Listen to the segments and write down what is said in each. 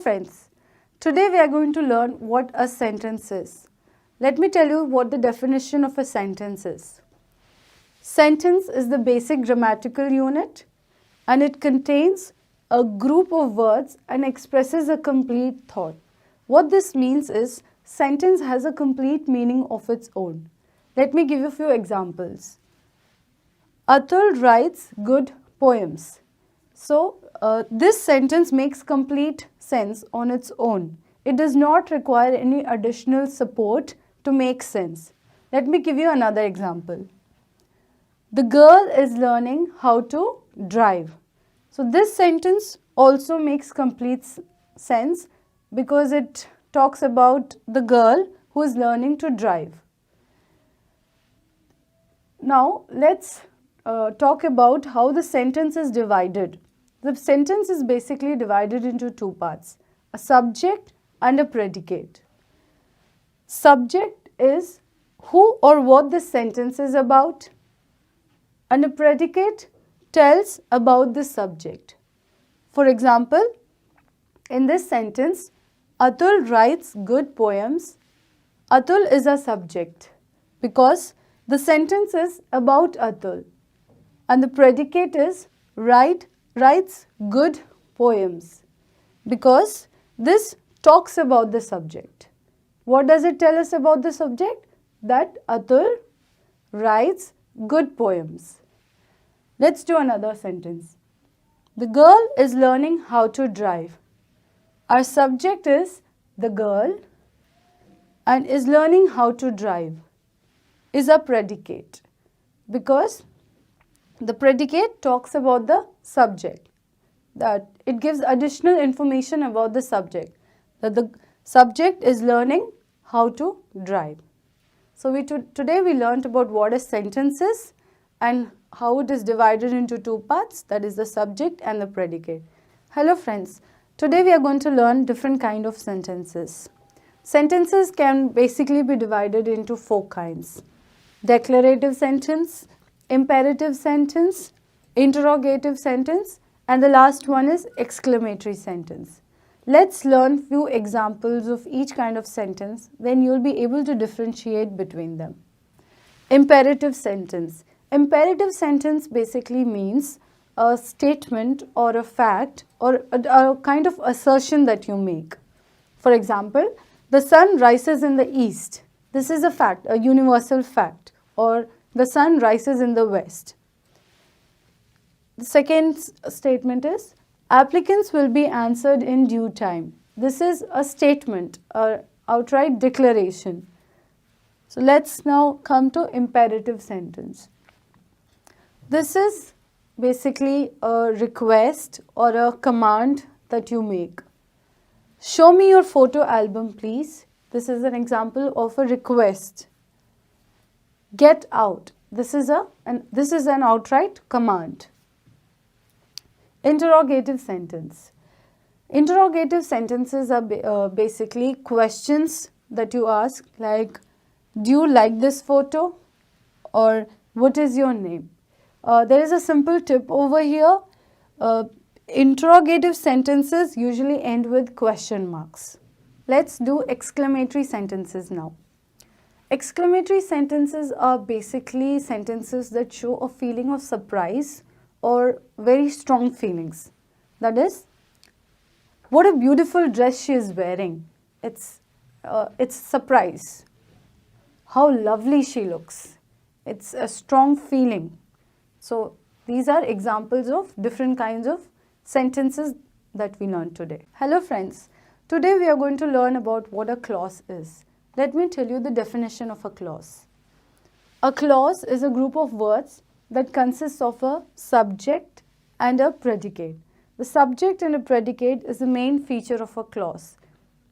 Friends, today we are going to learn what a sentence is. Let me tell you what the definition of a sentence is. Sentence is the basic grammatical unit and it contains a group of words and expresses a complete thought. What this means is sentence has a complete meaning of its own. Let me give you a few examples. Atul writes good poems. So, this sentence makes complete sense on its own. It does not require any additional support to make sense. Let me give you another example. The girl is learning how to drive. So, this sentence also makes complete sense because it talks about the girl who is learning to drive. Now, let's talk about how the sentence is divided. The sentence is basically divided into two parts, a subject and a predicate. Subject is who or what the sentence is about, and a predicate tells about the subject. For example, in this sentence, Atul writes good poems. Atul is a subject because the sentence is about Atul, and the predicate is writes good poems because this talks about the subject. What does it tell us about the subject? That Atul writes good poems. Let's do another sentence. The girl is learning how to drive. Our subject is the girl and is learning how to drive is a predicate because the predicate talks about the subject, that it gives additional information about the subject, that the subject is learning how to drive. So today we learnt about what a sentence is and how it is divided into two parts, that is the subject and the predicate. Hello friends, today we are going to learn different kind of sentences. Sentences can basically be divided into four kinds: declarative sentence, imperative sentence, interrogative sentence, and the last one is exclamatory sentence. Let's learn few examples of each kind of sentence, then you'll be able to differentiate between them. Imperative sentence. Imperative sentence basically means a statement or a fact or a kind of assertion that you make. For example, the sun rises in the east. This is a fact, a universal fact. Or the sun rises in the west. The second statement is applicants will be answered in due time. This is a statement, an outright declaration. So let's now come to imperative sentence. This is basically a request or a command that you make. Show me your photo album, please. This is an example of a request. Get out. This is an outright command. Interrogative sentence. Interrogative sentences are basically questions that you ask, like, do you like this photo? Or what is your name? There is a simple tip over here. Interrogative sentences usually end with question marks. Let's do exclamatory sentences now. Exclamatory sentences are basically sentences that show a feeling of surprise or very strong feelings. That is, what a beautiful dress she is wearing. It's surprise. How lovely she looks. It's a strong feeling. So these are examples of different kinds of sentences that we learned today. Hello friends, today we are going to learn about what a clause is. Let me tell you the definition of a clause. A clause is a group of words that consists of a subject and a predicate. The subject and a predicate is the main feature of a clause.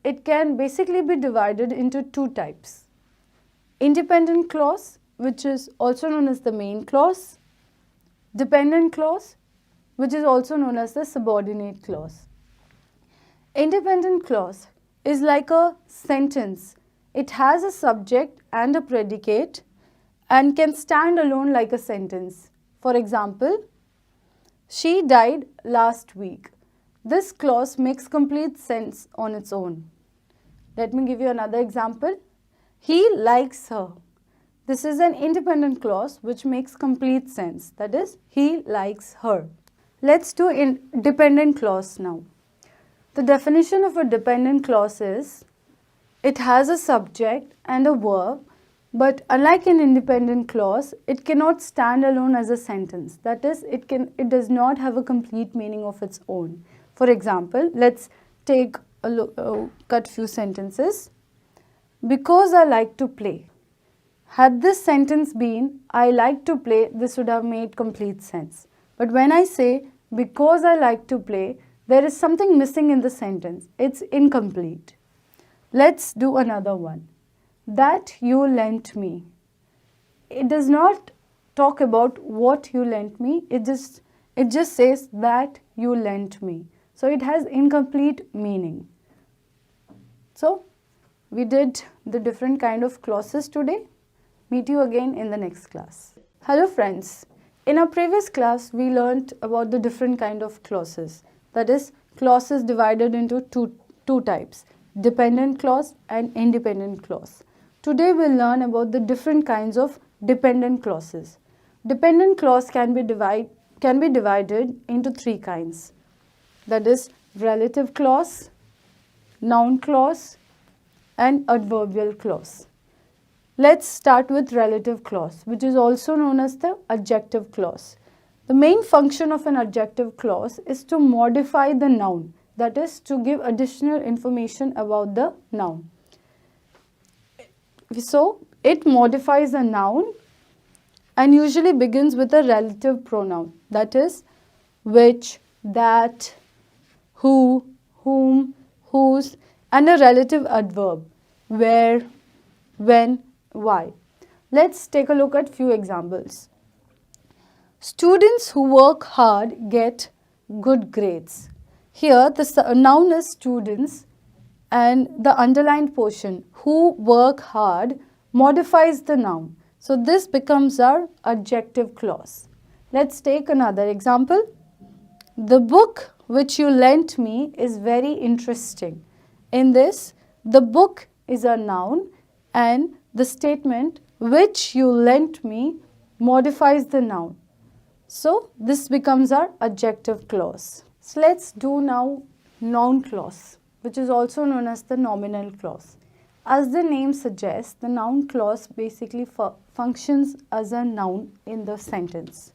It can basically be divided into two types. Independent clause, which is also known as the main clause. Dependent clause, which is also known as the subordinate clause. Independent clause is like a sentence. It has a subject and a predicate and can stand alone like a sentence. For example, she died last week. this clause makes complete sense on its own. Let me give you another example. He likes her. This is an independent clause which makes complete sense. That is, he likes her. Let's do dependent clause now. The definition of a dependent clause is, it has a subject and a verb, but unlike an independent clause, it cannot stand alone as a sentence. That is, it does not have a complete meaning of its own. For example, let's take a look, cut few sentences. Because I like to play. Had this sentence been, I like to play, this would have made complete sense. But when I say, because I like to play, there is something missing in the sentence. It's incomplete. Let's do another one. That you lent me. It does not talk about what you lent me. It just says that you lent me. So it has incomplete meaning. So we did the different kind of clauses today. Meet you again in the next class. Hello friends. In our previous class, we learnt about the different kind of clauses. That is, clauses divided into two types, dependent clause and independent clause. Today we'll learn about the different kinds of dependent clauses. Dependent clause can be divided into three kinds. That is, relative clause, noun clause, and adverbial clause. Let's start with relative clause, which is also known as the adjective clause. The main function of an adjective clause is to modify the noun, that is, to give additional information about the noun. So, it modifies a noun and usually begins with a relative pronoun, that is, which, that, who, whom, whose, and a relative adverb, where, when, why. Let's take a look at few examples. Students who work hard get good grades. Here the noun is students and the underlined portion, who work hard, modifies the noun. So this becomes our adjective clause. Let's take another example. The book which you lent me is very interesting. In this, the book is a noun and the statement which you lent me modifies the noun. So this becomes our adjective clause. So let's do now noun clause, which is also known as the nominal clause. As the name suggests, the noun clause basically functions as a noun in the sentence.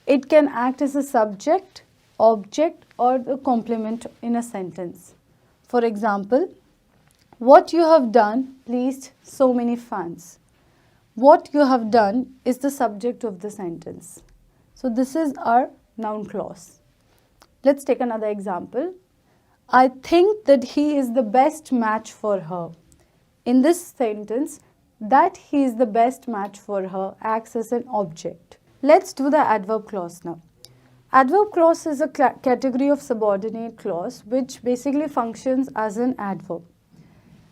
It can act as a subject, object, or the complement in a sentence. For example, what you have done pleased so many fans. What you have done is the subject of the sentence. So this is our noun clause. Let's take another example. I think that he is the best match for her. In this sentence, that he is the best match for her acts as an object. Let's do the adverb clause now. Adverb clause is a category of subordinate clause which basically functions as an adverb.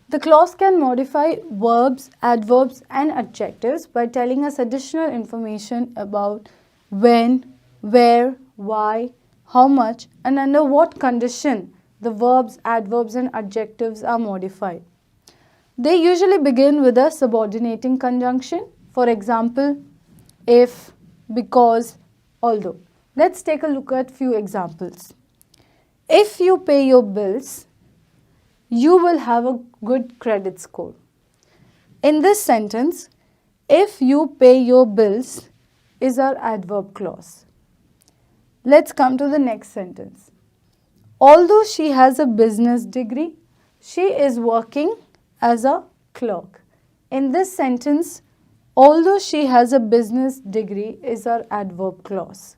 The clause can modify verbs, adverbs, and adjectives by telling us additional information about when, where, why, how much, and under what condition the verbs, adverbs, and adjectives are modified. They usually begin with a subordinating conjunction. For example, if, because, although. Let's take a look at few examples. If you pay your bills, you will have a good credit score. In this sentence, if you pay your bills is our adverb clause. Let's come to the next sentence. Although she has a business degree, she is working as a clerk. In this sentence, although she has a business degree is our adverb clause.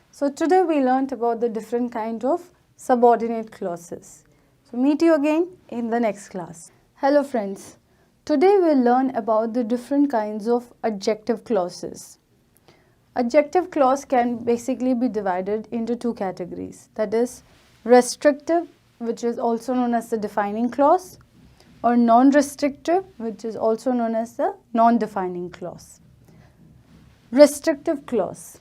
So today we learnt about the different kind of subordinate clauses. So meet you again in the next class. Hello friends. Today we'll learn about the different kinds of adjective clauses. Adjective clause can basically be divided into two categories. That is restrictive, which is also known as the defining clause, or non-restrictive, which is also known as the non-defining clause. Restrictive clause.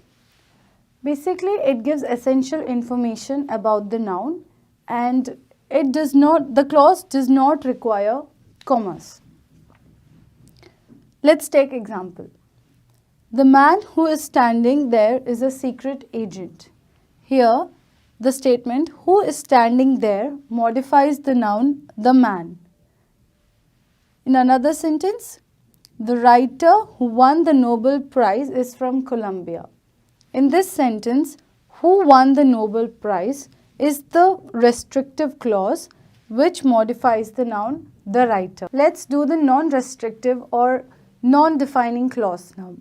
Basically, it gives essential information about the noun, and the clause does not require commas. Let's take example. The man who is standing there is a secret agent. Here, the statement who is standing there modifies the noun the man. In another sentence, the writer who won the Nobel Prize is from Colombia. In this sentence, who won the Nobel Prize is the restrictive clause which modifies the noun the writer. Let's do the non-restrictive or non-defining clause now.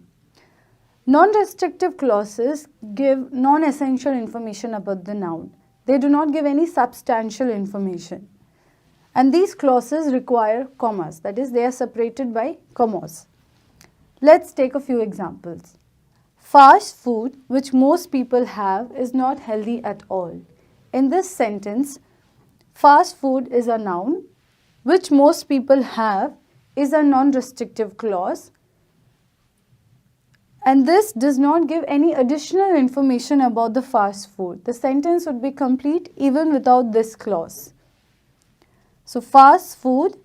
Non-restrictive clauses give non-essential information about the noun. They do not give any substantial information. And these clauses require commas, that is, they are separated by commas. Let's take a few examples. Fast food, which most people have, is not healthy at all. In this sentence, fast food is a noun, which most people have is a non-restrictive clause, and this does not give any additional information about the fast food. The sentence would be complete even without this clause. So, fast food,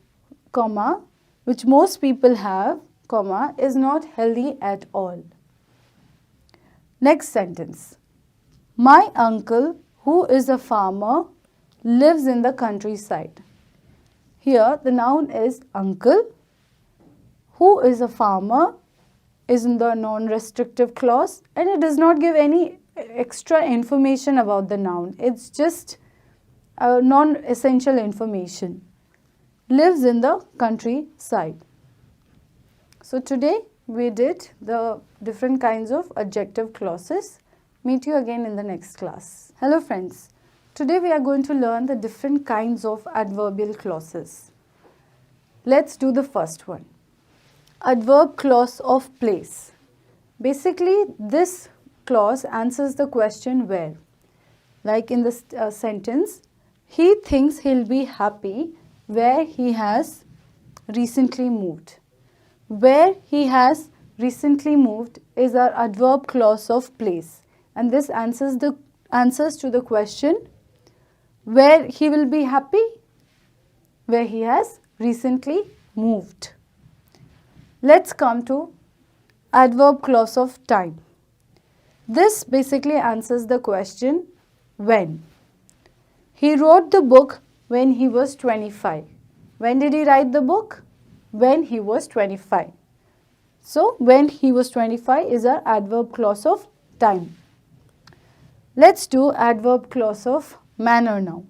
comma, which most people have, comma, is not healthy at all. Next sentence. My uncle, who is a farmer, lives in the countryside. Here, the noun is uncle, who is a farmer, is in the non-restrictive clause, and it does not give any extra information about the noun. It's just non-essential information. Lives in the countryside. So today we did the different kinds of adjective clauses. Meet you again in the next class. Hello friends. Today we are going to learn the different kinds of adverbial clauses. Let's do the first one. Adverb clause of place. Basically, this clause answers the question where. Like in this sentence, he thinks he'll be happy where he has recently moved. Where he has recently moved is our adverb clause of place, and this answers to the question where he will be happy, where he has recently moved. Let's come to adverb clause of time. This basically answers the question when. He wrote the book when he was 25. When did he write the book? When he was 25. So, when he was 25 is our adverb clause of time. Let's do adverb clause of manner now.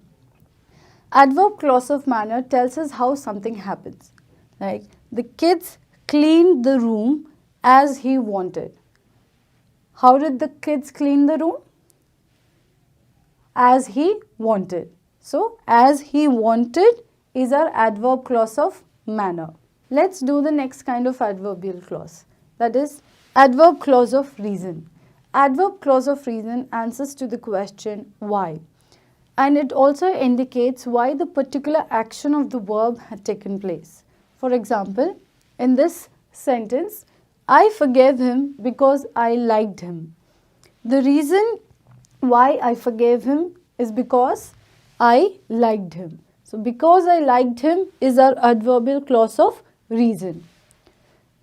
Adverb clause of manner tells us how something happens. Like the kids cleaned the room as he wanted. How did the kids clean the room? As he wanted. So, as he wanted is our adverb clause of manner. Let's do the next kind of adverbial clause, that is adverb clause of reason. Adverb clause of reason answers to the question why, and it also indicates why the particular action of the verb had taken place. For example, in this sentence, I forgave him because I liked him. The reason why I forgave him is because I liked him. So, because I liked him is our adverbial clause of reason.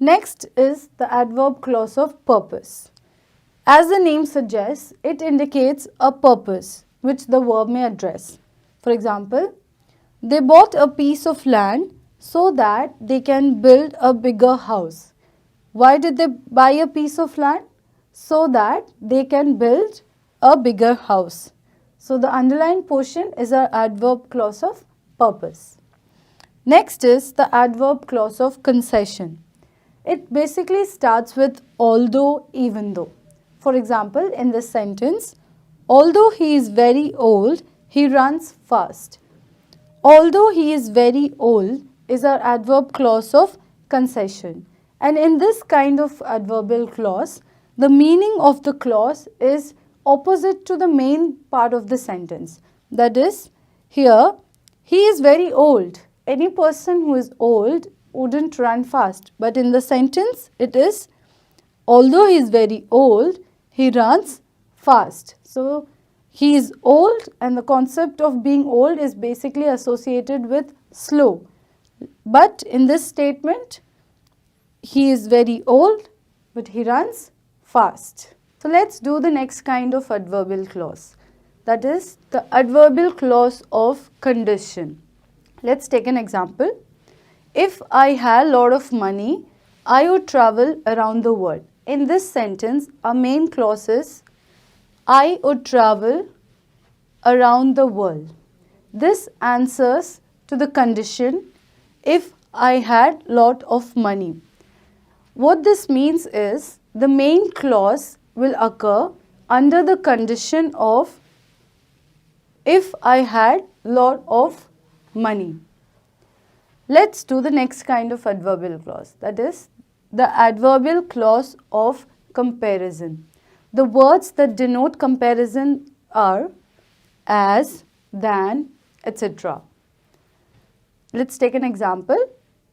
Next is the adverb clause of purpose. As the name suggests, it indicates a purpose which the verb may address. For example, they bought a piece of land so that they can build a bigger house. Why did they buy a piece of land? So that they can build a bigger house. So, the underlined portion is our adverb clause of purpose. Next is the adverb clause of concession. It basically starts with although, even though. For example, in this sentence, although he is very old, he runs fast. Although he is very old is our adverb clause of concession. And in this kind of adverbial clause, the meaning of the clause is opposite to the main part of the sentence. That is, here, he is very old. Any person who is old wouldn't run fast. But in the sentence, it is, although he is very old, he runs fast. So he is old, and the concept of being old is basically associated with slow. But in this statement, he is very old, but he runs fast. So let's do the next kind of adverbial clause. That is the adverbial clause of condition. Let's take an example. If I had a lot of money, I would travel around the world. In this sentence, our main clause is I would travel around the world. This answers to the condition if I had lot of money. What this means is the main clause will occur under the condition of if I had lot of money. Let's do the next kind of adverbial clause, that is the adverbial clause of comparison. The words that denote comparison are as, than, etc. Let's take an example.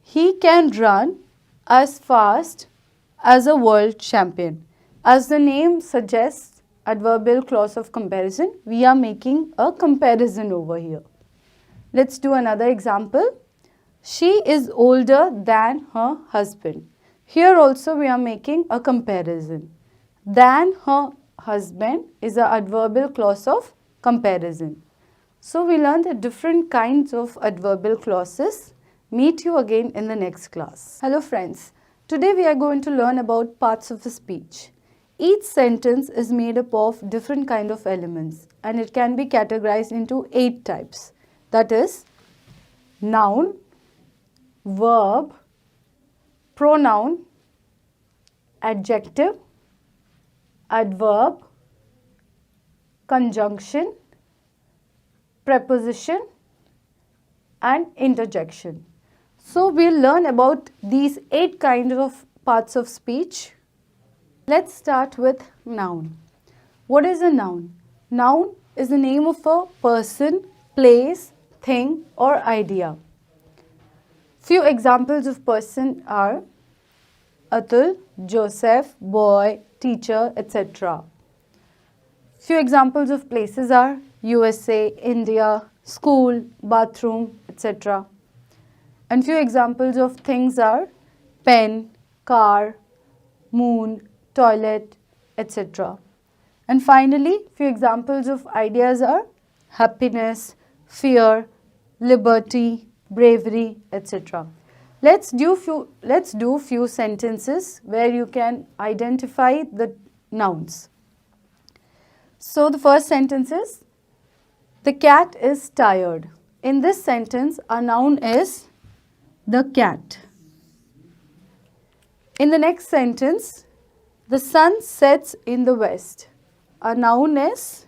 He can run as fast as a world champion. As the name suggests, adverbial clause of comparison, we are making a comparison over here. Let's do another example. She is older than her husband. Here also we are making a comparison. Than her husband is an adverbial clause of comparison. So we learned the different kinds of adverbial clauses. Meet you again in the next class. Hello friends. Today we are going to learn about parts of a speech. Each sentence is made up of different kind of elements, and it can be categorized into 8 types. That is noun, verb, pronoun, adjective, adverb, conjunction, preposition, and interjection. So we'll learn about these 8 kinds of parts of speech. Let's start with noun. What is a noun? Noun is the name of a person, place, thing, or idea. Few examples of person are Atul, Joseph, boy, teacher, etc. Few examples of places are USA, India, school, bathroom, etc. And few examples of things are pen, car, moon, toilet, etc. And finally, few examples of ideas are happiness, fear, liberty, bravery, etc. Let's do few sentences where you can identify the nouns. So the first sentence is, the cat is tired. In this sentence, a noun is the cat. In the next sentence, the sun sets in the west. A noun is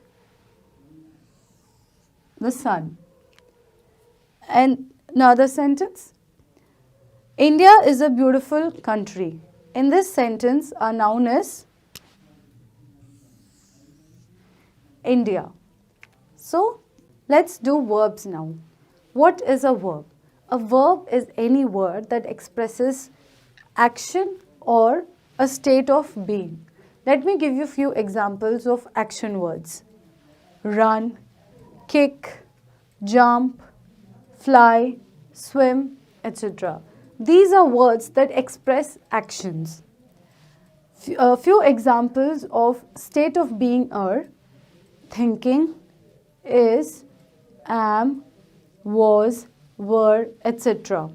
the sun. And another sentence, India is a beautiful country. In this sentence, a noun is India. So, let's do verbs now. What is a verb? A verb is any word that expresses action or a state of being. Let me give you a few examples of action words. Run, kick, jump, fly, swim, etc. These are words that express actions. A few examples of state of being are thinking, is, am, was, were, etc.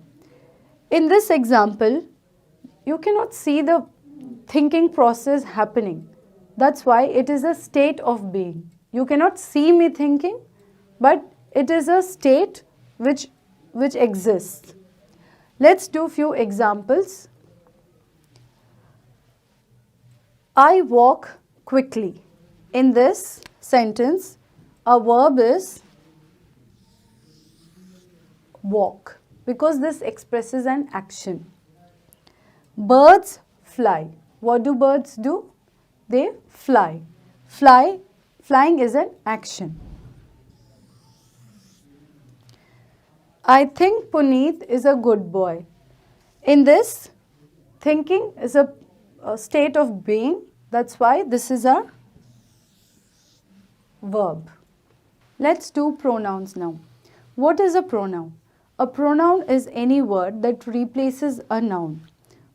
In this example, you cannot see the thinking process happening. That's why it is a state of being. You cannot see me thinking, but it is a state which exists. Let's do few examples. I walk quickly. In this sentence, a verb is walk because this expresses an action. Birds fly. What do birds do? They fly. Flying is an action. I think Puneet is a good boy. In this, thinking is a state of being. That's why this is a verb. Let's do pronouns now. What is a pronoun? A pronoun is any word that replaces a noun.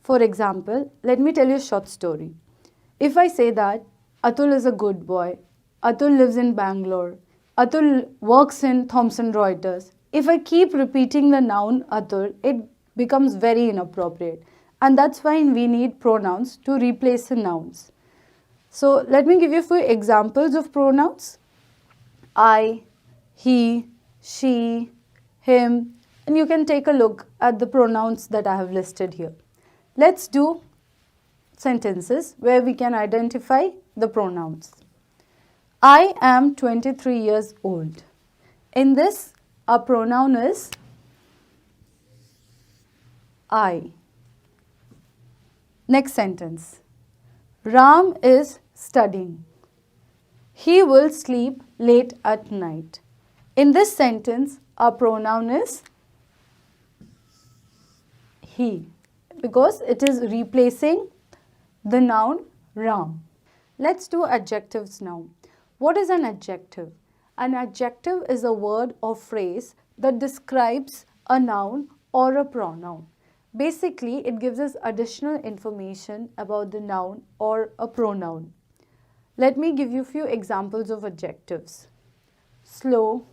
For example, let me tell you a short story. If I say that Atul is a good boy, Atul lives in Bangalore, Atul works in Thomson Reuters, if I keep repeating the noun Atul, it becomes very inappropriate. And that's why we need pronouns to replace the nouns. So let me give you a few examples of pronouns. I, he, she, him, and you can take a look at the pronouns that I have listed here. Let's do sentences where we can identify the pronouns. I am 23 years old. In this, our pronoun is I. Next sentence. Ram is studying. He will sleep late at night. In this sentence, our pronoun is he because it is replacing the noun Ram. Let's do adjectives now. What is an adjective? An adjective is a word or phrase that describes a noun or a pronoun. Basically, it gives us additional information about the noun or a pronoun. Let me give you a few examples of adjectives. Slow,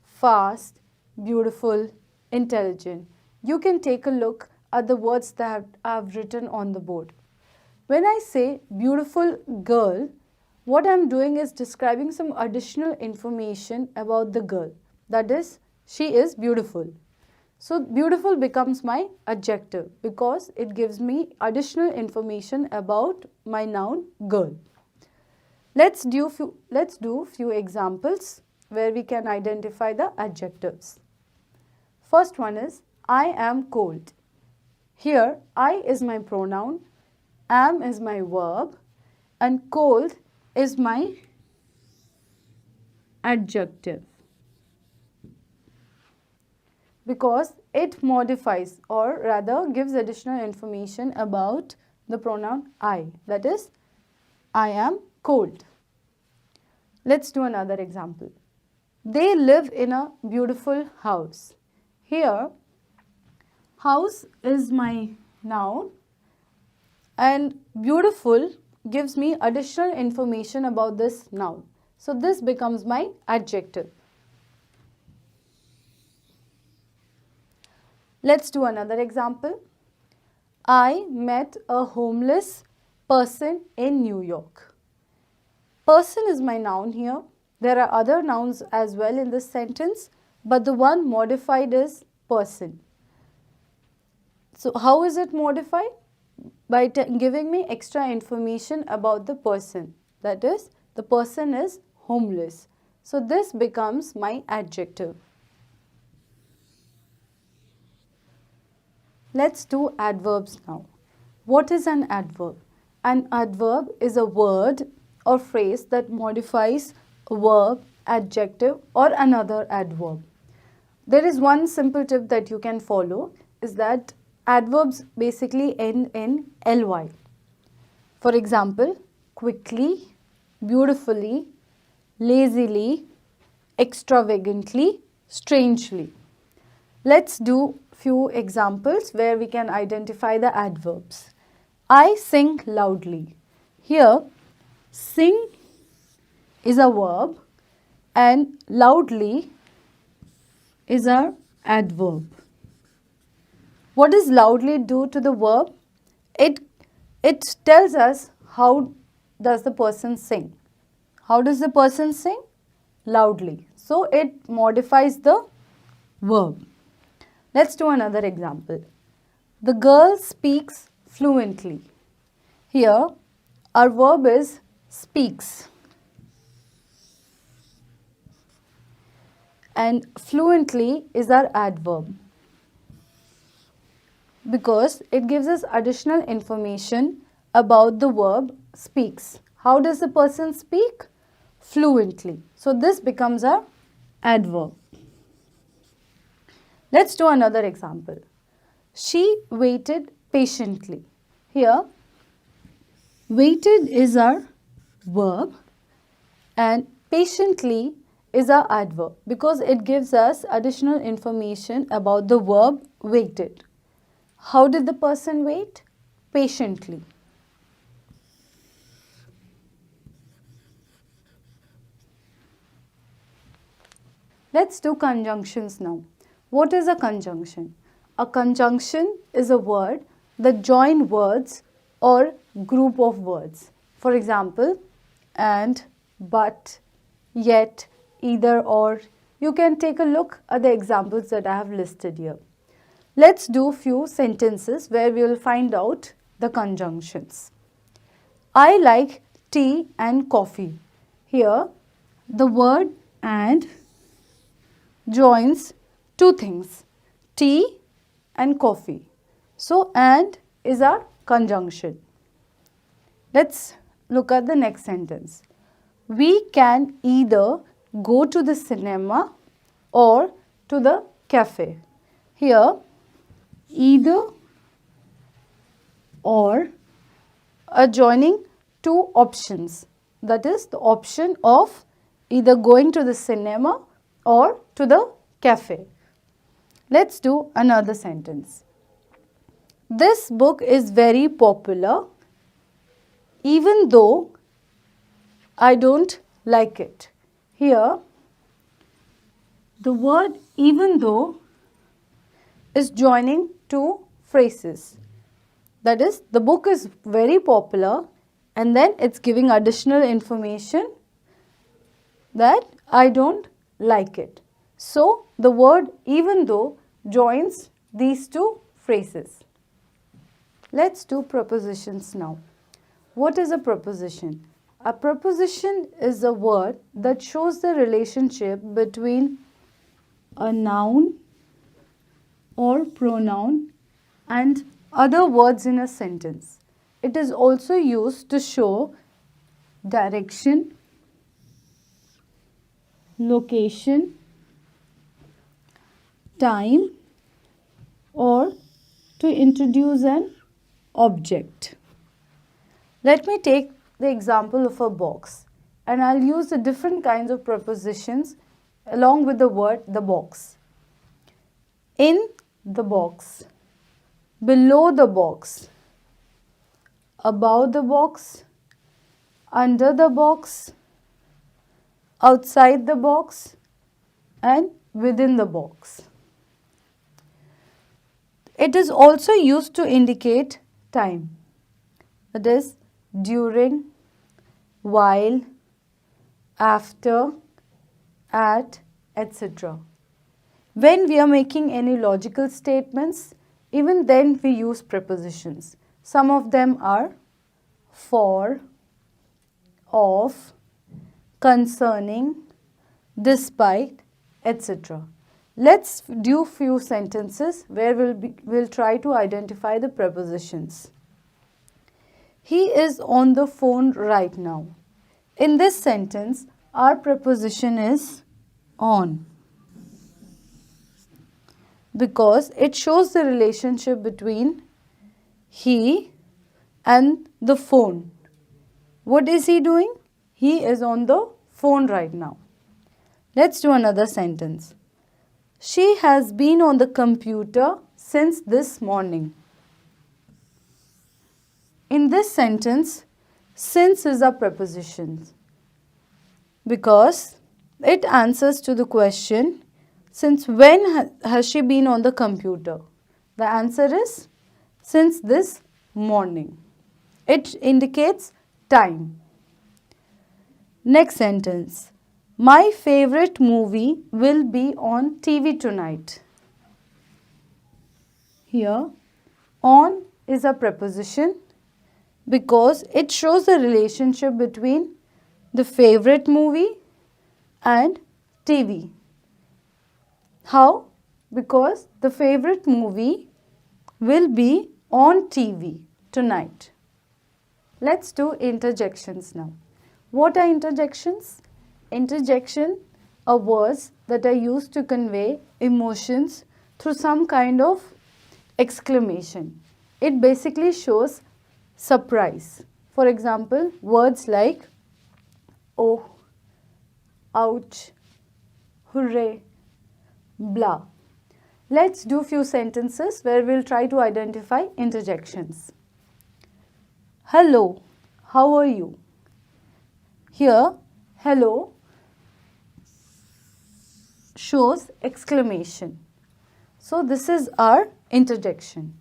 fast, beautiful, intelligent. You can take a look at the words that I've written on the board. When I say beautiful girl, what I'm doing is describing some additional information about the girl. That is, she is beautiful. So beautiful becomes my adjective because it gives me additional information about my noun girl. Let's do few examples where we can identify the adjectives. First one is I am cold. Here I is my pronoun, am is my verb, and cold is my adjective because it modifies or rather gives additional information about the pronoun I. That is, I am cold. Let's do another example. They live in a beautiful house. Here, house is my noun and beautiful gives me additional information about this noun. So this becomes my adjective. Let's do another example. I met a homeless person in New York. Person is my noun here. There are other nouns as well in this sentence, but the one modified is person. So how is it modified? By giving me extra information about the person. That is, the person is homeless. So this becomes my adjective. Let's do adverbs now. What is an adverb? An adverb is a word or phrase that modifies a verb, adjective or another adverb. There is one simple tip that you can follow is that adverbs basically end in ly. For example, quickly, beautifully, lazily, extravagantly, strangely. Let's do few examples where we can identify the adverbs. I sing loudly. Here, sing is a verb and loudly is our adverb. What does loudly do to the verb? It tells us how does the person sing. How does the person sing? Loudly. So it modifies the verb. Let's do another example. The girl speaks fluently. Here, our verb is speaks. And fluently is our adverb because it gives us additional information about the verb speaks. How does the person speak? Fluently. So this becomes our adverb. Let's do another example. She waited patiently. Here, waited is our verb and Patiently is our adverb because it gives us additional information about the verb waited. How did the person wait? Patiently. Let's do conjunctions now. What is a conjunction? A conjunction is a word that join words or group of words. For example, and, but, yet, either or. You can take a look at the examples that I have listed here. Let's do few sentences where we will find out the conjunctions. I like tea and coffee. Here, the word and joins two things, tea and coffee. So, and is our conjunction. Let's look at the next sentence. We can either go to the cinema or to the cafe. Here, either or are joining two options. That is the option of either going to the cinema or to the cafe. Let's do another sentence. This book is very popular even though I don't like it. Here, the word even though is joining two phrases. That is, the book is very popular and then it's giving additional information that I don't like it. So, the word even though joins these two phrases. Let's do prepositions now. What is a preposition? A preposition is a word that shows the relationship between a noun or pronoun and other words in a sentence. It is also used to show direction, location, time, or to introduce an object. Let me take the example of a box and I'll use the different kinds of prepositions along with the word the box. In the box, below the box, above the box, under the box, outside the box, and within the box. It is also used to indicate time. That is, during, while, after, at, etc. When we are making any logical statements, even then we use prepositions. Some of them are for, of, concerning, despite, etc. Let's do few sentences where we'll try to identify the prepositions. He is on the phone right now. In this sentence, our preposition is on because it shows the relationship between he and the phone. What is he doing? He is on the phone right now. Let's do another sentence. She has been on the computer since this morning. In this sentence, since is a preposition because it answers to the question, since when has she been on the computer? The answer is since this morning. It indicates time. Next sentence. My favorite movie will be on TV tonight. Here, on is a preposition because it shows the relationship between the favorite movie and TV. How? Because the favorite movie will be on TV tonight. Let's do interjections now. What are interjections? Interjection are words that are used to convey emotions through some kind of exclamation. It basically shows surprise. For example, words like oh, ouch, hooray, blah. Let's do few sentences where we'll try to identify interjections. Hello, how are you? Here, hello shows exclamation. So this is our interjection.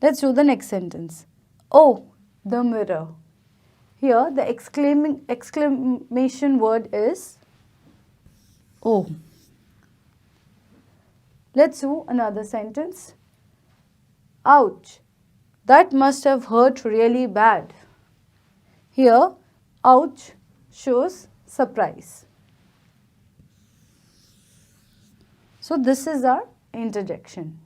Let's do the next sentence. Oh, the mirror. Here the exclamation word is oh. Let's do another sentence. Ouch, that must have hurt really bad. Here, ouch shows surprise. So this is our interjection.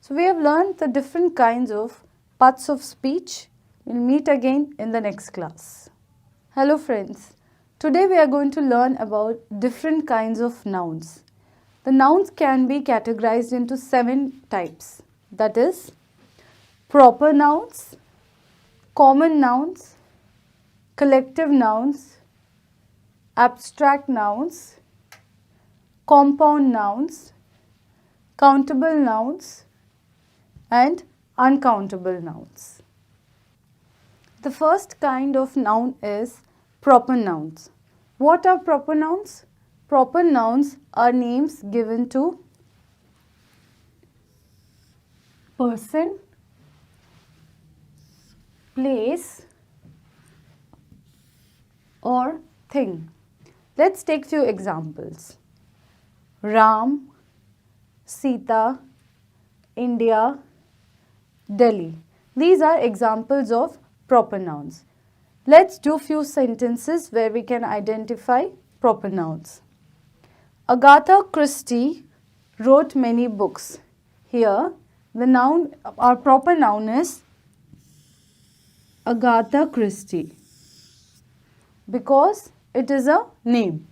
So we have learned the different kinds of parts of speech. We'll meet again in the next class. Hello friends. Today we are going to learn about different kinds of nouns. The nouns can be categorized into 7 types. That is proper nouns, common nouns, collective nouns, abstract nouns, compound nouns, countable nouns, and uncountable nouns. The first kind of noun is proper nouns. What are proper nouns? Proper nouns are names given to person, place, or thing. Let's take few examples. Ram, Sita, India, Delhi. These are examples of proper nouns. Let's do few sentences where we can identify proper nouns. Agatha Christie wrote many books. Here, the noun, our proper noun is Agatha Christie because it is a name.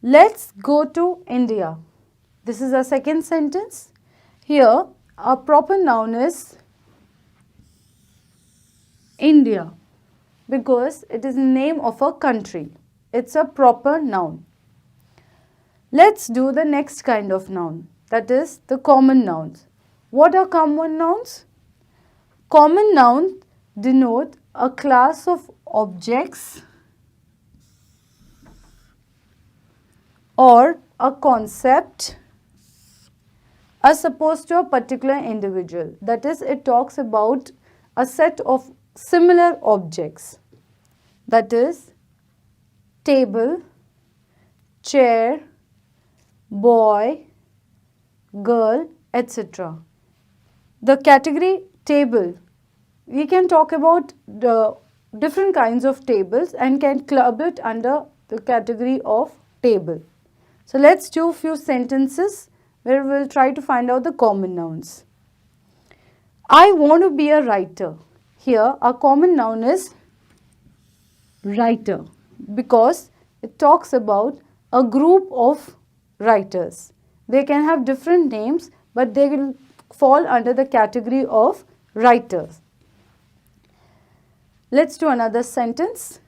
Let's go to India. This is our second sentence. Here, our proper noun is India because it is the name of a country. It's a proper noun. Let's do the next kind of noun, that is the common nouns. What are common nouns? Common nouns denote a class of objects or a concept as opposed to a particular individual. That is, it talks about a set of similar objects. That is, table, chair, boy, girl, etc. The category table, we can talk about the different kinds of tables and can club it under the category of table. So let's do few sentences where we'll try to find out the common nouns. I want to be a writer. Here our common noun is writer because it talks about a group of writers. They can have different names, but they will fall under the category of writers. Let's do another sentence.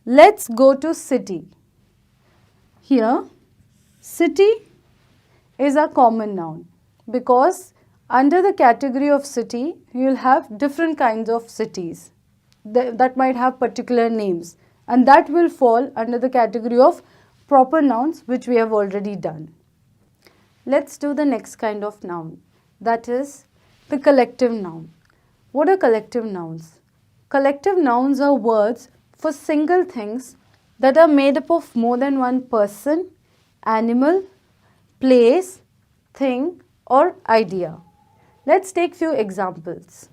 Let's go to city. Here, city is a common noun because under the category of city, you will have different kinds of cities that might have particular names, and that will fall under the category of proper nouns, which we have already done. Let's do the next kind of noun, that is the collective noun. What are collective nouns? Collective nouns are words for single things that are made up of more than one person, animal, place, thing, or idea. Let's take few examples.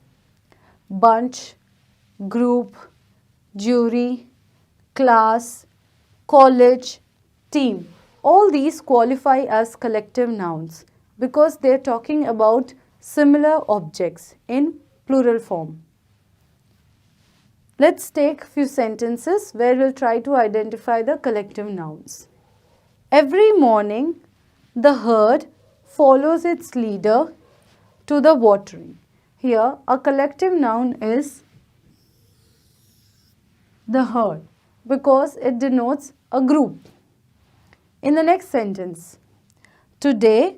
Bunch, group, jury, class, college, team. All these qualify as collective nouns because they are talking about similar objects in plural form. Let's take few sentences where we'll try to identify the collective nouns. Every morning, the herd follows its leader to the watering. Here, a collective noun is the herd because it denotes a group. In the next sentence, today,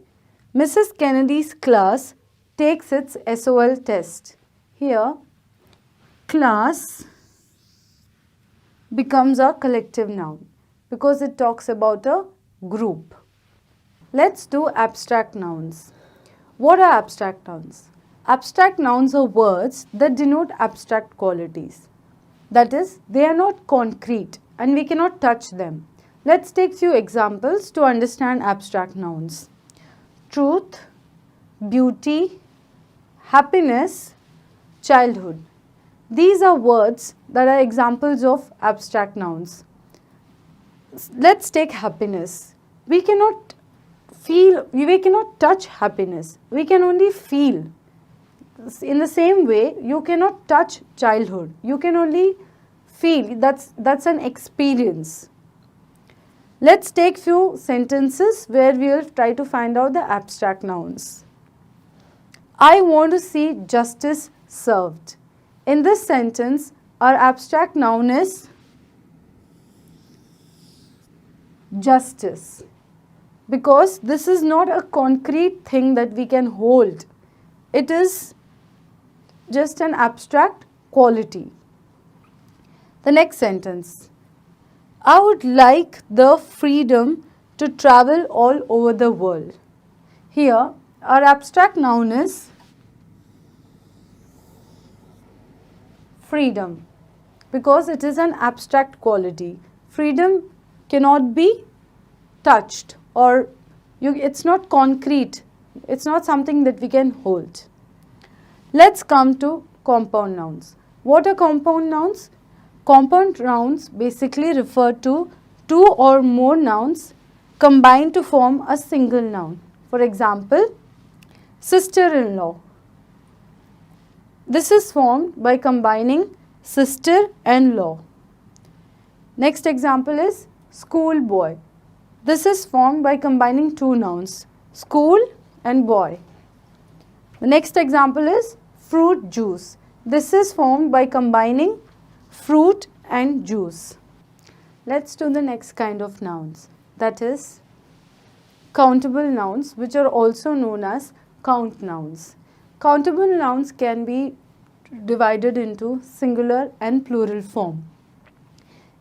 Mrs. Kennedy's class takes its SOL test. Here, class becomes a collective noun because it talks about a group. Let's do abstract nouns. What are abstract nouns? Abstract nouns are words that denote abstract qualities. That is, they are not concrete and we cannot touch them. Let's take few examples to understand abstract nouns. Truth, beauty, happiness, childhood. These are words that are examples of abstract nouns. Let's take happiness. We cannot feel, we cannot touch happiness. We can only feel. In the same way, you cannot touch childhood. You can only feel. That's an experience. Let's take few sentences where we will try to find out the abstract nouns. I want to see justice served. In this sentence, our abstract noun is justice, because this is not a concrete thing that we can hold. It is just an abstract quality. The next sentence. I would like the freedom to travel all over the world. Here, our abstract noun is freedom, because it is an abstract quality. Freedom cannot be touched, or it's not concrete. It's not something that we can hold. Let's come to compound nouns. What are compound nouns? Compound nouns basically refer to two or more nouns combined to form a single noun. For example, sister-in-law. This is formed by combining sister and law. Next example is schoolboy. This is formed by combining two nouns, school and boy. The next example is fruit juice. This is formed by combining fruit and juice. Let's do the next kind of nouns, that is countable nouns, which are also known as count nouns. Countable nouns can be divided into singular and plural form.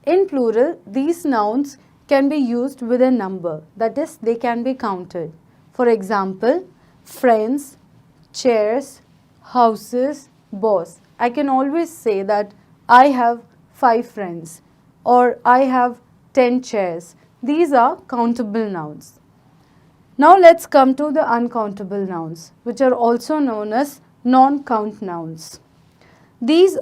In plural, these nouns can be used with a number, that is, they can be counted. For example, friends, chairs, houses, boss. I can always say that I have 5 friends or I have 10 chairs. These are countable nouns. Now let's come to the uncountable nouns, which are also known as non-count nouns. These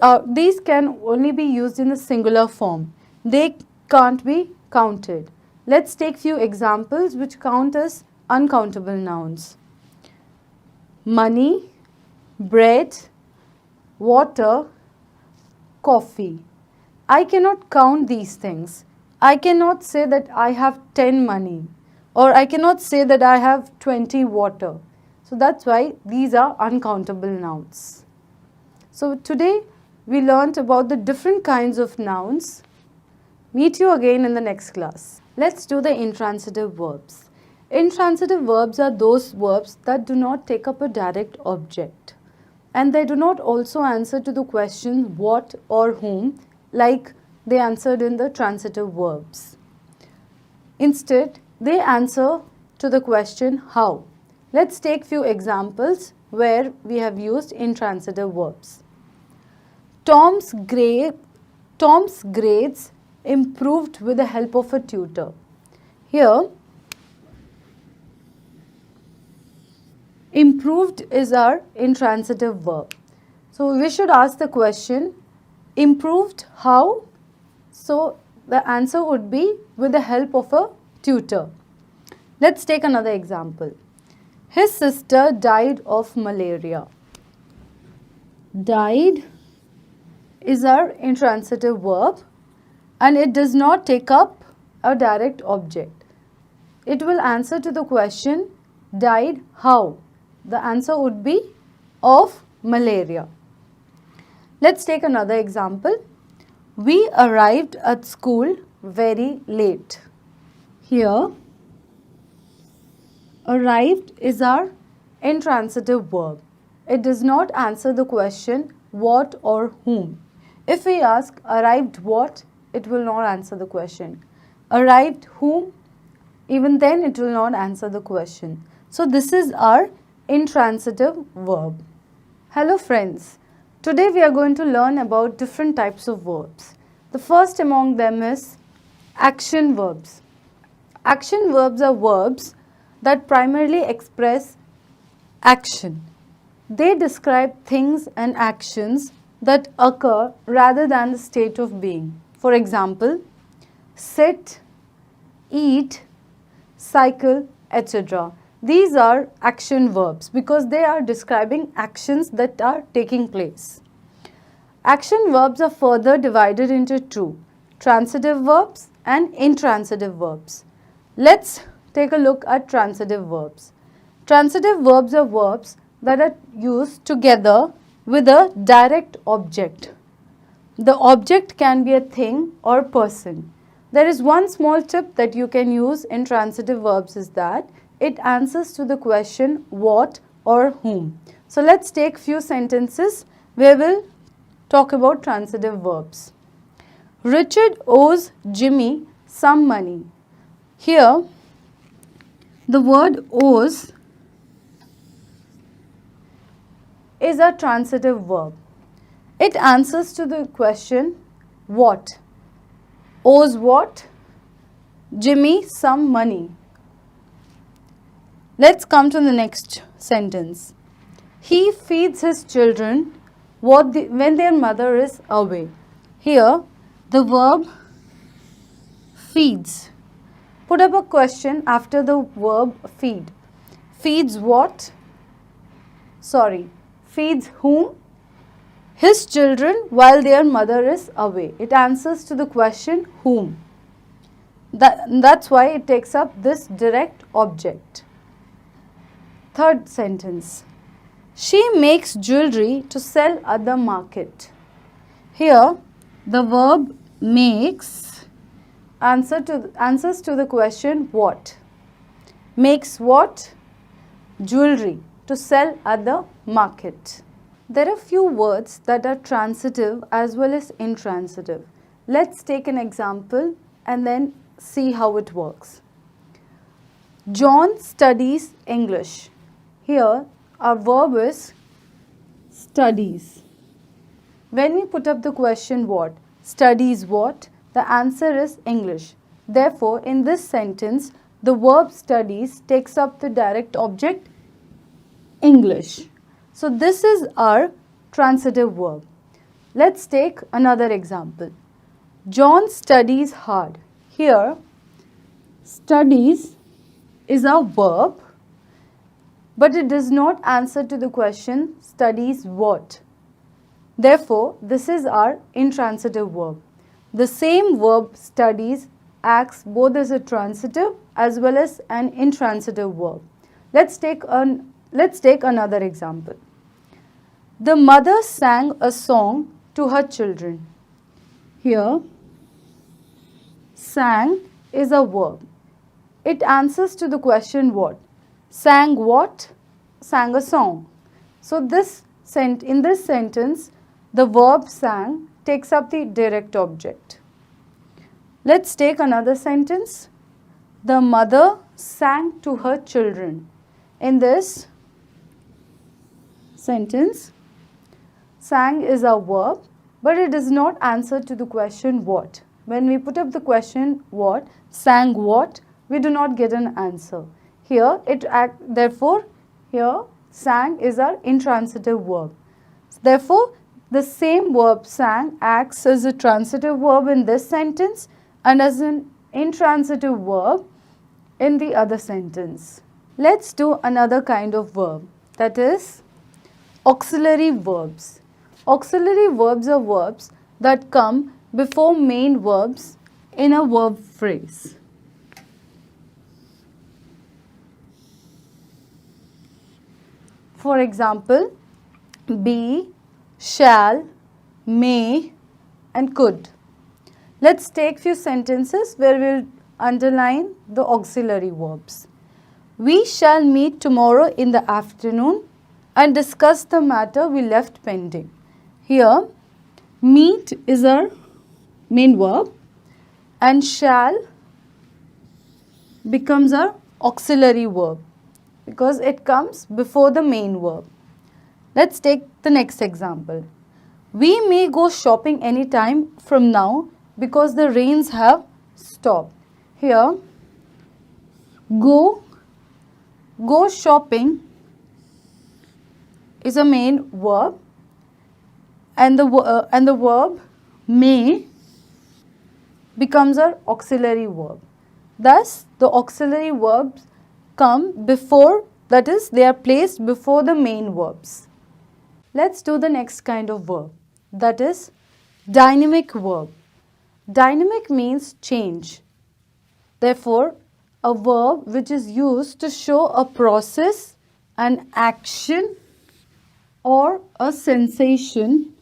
can only be used in the singular form. They can't be counted. Let's take few examples which count as uncountable nouns. Money, bread, water, coffee. I cannot count these things. I cannot say that I have 10 money, or I cannot say that I have 20 water. So that's why these are uncountable nouns. So today we learnt about the different kinds of nouns. Meet you again in the next class. Let's do the intransitive verbs. Intransitive verbs are those verbs that do not take up a direct object, and they do not also answer to the question what or whom like they answered in the transitive verbs. Instead, they answer to the question how. Let's take few examples where we have used intransitive verbs. Tom's grades improved with the help of a tutor. Here, improved is our intransitive verb. So we should ask the question, improved how? So the answer would be with the help of a tutor. Let's take another example. His sister died of malaria. Died is our intransitive verb, and it does not take up a direct object. It will answer to the question died how? The answer would be of malaria. Let's take another example. We arrived at school very late. Here, arrived is our intransitive verb. It does not answer the question what or whom. If we ask arrived what, it will not answer the question. Arrived whom, even then it will not answer the question. So this is our intransitive verb. Hello friends, today we are going to learn about different types of verbs. The first among them is action verbs. Action verbs are verbs that primarily express action. They describe things and actions that occur rather than the state of being. For example, sit, eat, cycle, etc. These are action verbs because they are describing actions that are taking place. Action verbs are further divided into two, transitive verbs and intransitive verbs. Let's take a look at transitive verbs. Transitive verbs are verbs that are used together with a direct object. The object can be a thing or person. There is one small tip that you can use in transitive verbs is that it answers to the question what or whom. So let's take few sentences where we'll talk about transitive verbs. Richard owes Jimmy some money. Here, the word owes is a transitive verb. It answers to the question what. Owes what? Jimmy some money. Let's come to the next sentence. He feeds his children when their mother is away. Here, the verb feeds. Put up a question after the verb feed. Feeds what? Feeds whom? His children while their mother is away. It answers to the question whom. That's why it takes up this direct object. Third sentence. She makes jewelry to sell at the market. Here, the verb makes answers to the question what. Makes what? Jewelry to sell at the market. There are few words that are transitive as well as intransitive. Let's take an example and then see how it works. John studies English. Here, our verb is studies. When we put up the question what, studies what, the answer is English. Therefore, in this sentence, the verb studies takes up the direct object English. So this is our transitive verb. Let's take another example. John studies hard. Here, studies is a verb, but it does not answer to the question studies what. Therefore, this is our intransitive verb. The same verb studies acts both as a transitive as well as an intransitive verb. Let's take another example. The mother sang a song to her children. Here, sang is a verb. It answers to the question what. Sang what? Sang a song. So in this sentence, the verb sang takes up the direct object. Let's take another sentence. The mother sang to her children. In this sentence, sang is a verb, but it does not answer to the question what. When we put up the question what, sang what, we do not get an answer. Therefore, here sang is our intransitive verb. Therefore, the same verb sang acts as a transitive verb in this sentence and as an intransitive verb in the other sentence. Let's do another kind of verb, that is auxiliary verbs. Auxiliary verbs are verbs that come before main verbs in a verb phrase. For example, be, shall, may and could. Let's take few sentences where we'll underline the auxiliary verbs. We shall meet tomorrow in the afternoon and discuss the matter we left pending. Here, meet is our main verb and shall becomes our auxiliary verb because it comes before the main verb. Let's take the next example. We may go shopping anytime from now because the rains have stopped. Here, go shopping is a main verb and the verb may becomes our auxiliary verb. Thus, the auxiliary verbs come before, that is, they are placed before the main verbs. Let's do the next kind of verb, that is dynamic verb. Dynamic means change. Therefore, a verb which is used to show a process, an action or a sensation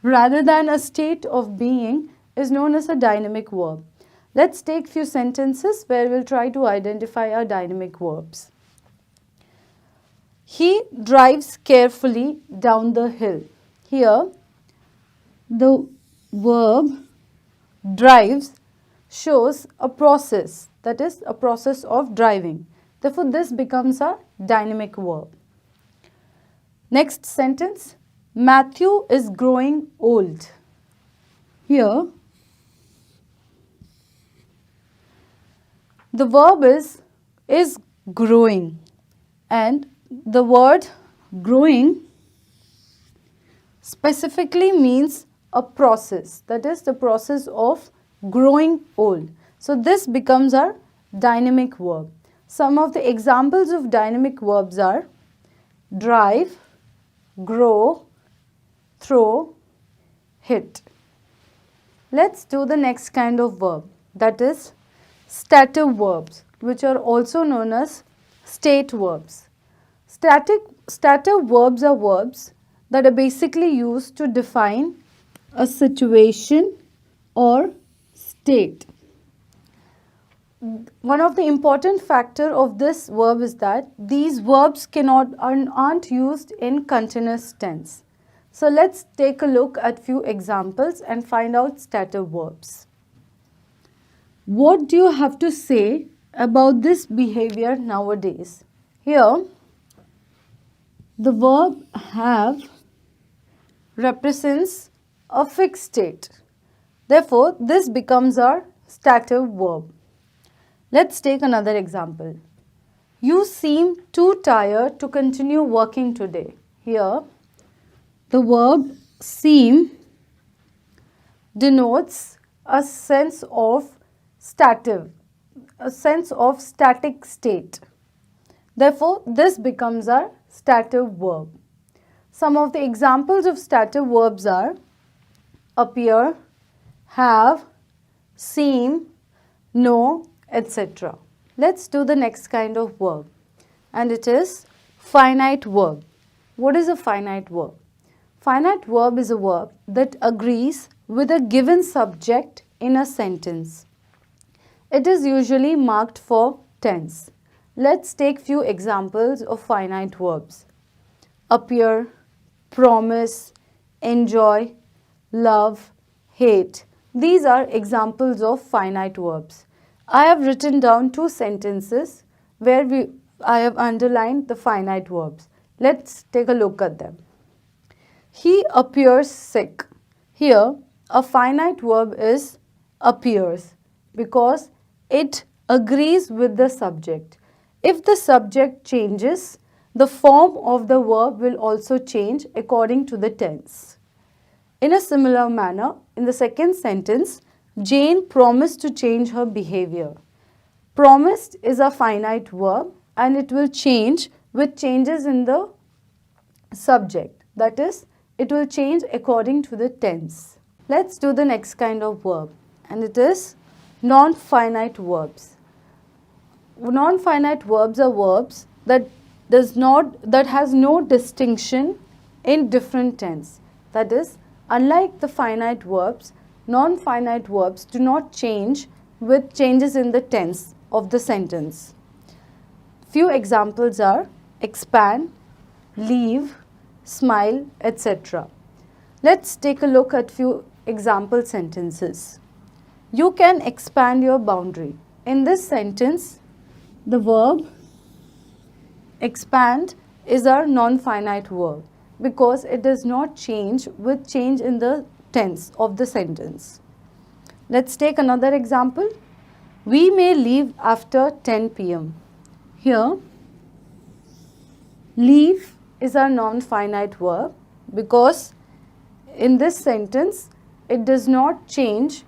rather than a state of being is known as a dynamic verb. Let's take few sentences where we'll try to identify our dynamic verbs. He drives carefully down the hill. Here, the verb drives shows a process, that is a process of driving. Therefore, this becomes a dynamic verb. Next sentence, Matthew is growing old. Here, the verb is growing and the word growing specifically means a process, that is the process of growing old. So this becomes our dynamic verb. Some of the examples of dynamic verbs are drive, grow, throw, hit. Let's do the next kind of verb, that is stative verbs, which are also known as state verbs. Stative verbs are verbs that are basically used to define a situation or state. One of the important factor of this verb is that these verbs aren't used in continuous tense. So let's take a look at few examples and find out stative verbs. What do you have to say about this behavior nowadays? Here, the verb have represents a fixed state. Therefore, this becomes our stative verb. Let's take another example. You seem too tired to continue working today. Here, the verb seem denotes a sense of static state. Therefore, this becomes our stative verb. Some of the examples of stative verbs are appear, have, seem, know, etc. Let's do the next kind of verb, and it is finite verb. What is a finite verb? Finite verb is a verb that agrees with a given subject in a sentence. It is usually marked for tense. Let's take few examples of finite verbs. Appear, promise, enjoy, love, hate. These are examples of finite verbs. I have written down two sentences where I have underlined the finite verbs. Let's take a look at them. He appears sick. Here, a finite verb is appears because it agrees with the subject. If the subject changes, the form of the verb will also change according to the tense. In a similar manner, in the second sentence, Jane promised to change her behavior. Promised is a finite verb and it will change with changes in the subject. That is, it will change according to the tense. Let's do the next kind of verb, and it is non-finite verbs. Non-finite verbs are verbs that has no distinction in different tense. That is, unlike the finite verbs, non-finite verbs do not change with changes in the tense of the sentence. Few examples are expand, leave, smile, etc. Let's take a look at few example sentences. You can expand your boundary. In this sentence, the verb expand is our non-finite verb because it does not change with change in the tense of the sentence. Let's take another example. We may leave after 10 p.m. Here, leave is our non-finite verb because in this sentence it does not change,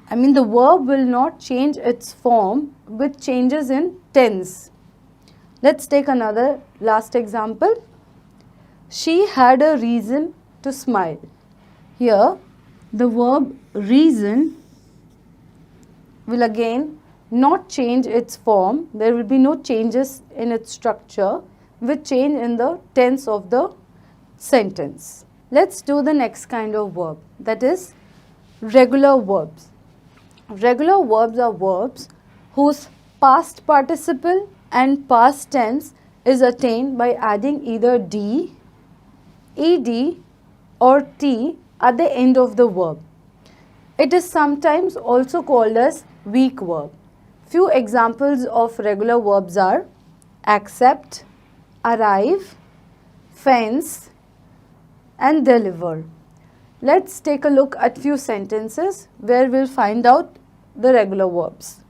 the verb will not change its form with changes in tense. Let's take another last example. She had a reason to smile. Here, the verb reason will again not change its form. There will be no changes in its structure with change in the tense of the sentence. Let's do the next kind of verb, that is regular verbs. Regular verbs are verbs whose past participle and past tense is attained by adding either d, ed or t at the end of the verb. It is sometimes also called as weak verb. Few examples of regular verbs are accept, arrive, fence and deliver. Let's take a look at few sentences where we'll find out the regular verbs.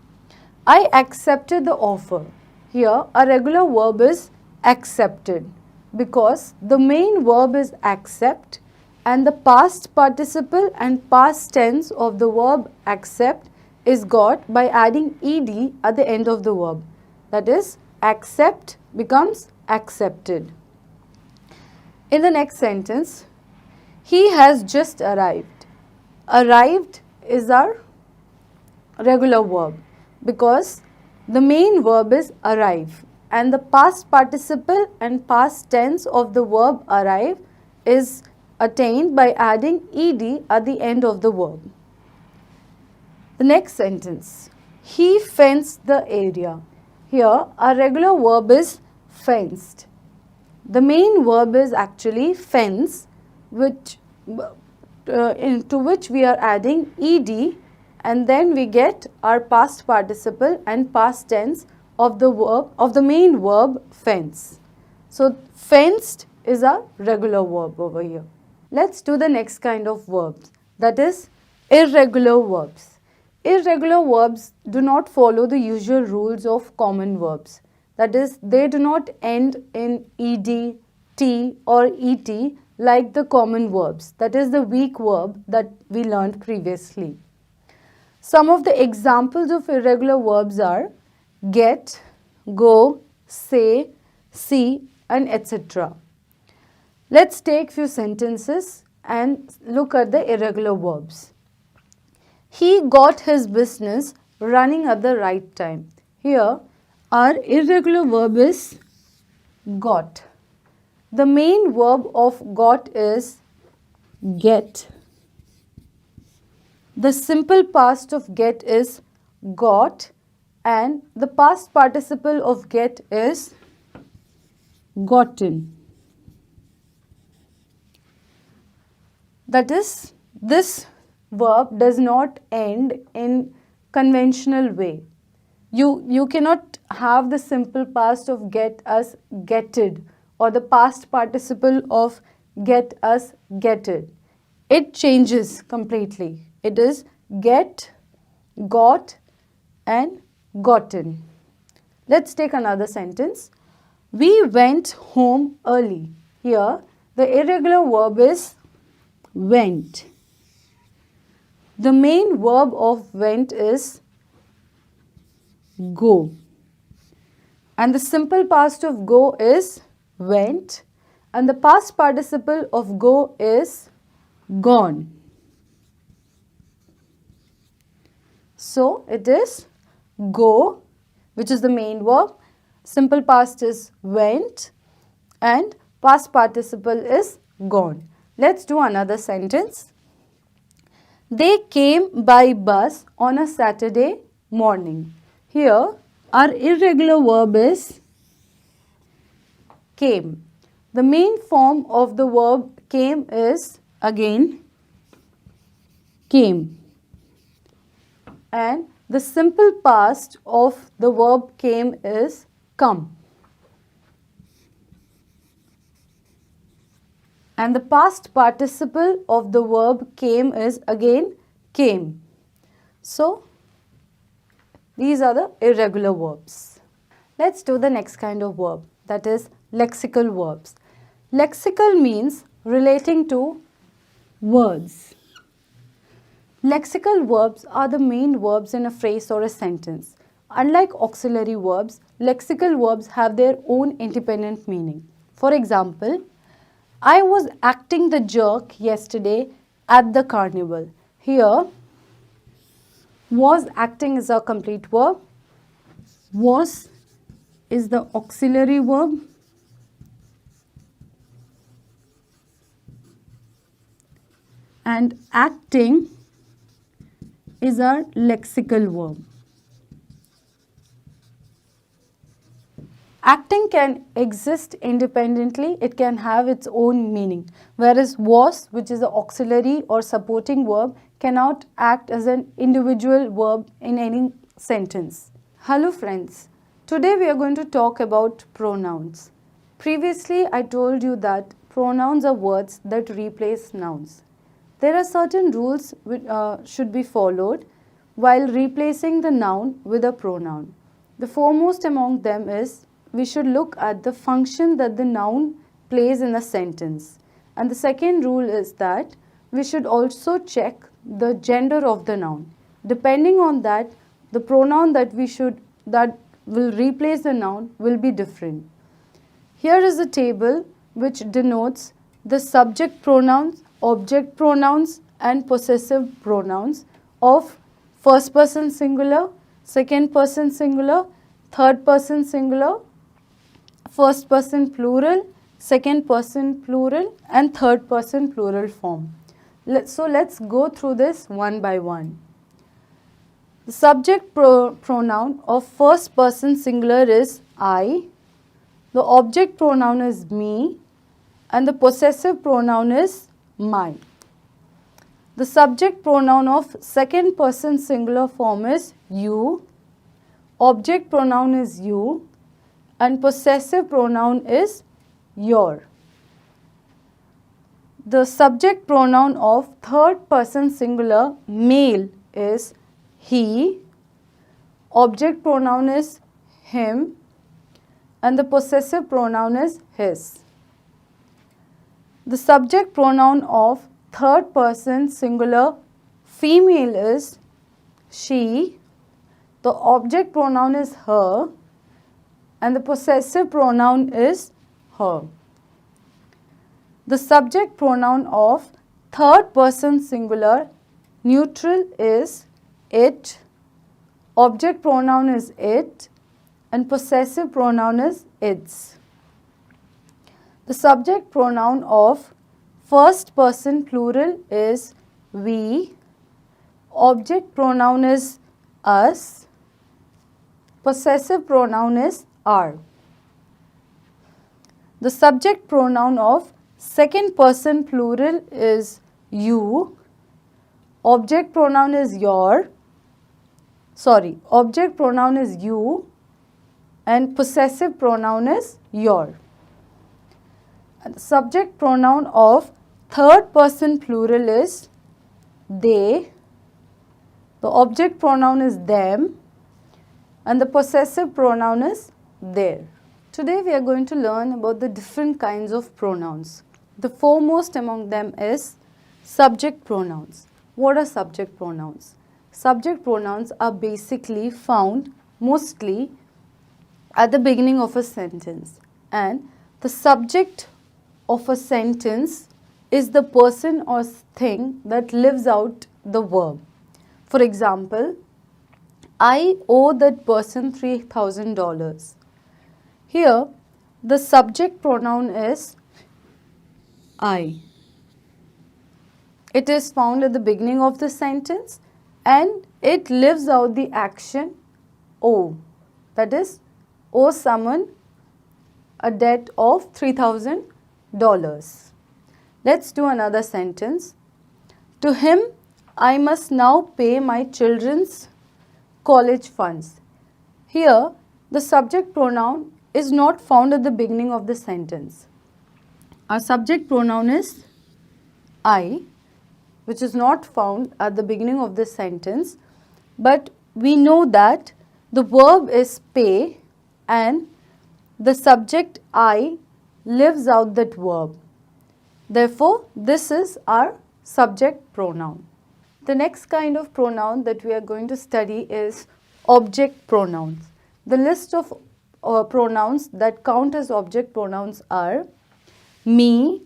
I accepted the offer. Here a regular verb is accepted because the main verb is accept and the past participle and past tense of the verb accept is got by adding ed at the end of the verb. That is, accept becomes accepted. In the next sentence, he has just arrived. Arrived is our regular verb because the main verb is arrive and the past participle and past tense of the verb arrive is attained by adding ed at the end of the verb. The next sentence, he fenced the area. Here our regular verb is fenced. The main verb is actually fence, to which we are adding ed and then we get our past participle and past tense of the verb of the main verb fence. So fenced is a regular verb over here. Let's do the next kind of verbs, that is irregular verbs. Irregular verbs do not follow the usual rules of common verbs. That is, they do not end in ed, t or et like the common verbs. That is the weak verb that we learned previously. Some of the examples of irregular verbs are get, go, say, see and etc. Let's take few sentences and look at the irregular verbs. He got his business running at the right time. Here our irregular verb is got. The main verb of got is get. The simple past of get is got and the past participle of get is gotten. That is, this verb does not end in conventional way. You cannot have the simple past of get as getted or the past participle of get as getted. It changes completely. It is get, got and gotten. Let's take another sentence. We went home early. Here the irregular verb is went. The main verb of went is go. And the simple past of go is went and the past participle of go is gone. So it is go, which is the main verb. Simple past is went and past participle is gone. Let's do another sentence. They came by bus on a Saturday morning. Here, our irregular verb is came. The main form of the verb came is again came. And the simple past of the verb came is come. And the past participle of the verb came is again came. So, these are the irregular verbs. Let's do the next kind of verb, that is lexical verbs. Lexical means relating to words. Lexical verbs are the main verbs in a phrase or a sentence. Unlike auxiliary verbs, lexical verbs have their own independent meaning. For example, I was acting the jerk yesterday at the carnival. Here, was acting is a complete verb. Was is the auxiliary verb. And acting is our lexical verb. Acting can exist independently, it can have its own meaning, whereas was, which is the auxiliary or supporting verb, cannot act as an individual verb in any sentence. Hello friends, today we are going to talk about pronouns. Previously I told you that pronouns are words that replace nouns. There are certain rules which should be followed while replacing the noun with a pronoun. The foremost among them is we should look at the function that the noun plays in a sentence. And the second rule is that we should also check the gender of the noun. Depending on that, the pronoun that will replace the noun will be different. Here is a table which denotes the subject pronouns, object pronouns and possessive pronouns of first person singular, second person singular, third person singular, first person plural, second person plural and third person plural form. So let's go through this one by one. The subject pronoun of first person singular is I, the object pronoun is me and the possessive pronoun is my. The subject pronoun of second person singular form is you, object pronoun is you and possessive pronoun is your. The subject pronoun of third person singular male is he, object pronoun is him and the possessive pronoun is his. The subject pronoun of third person singular female is she, the object pronoun is her and the possessive pronoun is her. The subject pronoun of third person singular neutral is it, object pronoun is it and possessive pronoun is its. The subject pronoun of first person plural is we, object pronoun is us, possessive pronoun is our. The subject pronoun of second person plural is you, object pronoun is object pronoun is you and possessive pronoun is your. And the subject pronoun of third person plural is they, the object pronoun is them and the possessive pronoun is their. Today we are going to learn about the different kinds of pronouns. The foremost among them is subject pronouns. What are subject pronouns? Subject pronouns are basically found mostly at the beginning of a sentence, and the subject of a sentence is the person or thing that lives out the verb. For example, I owe that person $3,000. Here, the subject pronoun is I. It is found at the beginning of the sentence and it lives out the action owe. That is, owe someone a debt of $3,000. Let's do another sentence. To him, I must now pay my children's college funds. Here, the subject pronoun is not found at the beginning of the sentence. Our subject pronoun is I, which is not found at the beginning of the sentence, but we know that the verb is pay and the subject I lives out that verb. Therefore, this is our subject pronoun. The next kind of pronoun that we are going to study is object pronouns. The list of pronouns that count as object pronouns are me,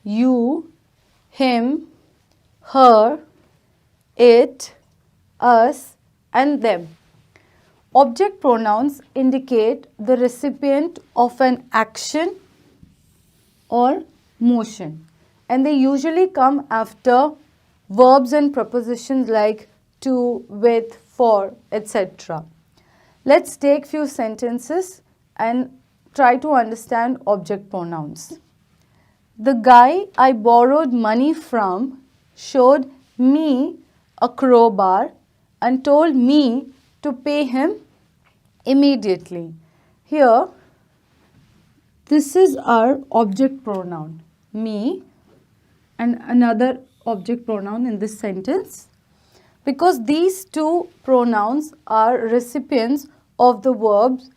you, him, her, it, us, and them. Object pronouns indicate the recipient of an action or motion, and they usually come after verbs and prepositions like to, with, for, etc. Let's take few sentences and try to understand object pronouns. The guy I borrowed money from showed me a crowbar and told me to pay him immediately. Here, this is our object pronoun, me, and another object pronoun in this sentence, because these two pronouns are recipients of the verbs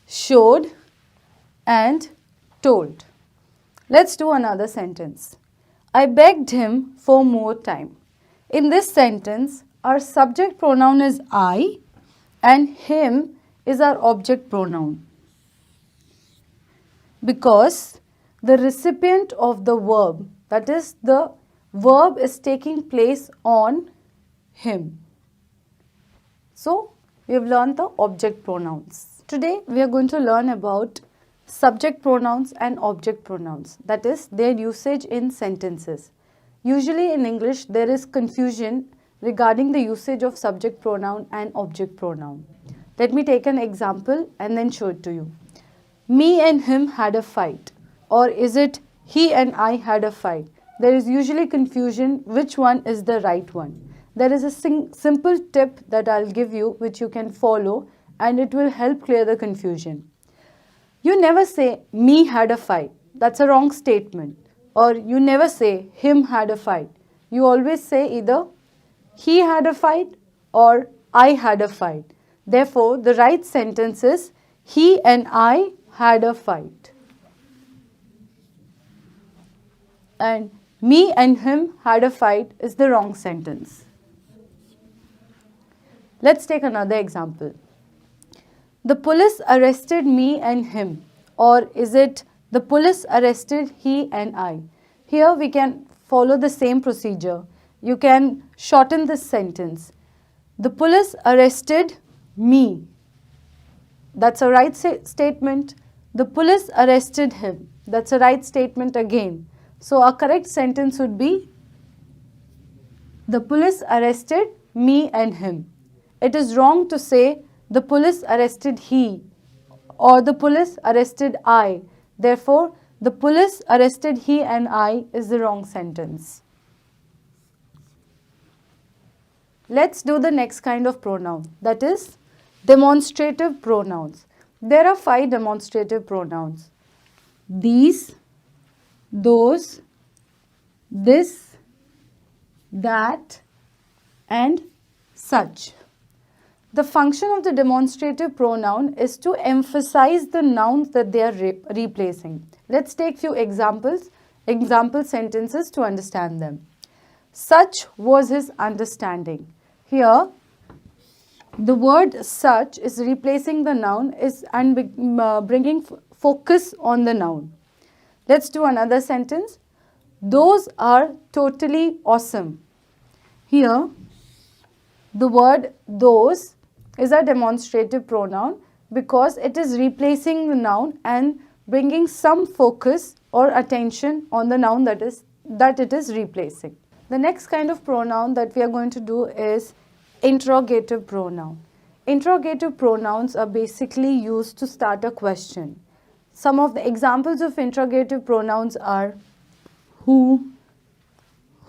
showed and told. Let's do another sentence. I begged him for more time. In this sentence, our subject pronoun is I and him is our object pronoun, because the recipient of the verb, that is, the verb is taking place on him. So, we have learned the object pronouns. Today, we are going to learn about subject pronouns and object pronouns, that is, their usage in sentences. Usually in English, there is confusion regarding the usage of subject pronoun and object pronoun. Let me take an example and then show it to you. Me and him had a fight, or is it he and I had a fight? There is usually confusion which one is the right one. There is a simple tip that I'll give you which you can follow and it will help clear the confusion. You never say me had a fight. That's a wrong statement. Or you never say him had a fight. You always say either he had a fight or I had a fight. Therefore, the right sentence is he and I had a fight. And me and him had a fight is the wrong sentence. Let's take another example. The police arrested me and him, or is it the police arrested he and I? Here we can follow the same procedure. You can shorten this sentence. The police arrested me. That's a right statement. The police arrested him. That's a right statement again. So our correct sentence would be the police arrested me and him. It is wrong to say the police arrested he or the police arrested I. Therefore, the police arrested he and I is the wrong sentence. Let's do the next kind of pronoun, that is demonstrative pronouns. There are 5 demonstrative pronouns. These, those, this, that, and such. The function of the demonstrative pronoun is to emphasize the nouns that they are replacing. Let's take few example sentences to understand them. Such was his understanding. Here, the word such is replacing the noun and bringing focus on the noun. Let's do another sentence. Those are totally awesome. Here, the word those is a demonstrative pronoun because it is replacing the noun and bringing some focus or attention on the noun that it is replacing. The next kind of pronoun that we are going to do is interrogative pronoun. Interrogative pronouns are basically used to start a question. Some of the examples of interrogative pronouns are who,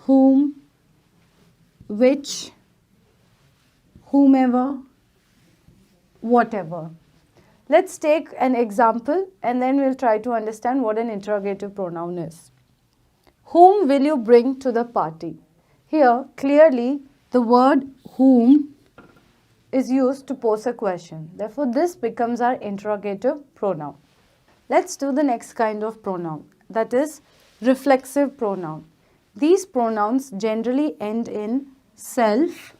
whom, which, whomever, whatever. Let's take an example and then we'll try to understand what an interrogative pronoun is. Whom will you bring to the party? Here, clearly, the word whom is used to pose a question. Therefore, this becomes our interrogative pronoun. Let's do the next kind of pronoun, that is reflexive pronoun. These pronouns generally end in self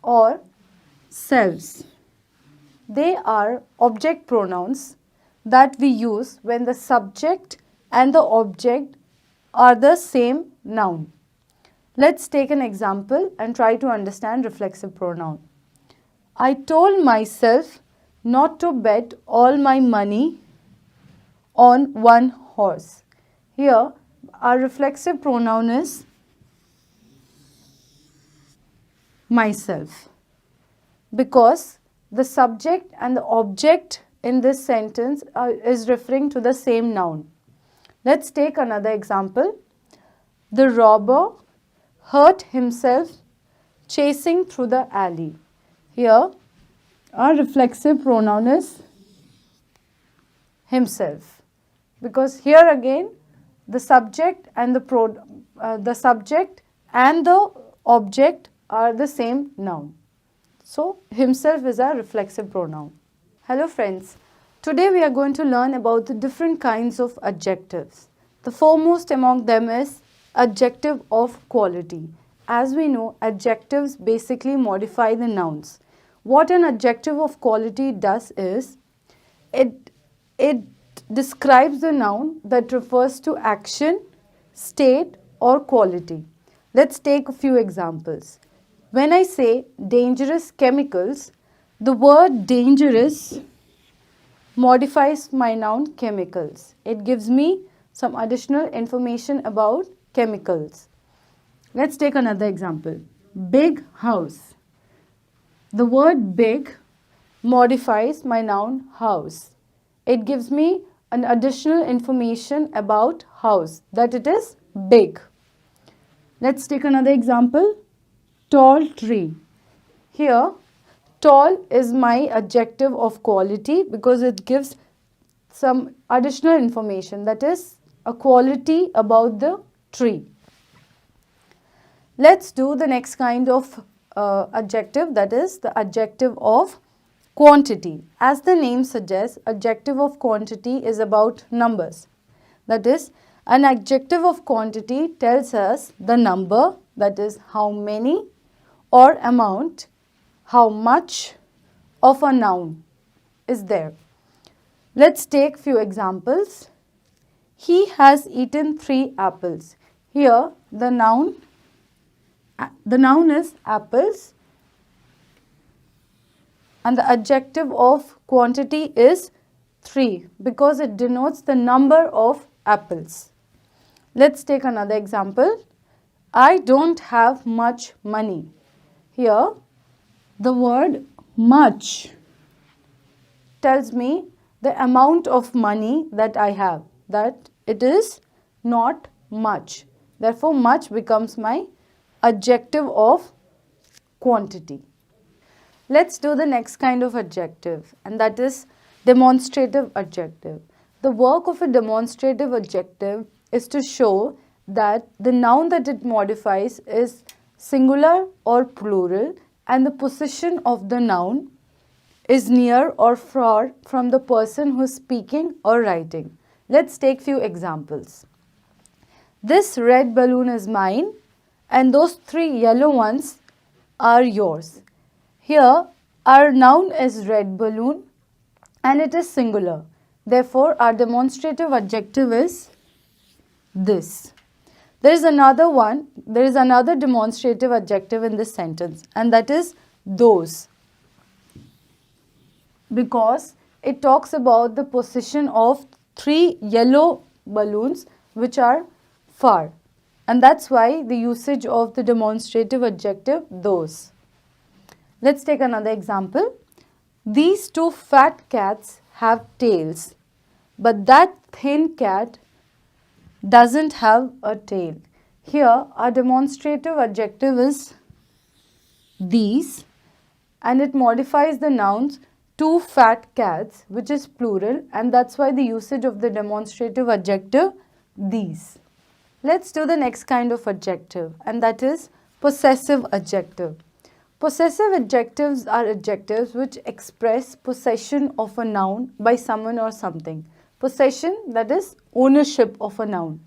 or selves. They are object pronouns that we use when the subject and the object are the same noun. Let's take an example and try to understand reflexive pronoun. I told myself not to bet all my money on one horse. Here, our reflexive pronoun is myself, because the subject and the object in this sentence is referring to the same noun. Let's take another example. The robber hurt himself chasing through the alley. Here, our reflexive pronoun is himself, because here again the subject and the subject and the object are the same noun. So, himself is our reflexive pronoun. Hello friends, today we are going to learn about the different kinds of adjectives. The foremost among them is adjective of quality. As we know, adjectives basically modify the nouns. What an adjective of quality does is, it describes the noun that refers to action, state or quality. Let's take a few examples. When I say dangerous chemicals, the word dangerous modifies my noun chemicals. It gives me some additional information about chemicals. Let's take another example. Big house. The word big modifies my noun house. It gives me an additional information about house, that it is big. Let's take another example. Tall tree. Here, tall is my adjective of quality because it gives some additional information, that is a quality about the tree. Let's do the next kind of adjective, that is the adjective of quantity. As the name suggests, adjective of quantity is about numbers. That is, an adjective of quantity tells us the number, that is how many, or amount, how much of a noun is there. Let's take few examples. He has eaten 3 apples. Here the noun is apples and the adjective of quantity is 3 because it denotes the number of apples. Let's take another example. I don't have much money. Here, the word much tells me the amount of money that I have, that it is not much. Therefore, much becomes my adjective of quantity. Let's do the next kind of adjective, and that is demonstrative adjective. The work of a demonstrative adjective is to show that the noun that it modifies is singular or plural and the position of the noun is near or far from the person who is speaking or writing. Let's take few examples. This red balloon is mine and those 3 yellow ones are yours. Here our noun is red balloon and it is singular. Therefore, our demonstrative adjective is this. There is another demonstrative adjective in this sentence, and that is those, because it talks about the position of 3 yellow balloons which are far. And that's why the usage of the demonstrative adjective those. Let's take another example. These two fat cats have tails, but that thin cat doesn't have a tail. Here, our demonstrative adjective is these, and it modifies the nouns two fat cats, which is plural, and that's why the usage of the demonstrative adjective these. Let's do the next kind of adjective, and that is possessive adjective. Possessive adjectives are adjectives which express possession of a noun by someone or something. Possession, that is ownership of a noun.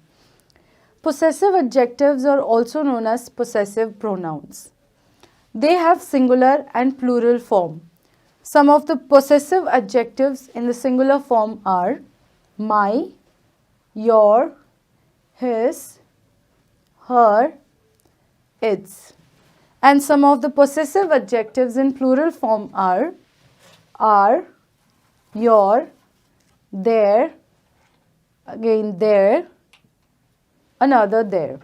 Possessive adjectives are also known as possessive pronouns. They have singular and plural form. Some of the possessive adjectives in the singular form are my, your, his, her, its. And some of the possessive adjectives in plural form are our, your, their, again their, another there.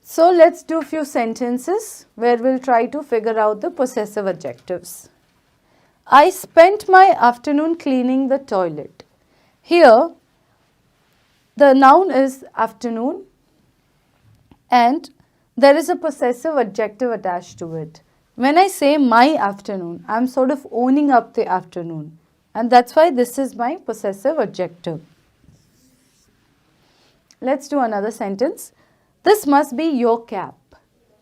So let's do a few sentences where we'll try to figure out the possessive adjectives. I spent my afternoon cleaning the toilet. Here, the noun is afternoon and there is a possessive adjective attached to it. When I say my afternoon, I'm sort of owning up the afternoon, and that's why this is my possessive adjective. Let's do another sentence. This must be your cap.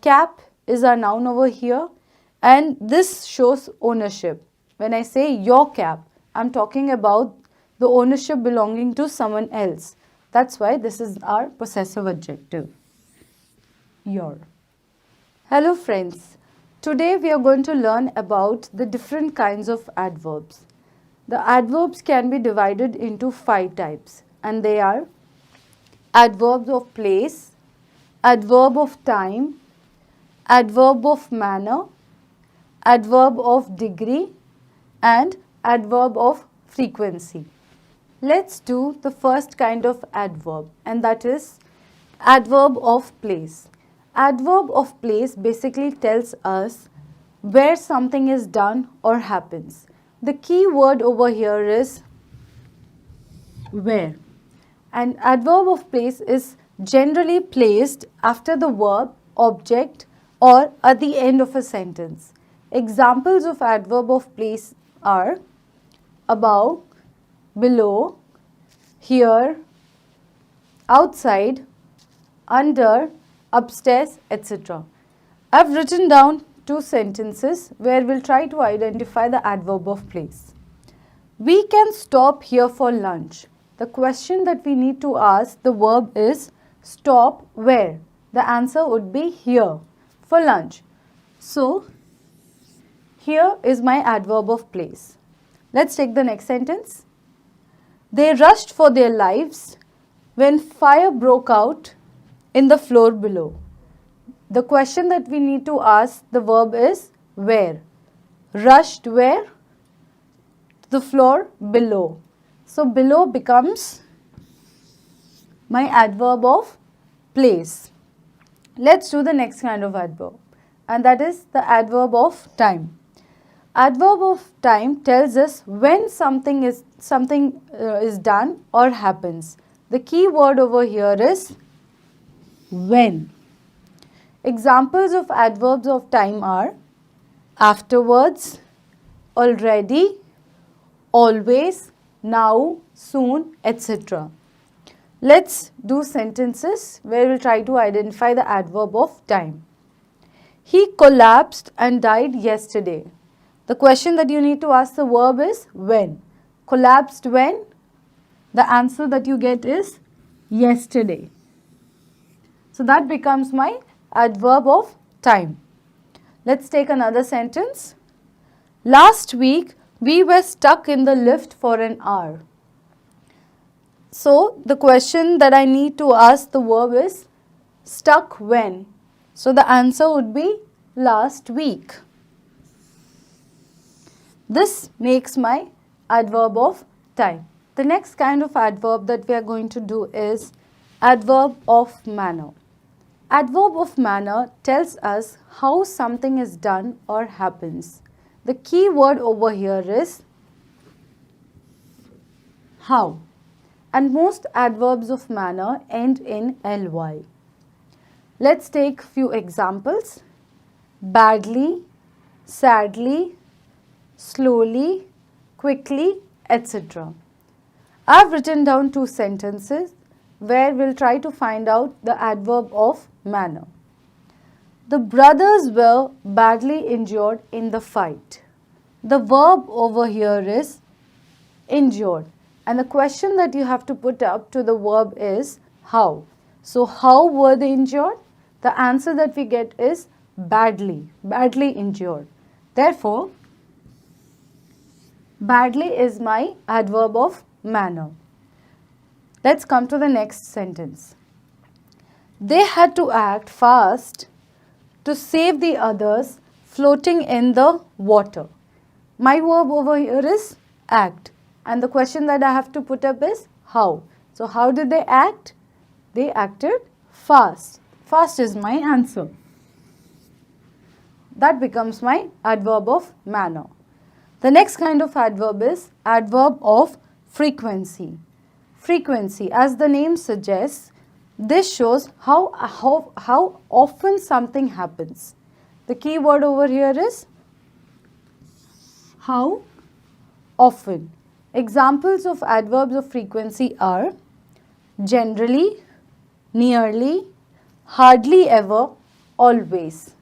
Cap is our noun over here, and this shows ownership. When I say your cap, I'm talking about the ownership belonging to someone else. That's why this is our possessive adjective. Your. Hello friends, today we are going to learn about the different kinds of adverbs. The adverbs can be divided into 5 types, and they are adverbs of place, adverb of time, adverb of manner, adverb of degree, and adverb of frequency. Let's do the first kind of adverb, and that is adverb of place. Adverb of place basically tells us where something is done or happens. The key word over here is where. And adverb of place is generally placed after the verb, object, or at the end of a sentence. Examples of adverb of place are above, below, here, outside, under, upstairs, etc. I've written down 2 sentences where we'll try to identify the adverb of place. We can stop here for lunch. The question that we need to ask, the verb is stop where? The answer would be here for lunch. So, here is my adverb of place. Let's take the next sentence. They rushed for their lives when fire broke out in the floor below. The question that we need to ask, the verb is where? Rushed where? The floor below. So below becomes my adverb of place. Let's do the next kind of adverb, and that is the adverb of time. Adverb of time tells us when something is done or happens. The key word over here is when. Examples of adverbs of time are afterwards, already, always, now, soon, etc. Let's do sentences where we'll try to identify the adverb of time. He collapsed and died yesterday. The question that you need to ask, the verb is when. Collapsed when? The answer that you get is yesterday. So that becomes my adverb of time. Let's take another sentence. Last week we were stuck in the lift for an hour. So the question that I need to ask, the verb is stuck when. So the answer would be last week. This makes my adverb of time. The next kind of adverb that we are going to do is Adverb of manner. Adverb of manner tells us how something is done or happens. The key word over here is how. And most adverbs of manner end in ly. Let's take few examples. Badly, sadly, slowly, quickly, etc. I've written down 2 sentences where we'll try to find out the adverb of manner. The brothers were badly injured in the fight. The verb over here is injured, and the question that you have to put up to the verb is how. So how were they injured? The answer that we get is badly injured. Therefore, badly is my adverb of manner. Let's come to the next sentence. They had to act fast to save the others floating in the water. My verb over here is act, and the question that I have to put up is how. So how did they act? They acted fast. Fast is my answer. That becomes my adverb of manner. The next kind of adverb is adverb of frequency. Frequency, as the name suggests, this shows how often something happens. The key word over here is how often. Examples of adverbs of frequency are generally, nearly, hardly ever, always.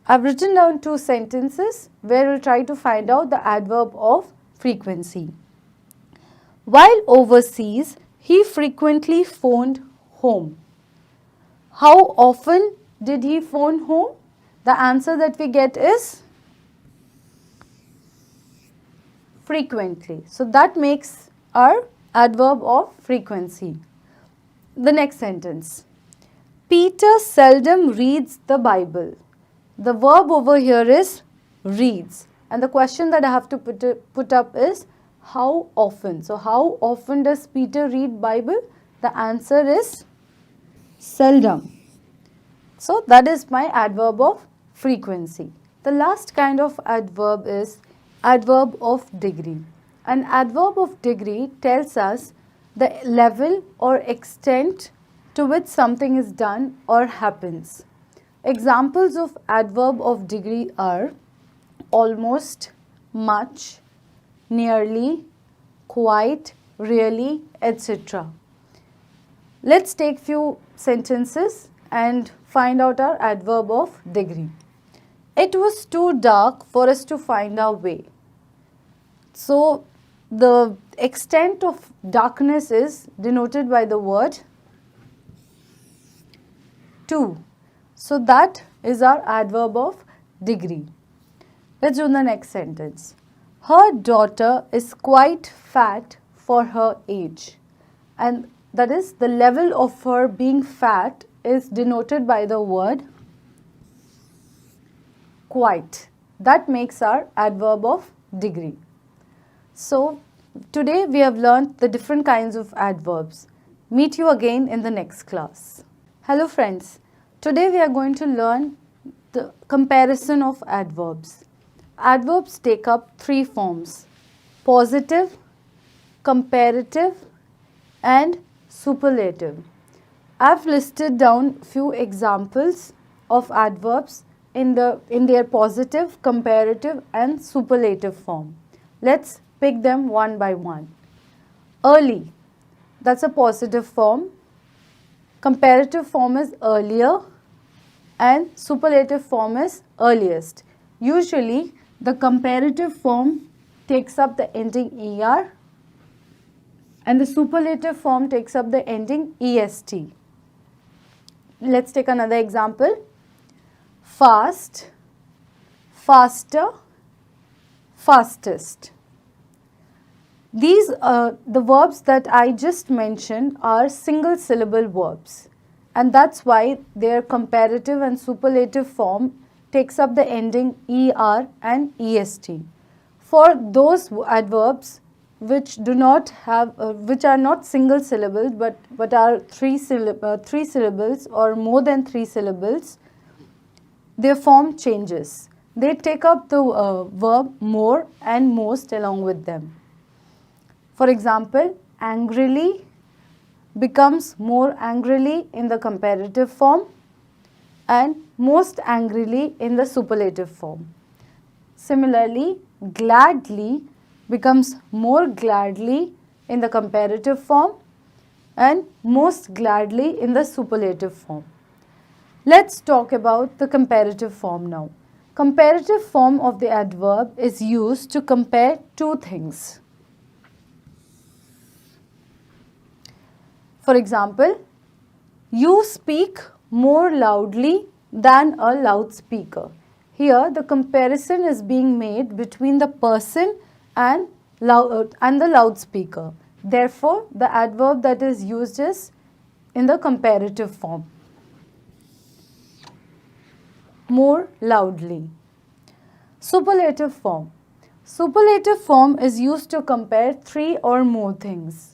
I've written down 2 sentences where we'll try to find out the adverb of frequency. While overseas, he frequently phoned home. How often did he phone home? The answer that we get is frequently. So that makes our adverb of frequency. The next sentence. Peter seldom reads the Bible. The verb over here is reads, and the question that I have to put up is how often. So how often does Peter read Bible? The answer is seldom. So that is my adverb of frequency. The last kind of adverb is adverb of degree. An adverb of degree tells us the level or extent to which something is done or happens. Examples of adverb of degree are almost, much, nearly, quite, really, etc. Let's take few sentences and find out our adverb of degree. It was too dark for us to find our way. So the extent of darkness is denoted by the word too. So that is our adverb of degree. Let's do the next sentence. Her daughter is quite fat for her age. And that is, the level of her being fat is denoted by the word quite. That makes our adverb of degree. So today we have learnt the different kinds of adverbs. Meet you again in the next class. Hello friends. Today we are going to learn the comparison of adverbs. Adverbs take up 3 forms: positive, comparative, and superlative. I've listed down few examples of adverbs in their positive, comparative, and superlative form. Let's pick them one by one. Early, that's a positive form. Comparative form is earlier, and superlative form is earliest. Usually, the comparative form takes up the ending er, and the superlative form takes up the ending est. Let's take another example. Fast, faster, fastest. These the verbs that I just mentioned are single syllable verbs, and that's why their comparative and superlative form takes up the ending er and est. For those adverbs which do not have, which are not single syllables but are three syllables or more than 3 syllables, their form changes. They take up the verb more and most along with them. For example, angrily becomes more angrily in the comparative form and most angrily in the superlative form. Similarly, gladly becomes more gladly in the comparative form and most gladly in the superlative form. Let's talk about the comparative form now. Comparative form of the adverb is used to compare two things. For example, you speak more loudly than a loudspeaker. Here the comparison is being made between the person and the loudspeaker. Therefore, the adverb that is used is in the comparative form. More loudly. Superlative form. Superlative form is used to compare 3 or more things.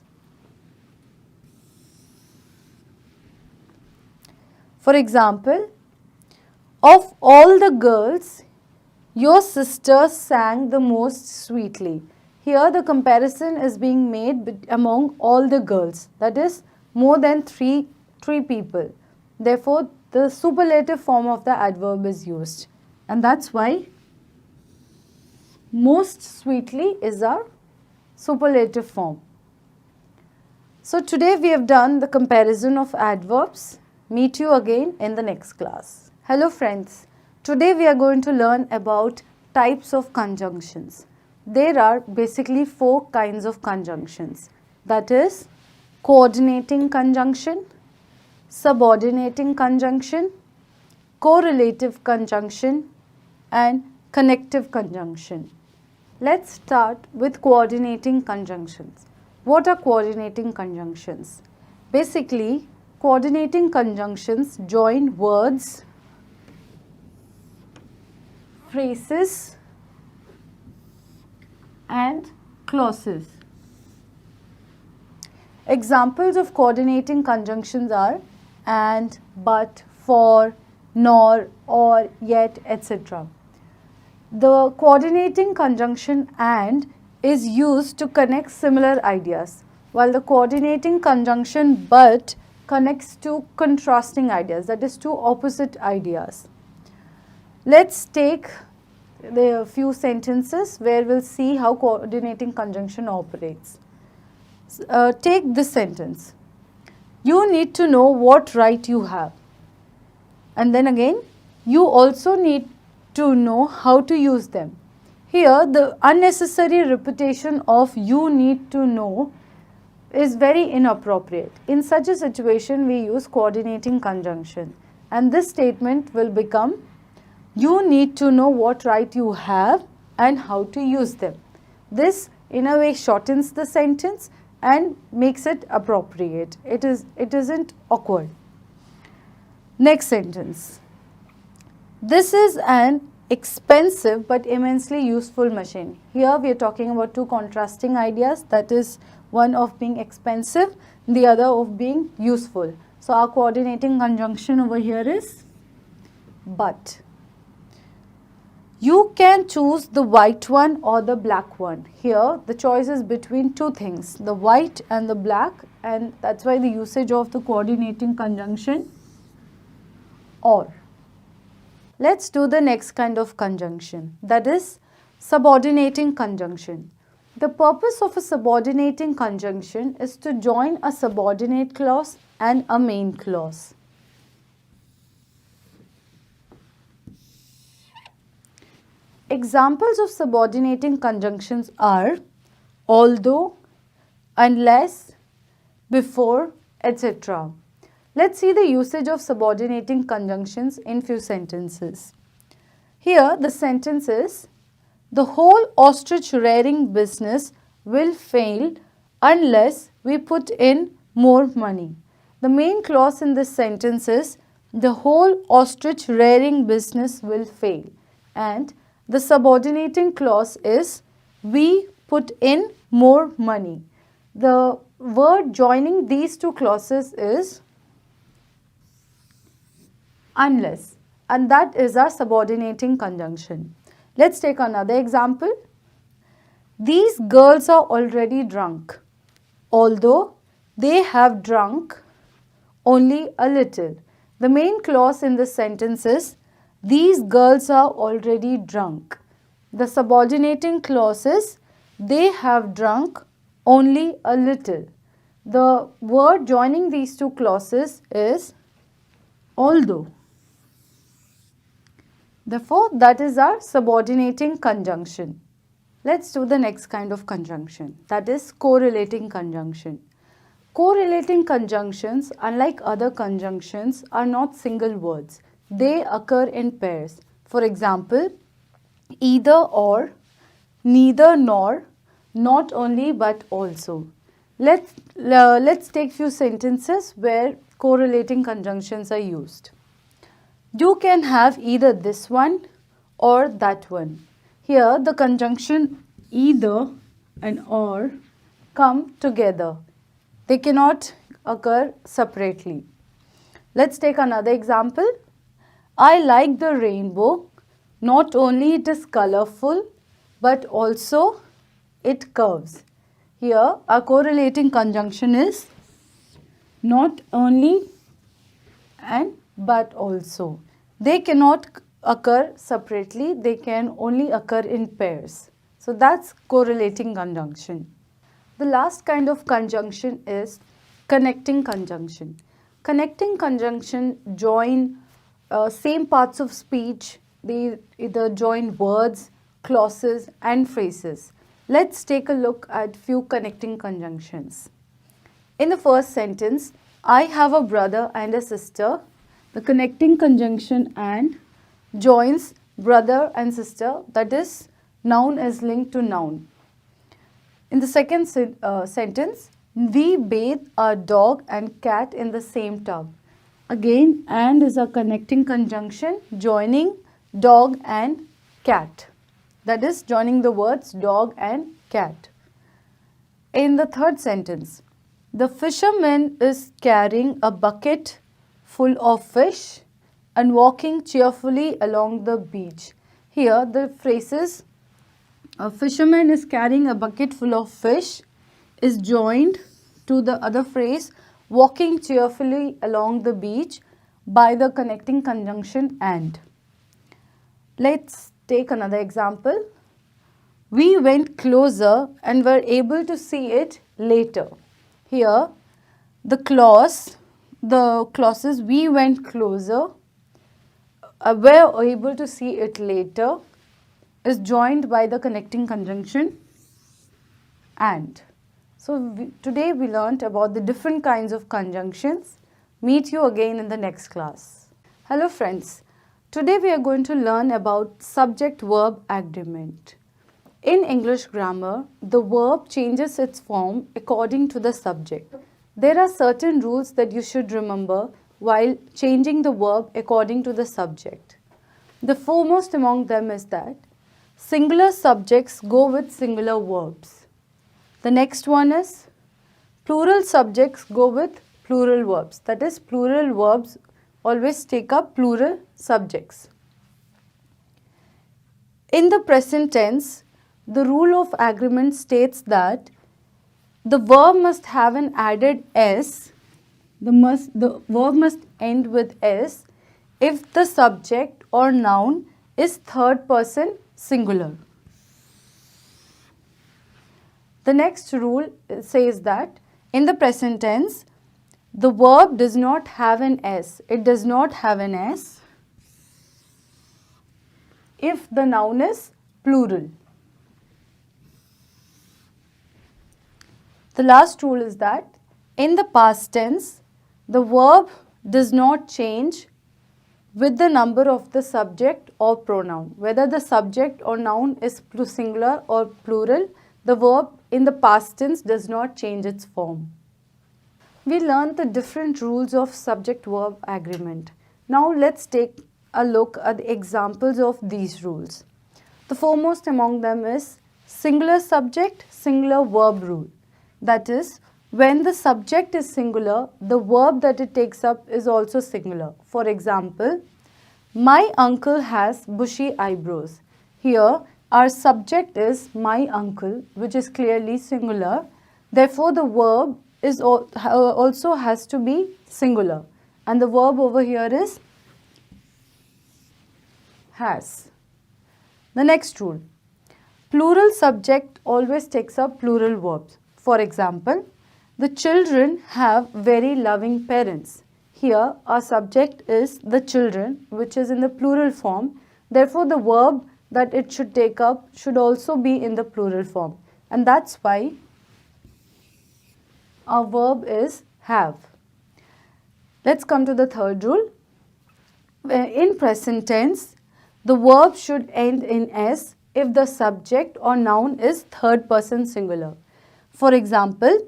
For example, of all the girls, your sister sang the most sweetly. Here the comparison is being made among all the girls, that is more than three people. Therefore, the superlative form of the adverb is used, and that's why most sweetly is our superlative form. So today we have done the comparison of adverbs. Meet you again in the next class. Hello friends, today we are going to learn about types of conjunctions. There are basically 4 kinds of conjunctions, that is coordinating conjunction, subordinating conjunction, correlative conjunction and connective conjunction. Let's start with coordinating conjunctions. What are coordinating conjunctions? Basically, coordinating conjunctions join words, phrases and clauses. Examples of coordinating conjunctions are and, but, for, nor, or, yet, etc. The coordinating conjunction and is used to connect similar ideas, while the coordinating conjunction but connects to contrasting ideas, that is two opposite ideas. Let's take the few sentences where we'll see how coordinating conjunction operates. Take this sentence. You need to know what right you have. And then again, you also need to know how to use them. Here, the unnecessary repetition of you need to know is very inappropriate. In such a situation, we use coordinating conjunction. And this statement will become, you need to know what right you have and how to use them. This in a way shortens the sentence and makes it appropriate. It isn't awkward. Next sentence. This is an expensive but immensely useful machine. Here we are talking about two contrasting ideas, that is one of being expensive, the other of being useful. So our coordinating conjunction over here is but. You can choose the white one or the black one. Here the choice is between two things, the white and the black, and that's why the usage of the coordinating conjunction or. Let's do the next kind of conjunction, that is subordinating conjunction. The purpose of a subordinating conjunction is to join a subordinate clause and a main clause. Examples of subordinating conjunctions are although, unless, before, etc. Let's see the usage of subordinating conjunctions in few sentences. Here the sentence is, the whole ostrich rearing business will fail unless we put in more money. The main clause in this sentence is, the whole ostrich rearing business will fail, and the subordinating clause is, we put in more money. The word joining these two clauses is unless, and that is our subordinating conjunction. Let's take another example. These girls are already drunk, although they have drunk only a little. The main clause in this sentence is these girls are already drunk. The subordinating clause is they have drunk only a little. The word joining these two clauses is although. Therefore, that is our subordinating conjunction. Let's do the next kind of conjunction, that is correlating conjunction. Correlating conjunctions, unlike other conjunctions, are not single words. They occur in pairs. For example, either or, neither nor, not only but also. Let's take few sentences where correlating conjunctions are used. You can have either this one or that one. Here the conjunction either and or come together. They cannot occur separately. Let's take another example. I like the rainbow. Not only it is colorful, but also it curves. Here our correlating conjunction is not only and but also. They cannot occur separately, they can only occur in pairs. So that's correlating conjunction. The last kind of conjunction is connecting conjunction. Connecting conjunction join same parts of speech. They either join words, clauses and phrases. Let's take a look at few connecting conjunctions. In the first sentence, I have a brother and a sister. The connecting conjunction and joins brother and sister, that is noun is linked to noun. In the second sentence, we bathe our dog and cat in the same tub. Again, and is a connecting conjunction joining dog and cat. That is joining the words dog and cat. In the third sentence, the fisherman is carrying a bucket full of fish and walking cheerfully along the beach. Here the phrases a fisherman is carrying a bucket full of fish is joined to the other phrase walking cheerfully along the beach by the connecting conjunction and. Let's take another example. We went closer and were able to see it later. Here the clauses we went closer, were able to see it later is joined by the connecting conjunction and. So today we learnt about the different kinds of conjunctions. Meet you again in the next class. Hello friends, today we are going to learn about subject-verb agreement. In English grammar, the verb changes its form according to the subject. There are certain rules that you should remember while changing the verb according to the subject. The foremost among them is that singular subjects go with singular verbs. The next one is plural subjects go with plural verbs. That is, plural verbs always take up plural subjects. In the present tense, the rule of agreement states that the verb must have an added s, the verb must end with s if the subject or noun is third person singular. The next rule says that in the present tense, the verb does not have an s. It does not have an s if the noun is plural. The last rule is that in the past tense, the verb does not change with the number of the subject or pronoun. Whether the subject or noun is singular or plural, the verb in the past tense does not change its form. We learned the different rules of subject-verb agreement. Now let's take a look at the examples of these rules. The foremost among them is singular subject, singular verb rule. That is, when the subject is singular, the verb that it takes up is also singular. For example, my uncle has bushy eyebrows. Here, our subject is my uncle, which is clearly singular. Therefore, the verb is also has to be singular. And the verb over here is has. The next rule. Plural subject always takes up plural verbs. For example, the children have very loving parents. Here, our subject is the children, which is in the plural form. Therefore, the verb that it should take up should also be in the plural form. And that's why our verb is have. Let's come to the third rule. In present tense, the verb should end in S if the subject or noun is third person singular. For example,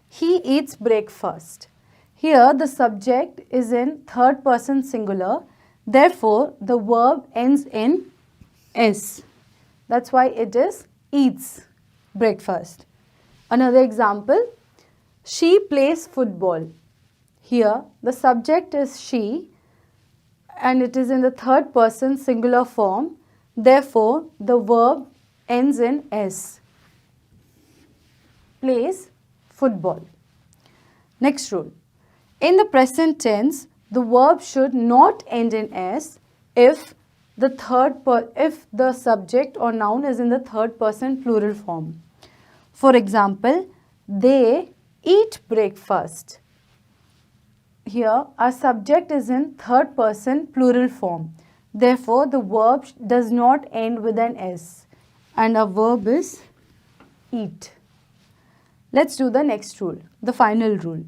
he eats breakfast. Here the subject is in third person singular. Therefore, the verb ends in S. That's why it is eats breakfast. Another example, she plays football. Here the subject is she and it is in the third person singular form. Therefore, the verb ends in S. Plays football. Next rule. In the present tense, the verb should not end in S if the subject or noun is in the third person plural form. For example, they eat breakfast. Here, our subject is in third person plural form. Therefore, the verb does not end with an S and our verb is eat. Let's do the next rule, the final rule.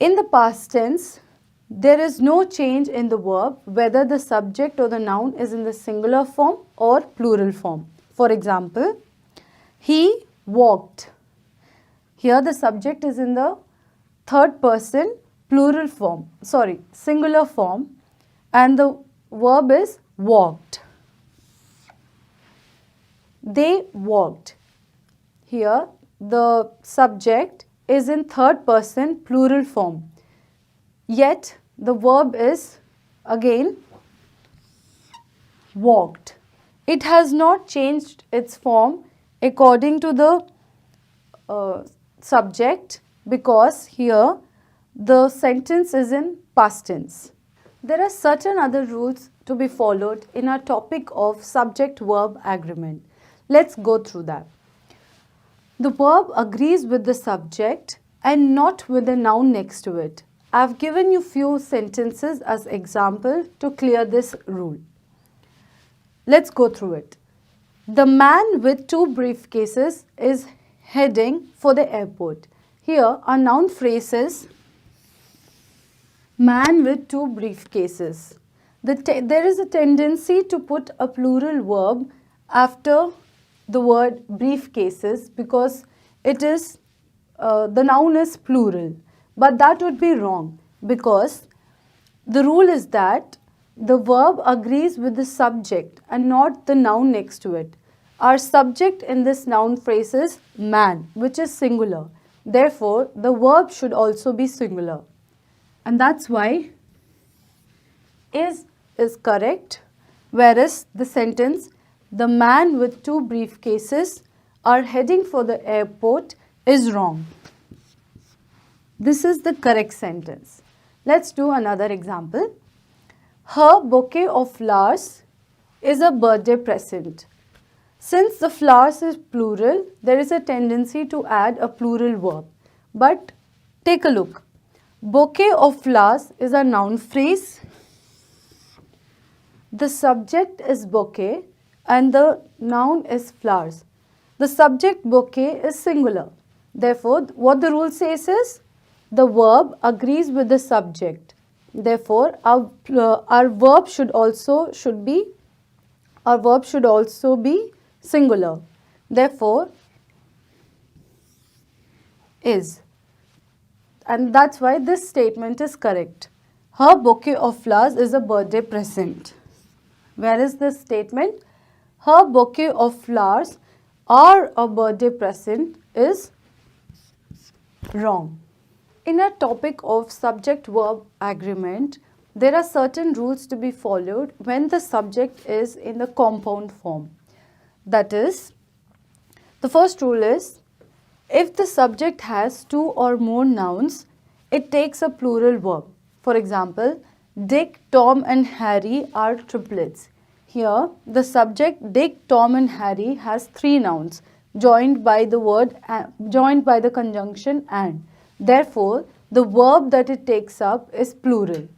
In the past tense, there is no change in the verb whether the subject or the noun is in the singular form or plural form. For example, he walked. Here the subject is in the third person singular form and the verb is walked. They walked. Here the subject is in third person plural form. Yet the verb is again walked. It has not changed its form according to the subject because here the sentence is in past tense. There are certain other rules to be followed in our topic of subject-verb agreement. Let's go through that. The verb agrees with the subject and not with the noun next to it. I have given you few sentences as example to clear this rule. Let's go through it. The man with 2 briefcases is heading for the airport. Here our noun phrase is man with 2 briefcases. There is a tendency to put a plural verb after the word briefcases because it is the noun is plural. But that would be wrong because the rule is that the verb agrees with the subject and not the noun next to it. Our subject in this noun phrase is man, which is singular. Therefore, the verb should also be singular. And that's why is correct, whereas the sentence, the man with 2 briefcases are heading for the airport is wrong. This is the correct sentence. Let's do another example. Her bouquet of flowers is a birthday present. Since the flowers is plural, there is a tendency to add a plural verb. But take a look. Bouquet of flowers is a noun phrase. The subject is bouquet and the noun is flowers. The subject bouquet is singular. Therefore, what the rule says is the verb agrees with the subject. Therefore, our verb should also be singular. Therefore, is. And that's why this statement is correct. Her bouquet of flowers is a birthday present. Whereas this statement, her bouquet of flowers are a birthday present is wrong. In a topic of subject-verb agreement, there are certain rules to be followed when the subject is in the compound form. That is, the first rule is, if the subject has two or more nouns, it takes a plural verb. For example, Dick, Tom and Harry are triplets. Here, the subject Dick, Tom and Harry has three nouns joined by the conjunction and. Therefore, the verb that it takes up is plural.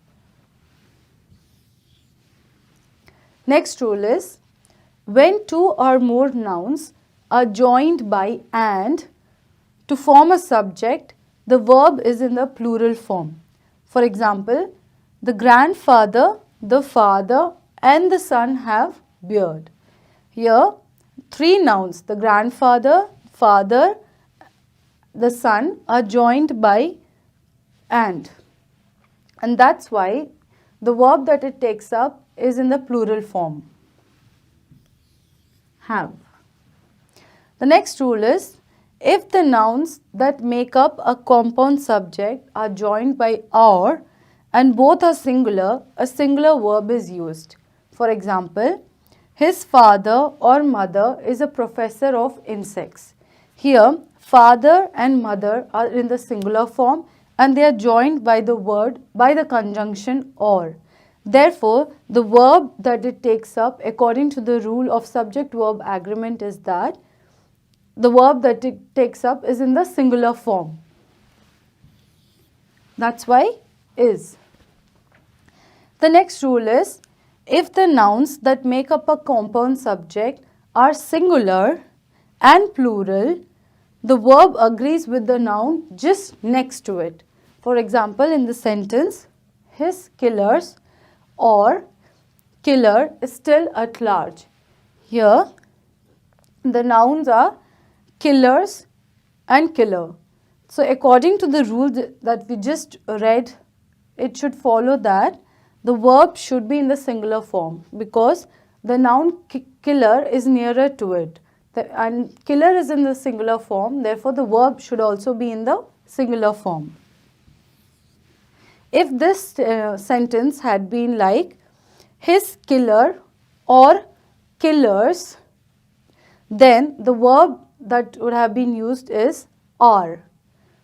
Next rule is, when two or more nouns are joined by and to form a subject, the verb is in the plural form. For example, the grandfather, the father and the son have beard. Here, three nouns, the grandfather, father, the son are joined by and that's why the verb that it takes up is in the plural form, have. The next rule is, if the nouns that make up a compound subject are joined by or and both are singular, a singular verb is used. For example, his father or mother is a professor of insects. Here, father and mother are in the singular form and they are joined by the conjunction or. Therefore, the verb that it takes up according to the rule of subject-verb agreement is that the verb that it takes up is in the singular form. That's why is. The next rule is, if the nouns that make up a compound subject are singular and plural, the verb agrees with the noun just next to it. For example, in the sentence, his killers or killer is still at large. Here, the nouns are killers and killer. So, according to the rule that we just read, it should follow that the verb should be in the singular form because the noun killer is nearer to it. And killer is in the singular form, therefore the verb should also be in the singular form. If this sentence had been like, his killer or killers, then the verb that would have been used is are.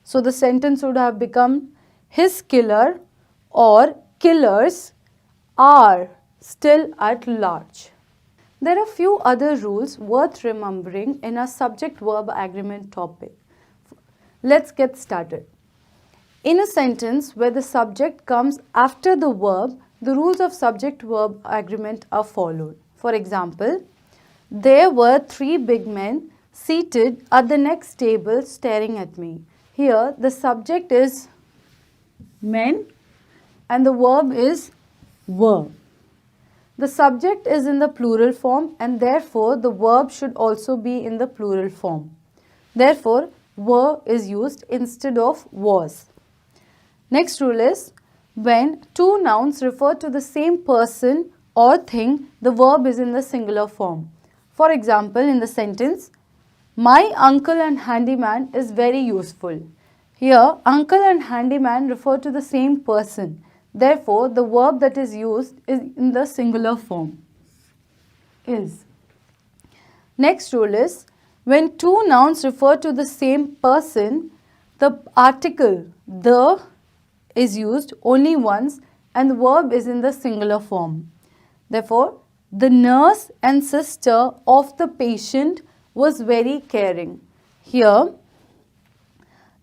So the sentence would have become, his killer or killers are still at large. There are few other rules worth remembering in a subject-verb agreement topic. Let's get started. In a sentence where the subject comes after the verb, the rules of subject-verb agreement are followed. For example, there were three big men seated at the next table staring at me. Here, the subject is men and the verb is were. The subject is in the plural form and therefore the verb should also be in the plural form. Therefore, were is used instead of was. Next rule is, when two nouns refer to the same person or thing, the verb is in the singular form. For example, in the sentence, my uncle and handyman is very useful. Here, uncle and handyman refer to the same person. Therefore, the verb that is used is in the singular form, is. Next rule is, when two nouns refer to the same person, the article the is used only once and the verb is in the singular form. Therefore, the nurse and sister of the patient was very caring. Here,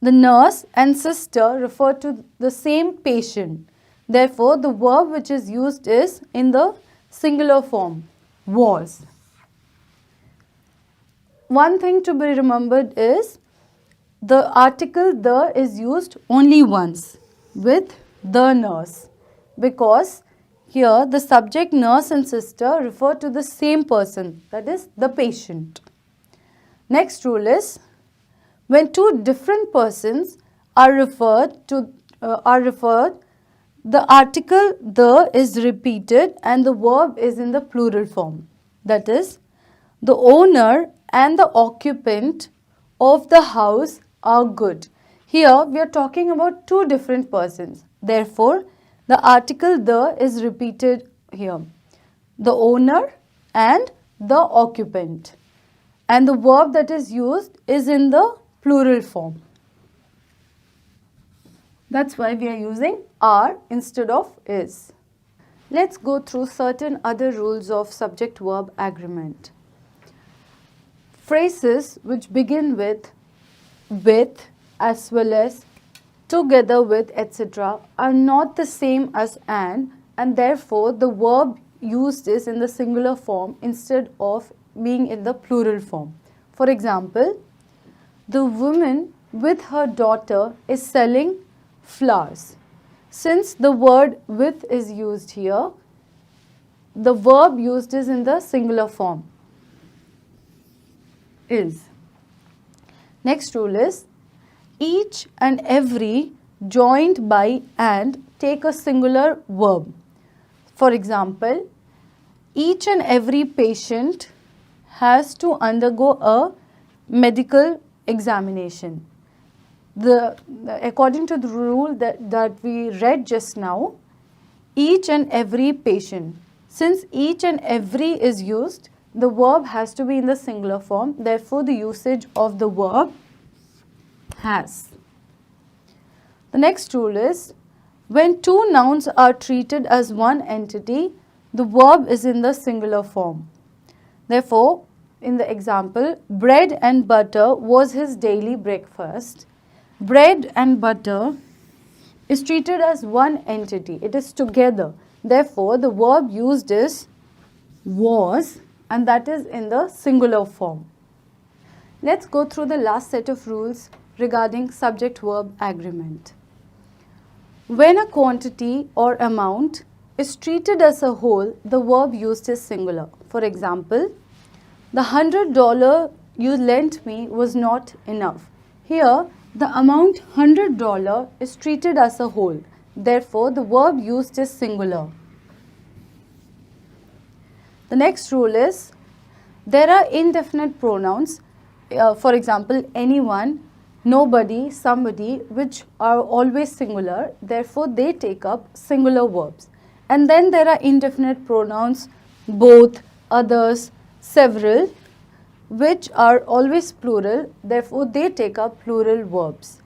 the nurse and sister refer to the same patient. Therefore, the verb which is used is in the singular form, was. One thing to be remembered is the article the is used only once with the nurse because here the subject nurse and sister refer to the same person, that is the patient. Next rule is, when two different persons are referred, the article the is repeated and the verb is in the plural form. That is, The owner and the occupant of the house are good. Here we are talking about two different persons. Therefore, the article the is repeated here. The owner and the occupant. And the verb that is used is in the plural form. That's why we are using are instead of is. Let's go through certain other rules of subject-verb agreement. Phrases which begin with as well as, together with, etc. are not the same as and therefore the verb used is in the singular form instead of being in the plural form. For example, the woman with her daughter is selling flowers. Since the word with is used here, the verb used is in the singular form. Is. Next rule is each and every joined by and take a singular verb. For example, each and every patient has to undergo a medical examination. According to the rule that we read just now, each and every patient. Since each and every is used, the verb has to be in the singular form. Therefore, the usage of the verb has. The next rule is when two nouns are treated as one entity, the verb is in the singular form. Therefore, in the example, bread and butter was his daily breakfast. Bread and butter is treated as one entity. It is together. Therefore, the verb used is was, and that is in the singular form. Let's go through the last set of rules regarding subject-verb agreement. When a quantity or amount is treated as a whole, the verb used is singular. For example, the $100 you lent me was not enough. Here, the amount $100 is treated as a whole. Therefore, the verb used is singular. The next rule is there are indefinite pronouns, for example, anyone, nobody, somebody, which are always singular. Therefore, they take up singular verbs. And then there are indefinite pronouns, both, others, several, which are always plural. Therefore, they take up plural verbs.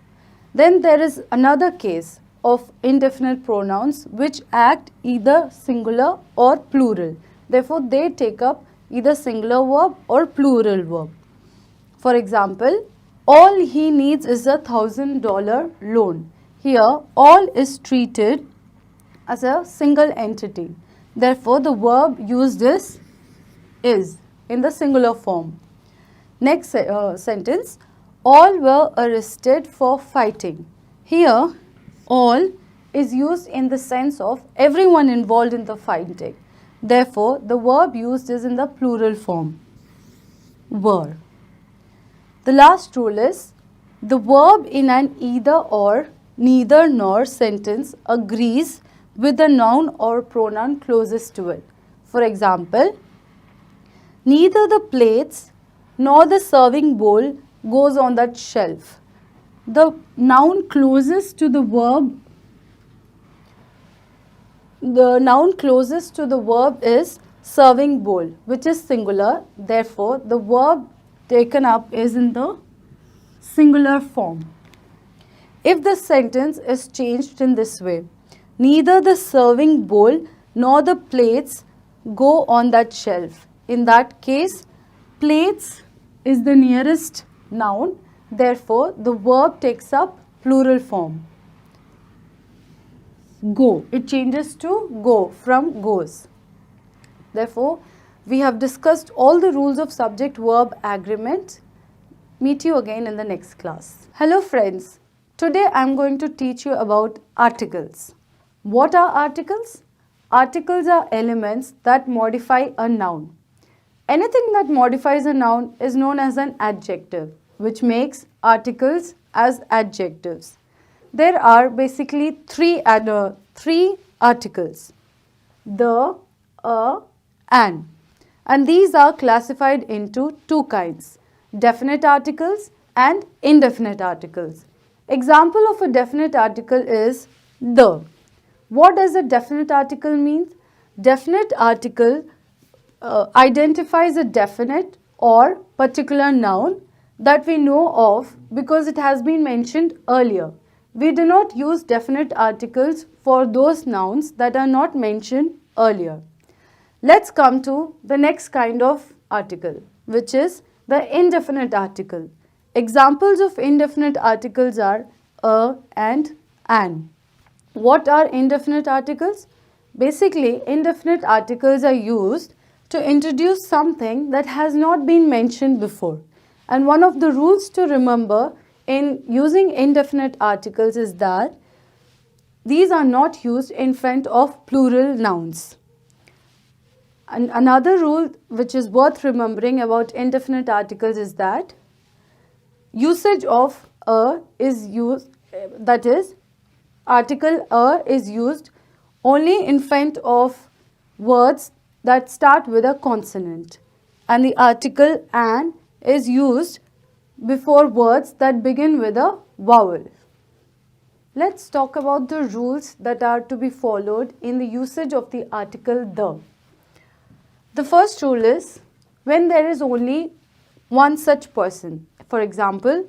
Then there is another case of indefinite pronouns which act either singular or plural. Therefore, they take up either singular verb or plural verb. For example, all he needs is a $1,000 loan. Here, all is treated as a single entity. Therefore, the verb used is in the singular form. Next sentence, all were arrested for fighting. Here, all is used in the sense of everyone involved in the fighting. Therefore, the verb used is in the plural form, were. The last rule is the verb in an either or, neither nor sentence agrees with the noun or pronoun closest to it. For example, neither the plates nor the serving bowl goes on that shelf. The noun closest to the verb is serving bowl, which is singular. Therefore, the verb taken up is in the singular form. If the sentence is changed in this way, neither the serving bowl nor the plates go on that shelf. In that case, plates is the nearest noun. Therefore, the verb takes up plural form. Go. It changes to go from goes. Therefore, we have discussed all the rules of subject-verb agreement. Meet you again in the next class. Hello friends. Today I am going to teach you about articles. What are articles? Articles are elements that modify a noun. Anything that modifies a noun is known as an adjective, which makes articles as adjectives. There are basically three articles: the, a, an. And these are classified into two kinds, definite articles and indefinite articles. Example of a definite article is the. What does a definite article mean? Definite article identifies a definite or particular noun that we know of because it has been mentioned earlier. We do not use definite articles for those nouns that are not mentioned earlier. Let's come to the next kind of article, which is the indefinite article. Examples of indefinite articles are a and an. What are indefinite articles? Basically, indefinite articles are used to introduce something that has not been mentioned before. And one of the rules to remember in using indefinite articles is that these are not used in front of plural nouns. And another rule which is worth remembering about indefinite articles is that usage of a is used, that is, article a is used only in front of words that start with a consonant, and the article an is used before words that begin with a vowel. Let's talk about the rules that are to be followed in the usage of the article the. The first rule is when there is only one such person. For example,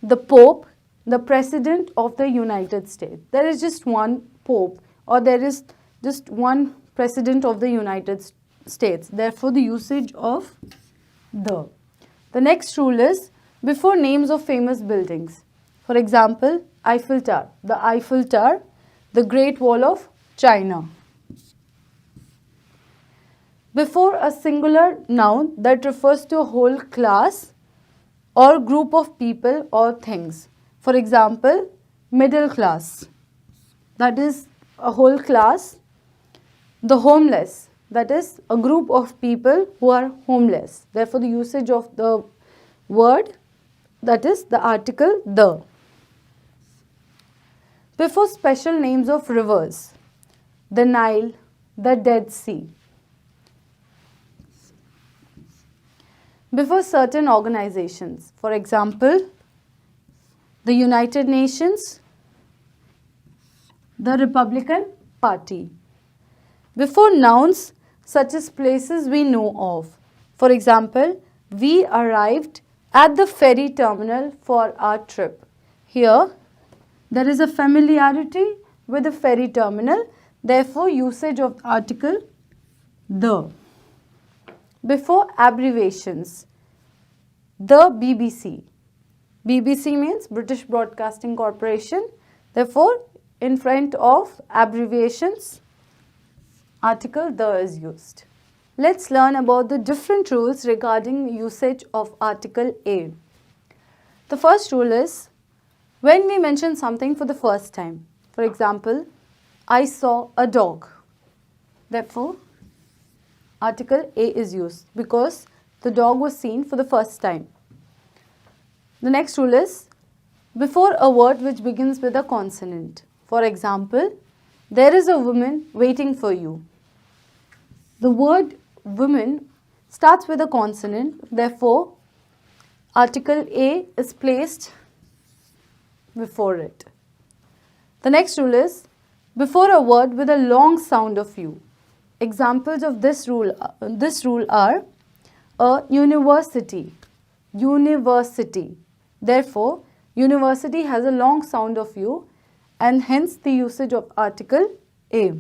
the Pope, the President of the United States. There is just one Pope, or there is just one President of the United States. Therefore, the usage of the. The next rule is before names of famous buildings. For example, Eiffel Tower, the Eiffel Tower, the Great Wall of China. Before a singular noun that refers to a whole class or group of people or things. For example, middle class, that is a whole class. The homeless, that is a group of people who are homeless. Therefore, the usage of the word, that is the article the. Before special names of rivers, the Nile, the Dead Sea. Before certain organizations, for example, the United Nations, the Republican Party. Before nouns such as places we know of. For example, we arrived at the ferry terminal for our trip. Here, there is a familiarity with the ferry terminal, therefore usage of article the. Before abbreviations, the BBC. BBC means British Broadcasting Corporation. Therefore, in front of abbreviations, article the is used. Let's learn about the different rules regarding usage of article a. The first rule is when we mention something for the first time. For example, I saw a dog. Therefore, article a is used because the dog was seen for the first time. The next rule is before a word which begins with a consonant. For example, there is a woman waiting for you. The word woman starts with a consonant, therefore article a is placed before it. The next rule is before a word with a long sound of u. Examples of this rule are a university, university. Therefore, university has a long sound of u and hence the usage of article a.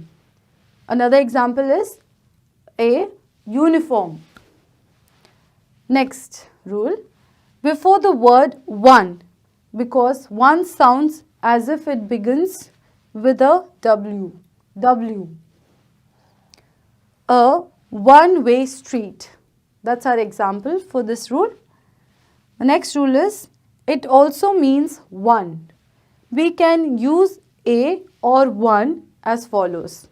Another example is a uniform. Next rule, before the word one, because one sounds as if it begins with a W. W. A one-way street. That's our example for this rule. The next rule is, it also means one. We can use a or one as follows.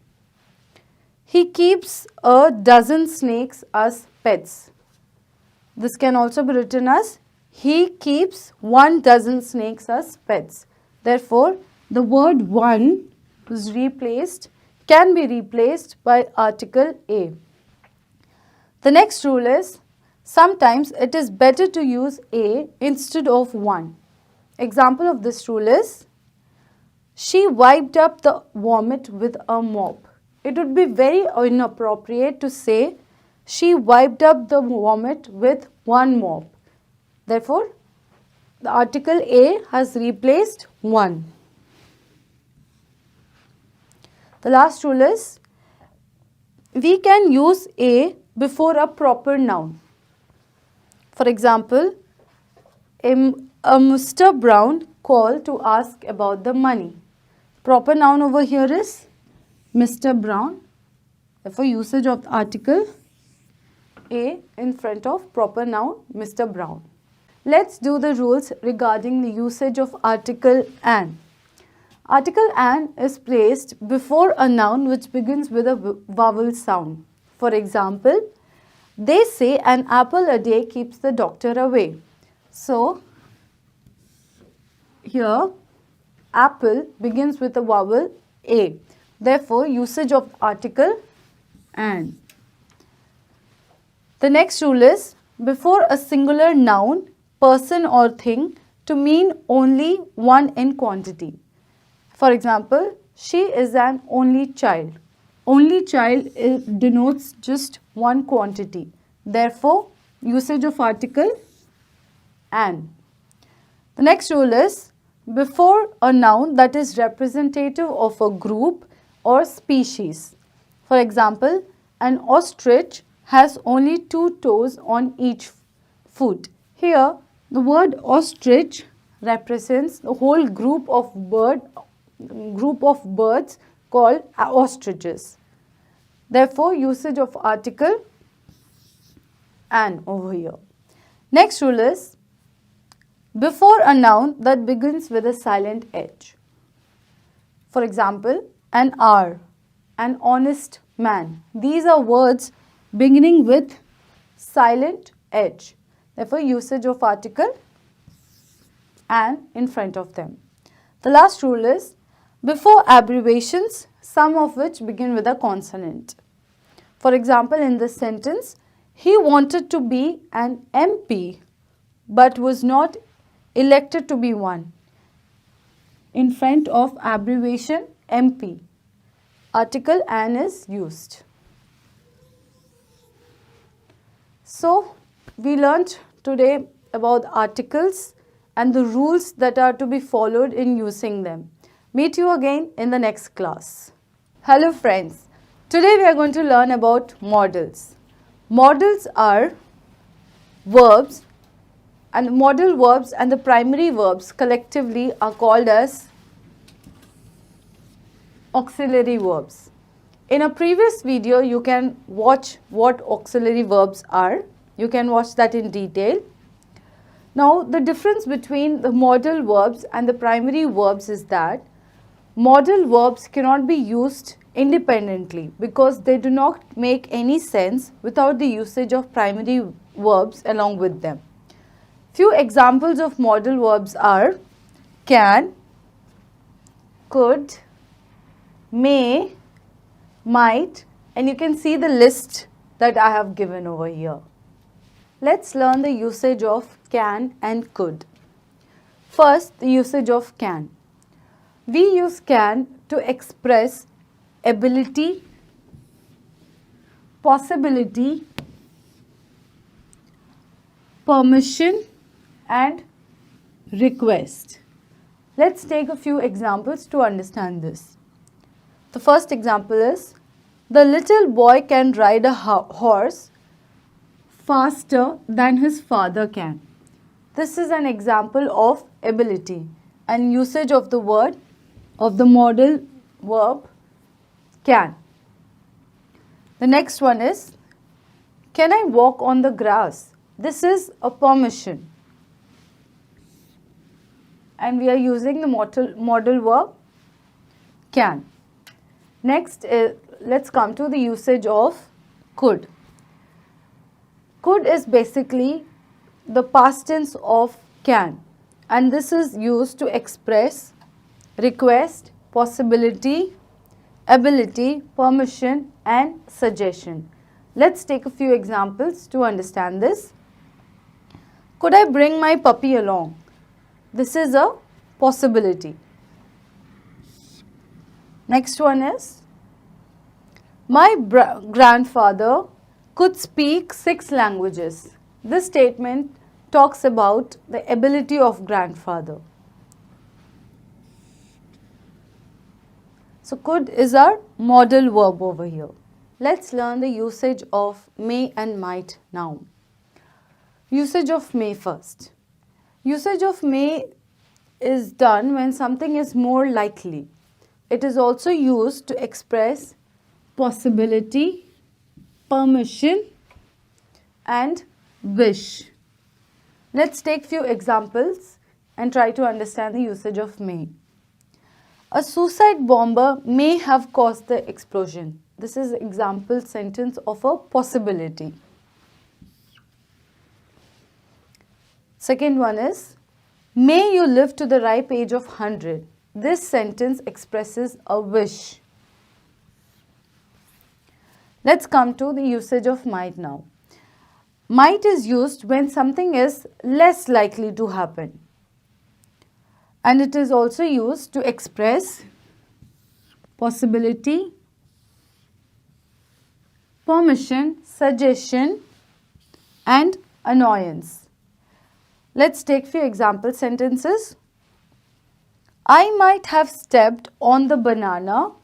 He keeps a dozen snakes as pets. This can also be written as he keeps 12 snakes as pets. Therefore, the word one can be replaced by article a. The next rule is sometimes it is better to use a instead of one. Example of this rule is she wiped up the vomit with a mop. It would be very inappropriate to say she wiped up the vomit with one mop. Therefore, the article a has replaced one. The last rule is we can use a before a proper noun. For example, a Mr. Brown called to ask about the money. Proper noun over here is Mr. Brown. Therefore, usage of the article a in front of proper noun Mr. Brown. Let's do the rules regarding the usage of article an. Article an is placed before a noun which begins with a vowel sound. For example, they say an apple a day keeps the doctor away. So, here apple begins with a vowel a. Therefore, usage of article an. The next rule is before a singular noun, person or thing to mean only one in quantity. For example, she is an only child. Only child denotes just one quantity. Therefore, usage of article an. The next rule is before a noun that is representative of a group or species. For example, an ostrich has only 2 toes on each foot. Here, the word ostrich represents the whole group of birds called ostriches. Therefore, usage of article an over here. Next rule is before a noun that begins with a silent H. For example, an hour, an honest man. These are words beginning with silent H. Therefore, usage of article an in front of them. The last rule is before abbreviations, some of which begin with a consonant. For example, in this sentence, he wanted to be an MP but was not elected to be one. In front of abbreviation MP, article an is used. So, we learnt today about articles and the rules that are to be followed in using them. Meet you again in the next class. Hello friends, today we are going to learn about modals. Modals are verbs, and modal verbs and the primary verbs collectively are called as auxiliary verbs. In a previous video, you can watch what auxiliary verbs are. You can watch that in detail. Now, the difference between the modal verbs and the primary verbs is that modal verbs cannot be used independently because they do not make any sense without the usage of primary verbs along with them. Few examples of modal verbs are can, could, may, might, and you can see the list that I have given over here. Let's learn the usage of can and could. First, the usage of can. We use can to express ability, possibility, permission, and request. Let's take a few examples to understand this. The first example is, the little boy can ride a horse faster than his father can. This is an example of ability and usage of the word of the modal verb can. The next one is, can I walk on the grass? This is a permission. And we are using the modal verb can. Next, let's come to the usage of could. Could is basically the past tense of can, and this is used to express request, possibility, ability, permission, and suggestion. Let's take a few examples to understand this. Could I bring my puppy along? This is a possibility. Next one is, my grandfather could speak 6 languages. This statement talks about the ability of grandfather. So could is our modal verb over here. Let's learn the usage of may and might now. Usage of may first. Usage of may is done when something is more likely. It is also used to express possibility, permission, and wish. Let's take few examples and try to understand the usage of may. A suicide bomber may have caused the explosion. This is an example sentence of a possibility. Second one is, may you live to the ripe age of 100. This sentence expresses a wish. Let's come to the usage of might now. Might is used when something is less likely to happen. And it is also used to express possibility, permission, suggestion, and annoyance. Let's take few example sentences. I might have stepped on the banana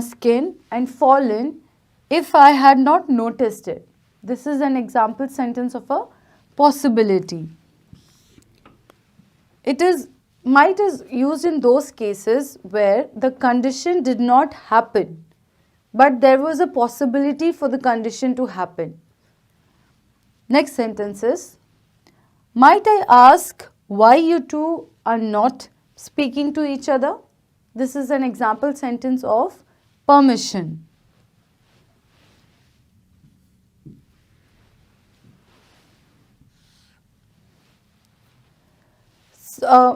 skin and fallen if I had not noticed it. This is an example sentence of a possibility. Might is used in those cases where the condition did not happen, but there was a possibility for the condition to happen. Next sentence is, might I ask why you two are not speaking to each other? This is an example sentence of permission.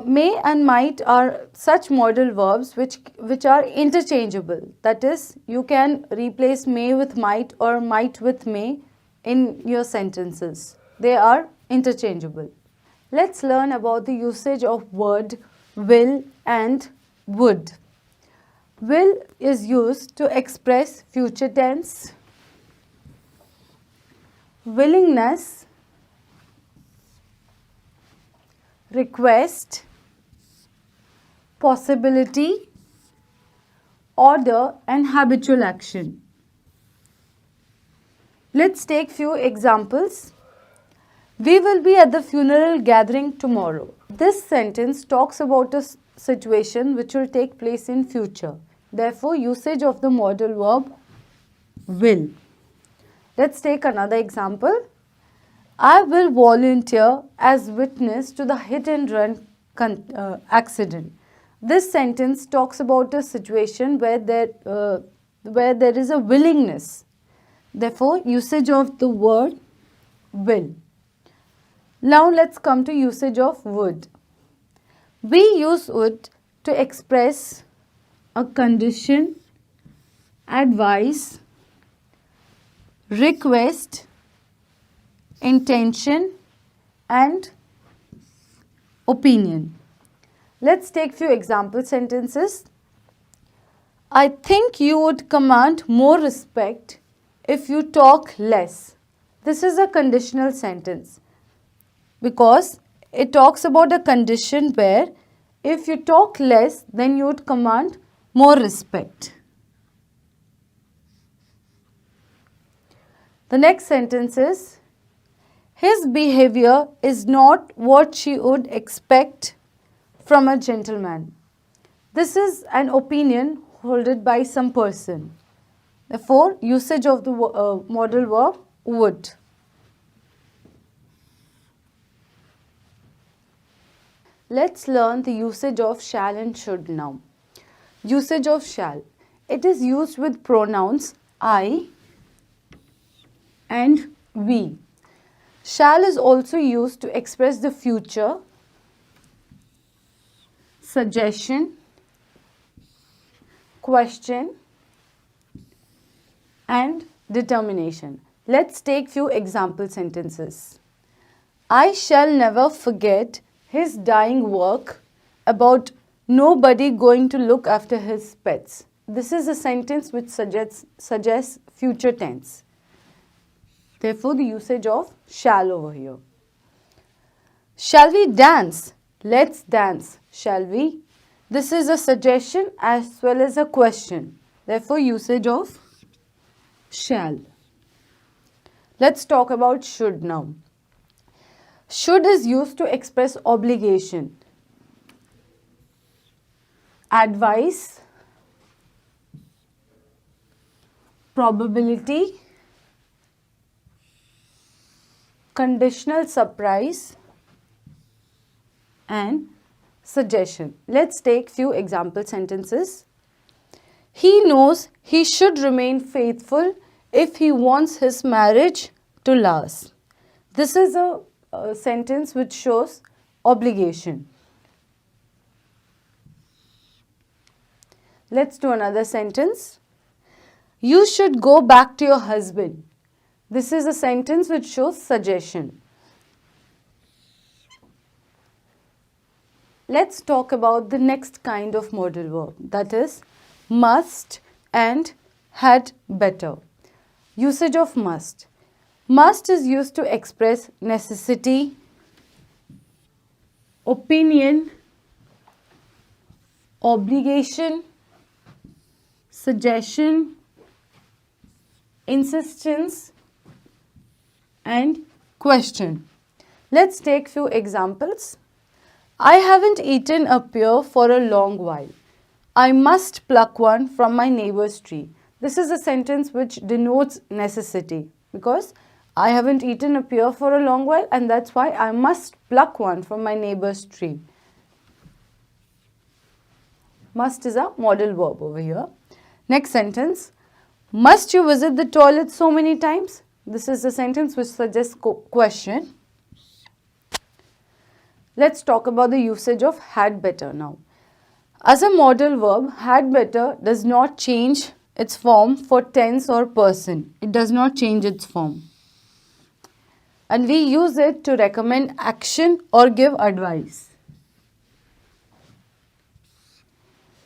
May and might are such modal verbs which are interchangeable. That is, you can replace may with might or might with may in your sentences. They are interchangeable. Let's learn about the usage of word will and would. Will is used to express future tense, willingness, request, possibility, order, and habitual action. Let's take few examples. We will be at the funeral gathering tomorrow. This sentence talks about a situation which will take place in future. Therefore, usage of the modal verb will. Let's take another example. I will volunteer as witness to the hit and run accident. This sentence talks about a situation where there is a willingness. Therefore, usage of the word will. Now let's come to usage of would. We use would to express a condition, advice, request, intention, and opinion. Let's take few example sentences. I think you would command more respect if you talk less. This is a conditional sentence because it talks about a condition where if you talk less, then you would command more respect. The next sentence is, his behavior is not what she would expect from a gentleman. This is an opinion held by some person. Therefore, usage of the modal verb would. Let's learn the usage of shall and should now. Usage of shall. It is used with pronouns I and we. Shall is also used to express the future, suggestion, question, and determination. Let's take few example sentences. I shall never forget his dying work about nobody going to look after his pets. This is a sentence which suggests future tense. Therefore, the usage of shall over here. Shall we dance? Let's dance, shall we? This is a suggestion as well as a question. Therefore, usage of shall. Let's talk about should now. Should is used to express obligation, advice, probability, conditional surprise, and suggestion. Let's take few example sentences. He knows he should remain faithful if he wants his marriage to last. This is a sentence which shows obligation. Let's do another sentence. You should go back to your husband. This is a sentence which shows suggestion. Let's talk about the next kind of modal verb, that is must and had better. Usage of must. Must is used to express necessity, opinion, obligation, suggestion, insistence, and question. Let's take few examples. I haven't eaten a pear for a long while. I must pluck one from my neighbor's tree. This is a sentence which denotes necessity because I haven't eaten a pear for a long while and that's why I must pluck one from my neighbor's tree. Must is a modal verb over here. Next sentence. Must you visit the toilet so many times? This is a sentence which suggests question. Let's talk about the usage of had better now. As a modal verb, had better does not change its form for tense or person. It does not change its form. And we use it to recommend action or give advice.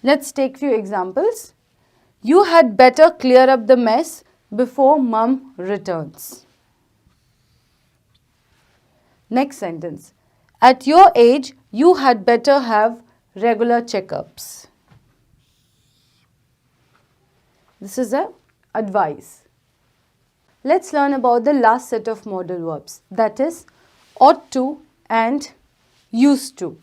Let's take few examples. You had better clear up the mess before mum returns. Next sentence. At your age, you had better have regular checkups. This is a advice. Let's learn about the last set of modal verbs, that is ought to and used to.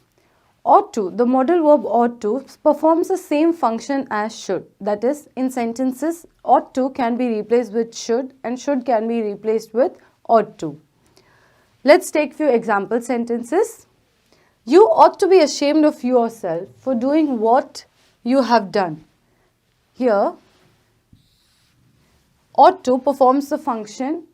Ought to, the modal verb ought to performs the same function as should. That is, in sentences, ought to can be replaced with should and should can be replaced with ought to. Let's take few example sentences. You ought to be ashamed of yourself for doing what you have done. Here, ought to performs the function,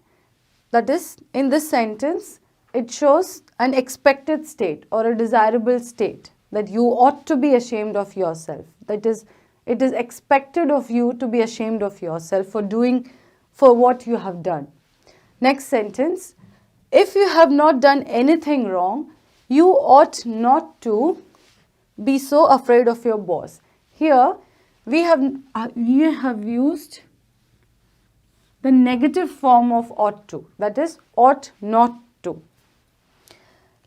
that is, in this sentence, it shows an expected state or a desirable state that you ought to be ashamed of yourself. That is, it is expected of you to be ashamed of yourself for what you have done. Next sentence, if you have not done anything wrong, you ought not to be so afraid of your boss. Here, we have used the negative form of ought to, that is ought not to.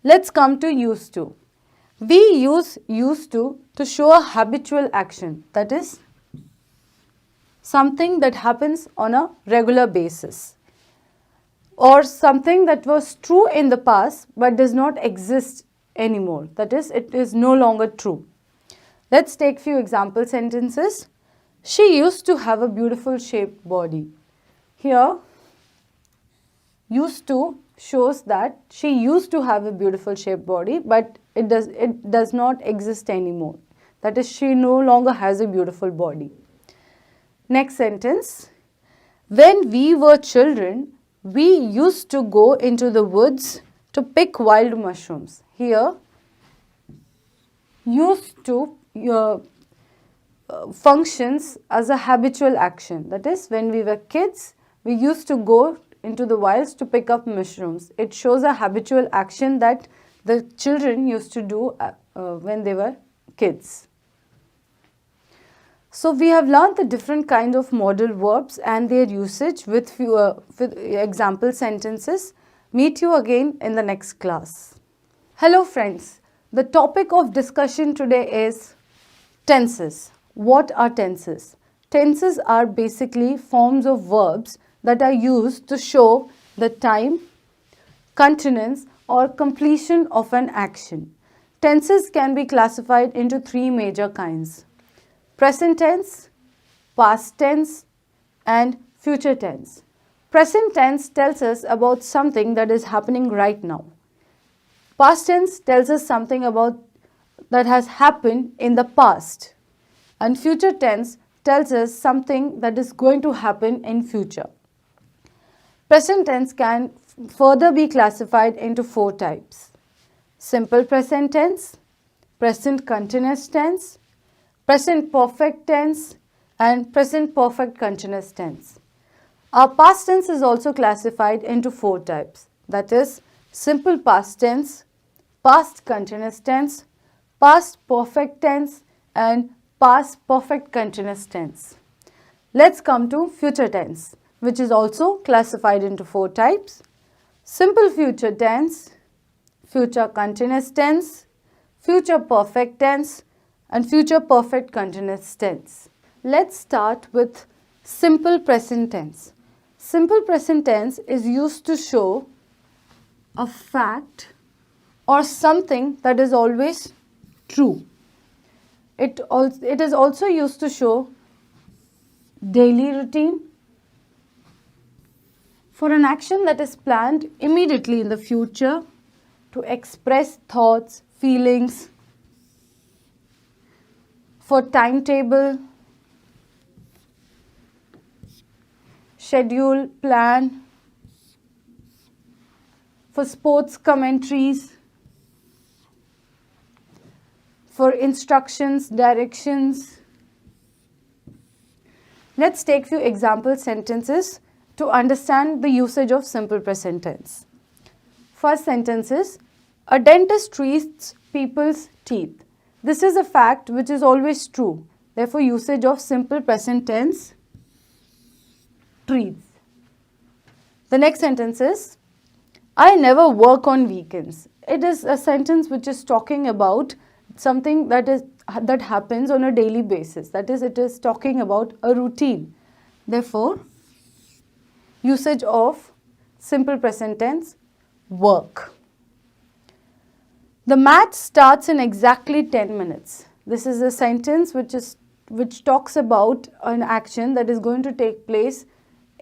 Let's come to used to. We use used to show a habitual action, that is something that happens on a regular basis or something that was true in the past but does not exist anymore, that is it is no longer true. Let's take few example sentences. She used to have a beautiful shaped body. Here, used to shows that she used to have a beautiful shaped body, but it does not exist anymore. That is, she no longer has a beautiful body. Next sentence. When we were children, we used to go into the woods to pick wild mushrooms. Here, used to functions as a habitual action. That is, when we were kids, We used to go into the wilds to pick up mushrooms. It shows a habitual action that the children used to do when they were kids. So we have learned the different kind of modal verbs and their usage with example sentences. Meet you again in the next class. Hello friends, the topic of discussion today is tenses. What are tenses? Tenses are basically forms of verbs that are used to show the time, continuance or completion of an action. Tenses can be classified into three major kinds: present tense, past tense and future tense. Present tense tells us about something that is happening right now. Past tense tells us something about that has happened in the past. And future tense tells us something that is going to happen in future. Present tense can further be classified into four types: simple present tense, present continuous tense, present perfect tense and present perfect continuous tense. Our past tense is also classified into four types, that is simple past tense, past continuous tense, past perfect tense and past perfect continuous tense. Let's come to future tense, which is also classified into four types: simple future tense, future continuous tense, future perfect tense and future perfect continuous tense. Let's start with simple present tense. Simple present tense is used to show a fact or something that is always true. It is also used to show daily routine for an action that is planned immediately in the future, to express thoughts, feelings, for timetable, schedule, plan, for sports commentaries, for instructions, directions. Let's take few example sentences to understand the usage of simple present tense. First sentence is, a dentist treats people's teeth. This is a fact which is always true. Therefore, usage of simple present tense, treats. The next sentence is, I never work on weekends. It is a sentence which is talking about something that happens on a daily basis. That is, it is talking about a routine. Therefore, usage of simple present tense, work. The match starts in exactly 10 minutes. This is a sentence which talks about an action that is going to take place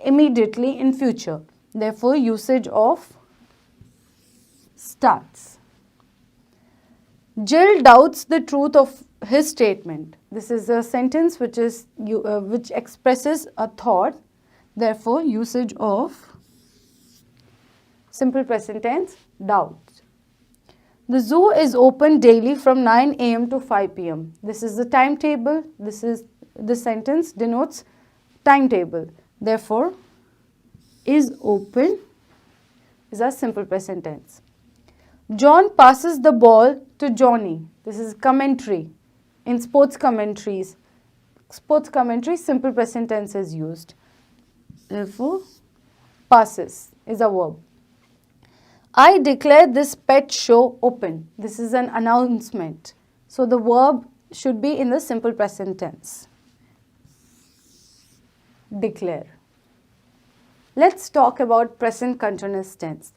immediately in future. Therefore, usage of starts. Jill doubts the truth of his statement. This is a sentence which expresses a thought. Therefore, usage of simple present tense, doubt. The zoo is open daily from 9 a.m. to 5 p.m. This is the timetable. This sentence denotes timetable. Therefore, is open is a simple present tense. John passes the ball to Johnny. This is commentary. In sports commentaries, simple present tense is used. Therefore, passes is a verb. I declare this pet show open. This is an announcement. So the verb should be in the simple present tense. Declare. Let's talk about present continuous tense.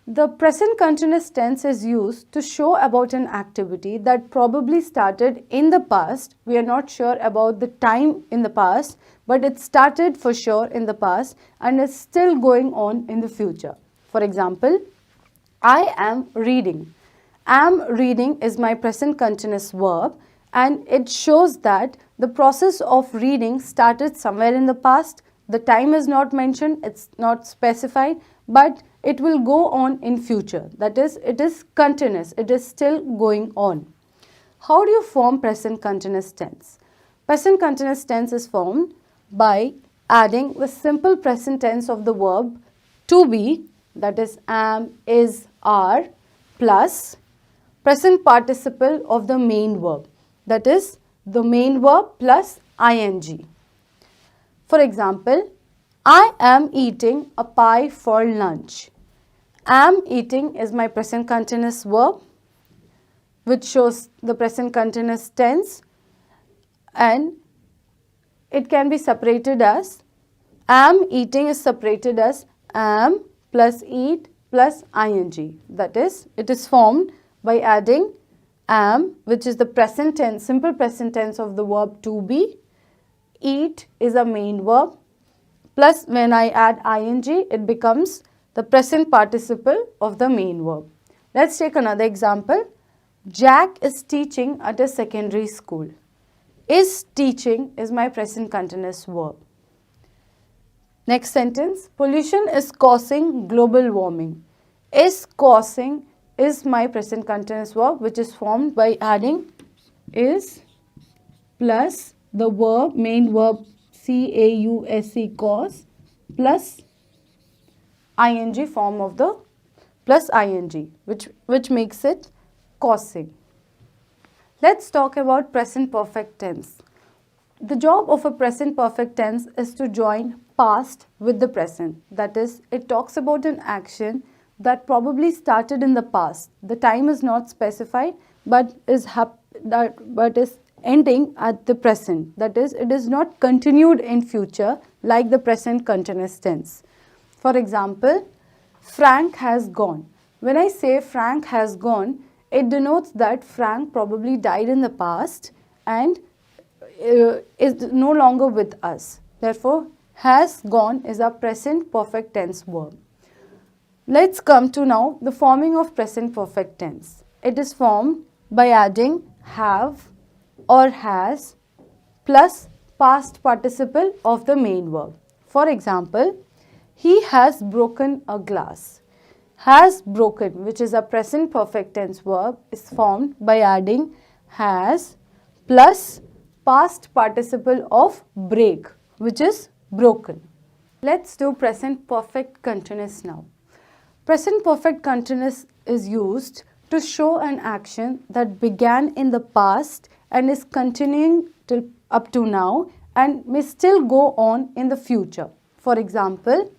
The present continuous tense is used to show about an activity that probably started in the past. We are not sure about the time in the past, but it started for sure in the past and is still going on in the future. For example, I am reading. Am reading is my present continuous verb, and it shows that the process of reading started somewhere in the past. The time is not mentioned, it's not specified, but it will go on in future. That is, it is continuous, it is still going on. How do you form present continuous tense? Present continuous tense is formed by adding the simple present tense of the verb to be, that is am, is, are, plus present participle of the main verb, that is the main verb plus ing. For example, I am eating a pie for lunch. Am eating is my present continuous verb, which shows the present continuous tense, and it can be separated as, am eating is separated as am plus eat plus ing. That is, it is formed by adding am, which is the present tense, simple present tense of the verb to be, eat is a main verb, plus when I add ing, it becomes the present participle of the main verb. Let's take another example. Jack is teaching at a secondary school. Is teaching is my present continuous verb. Next sentence, pollution is causing global warming. Is causing is my present continuous verb, which is formed by adding is plus the verb, main verb cause, cause, plus ing form of the plus ing, which makes it causing. Let's talk about present perfect tense. The job of a present perfect tense is to join past with the present. That is, it talks about an action that probably started in the past. The time is not specified, but is ending at the present. That is, it is not continued in future like the present continuous tense. For example, Frank has gone. When I say Frank has gone, it denotes that Frank probably died in the past and is no longer with us. Therefore, has gone is a present perfect tense verb. Let's come to now the forming of present perfect tense. It is formed by adding have or has plus past participle of the main verb. For example, he has broken a glass. Has broken, which is a present perfect tense verb, is formed by adding has plus past participle of break, which is broken. Let's do present perfect continuous now. Present perfect continuous is used to show an action that began in the past and is continuing till up to now and may still go on in the future. For example,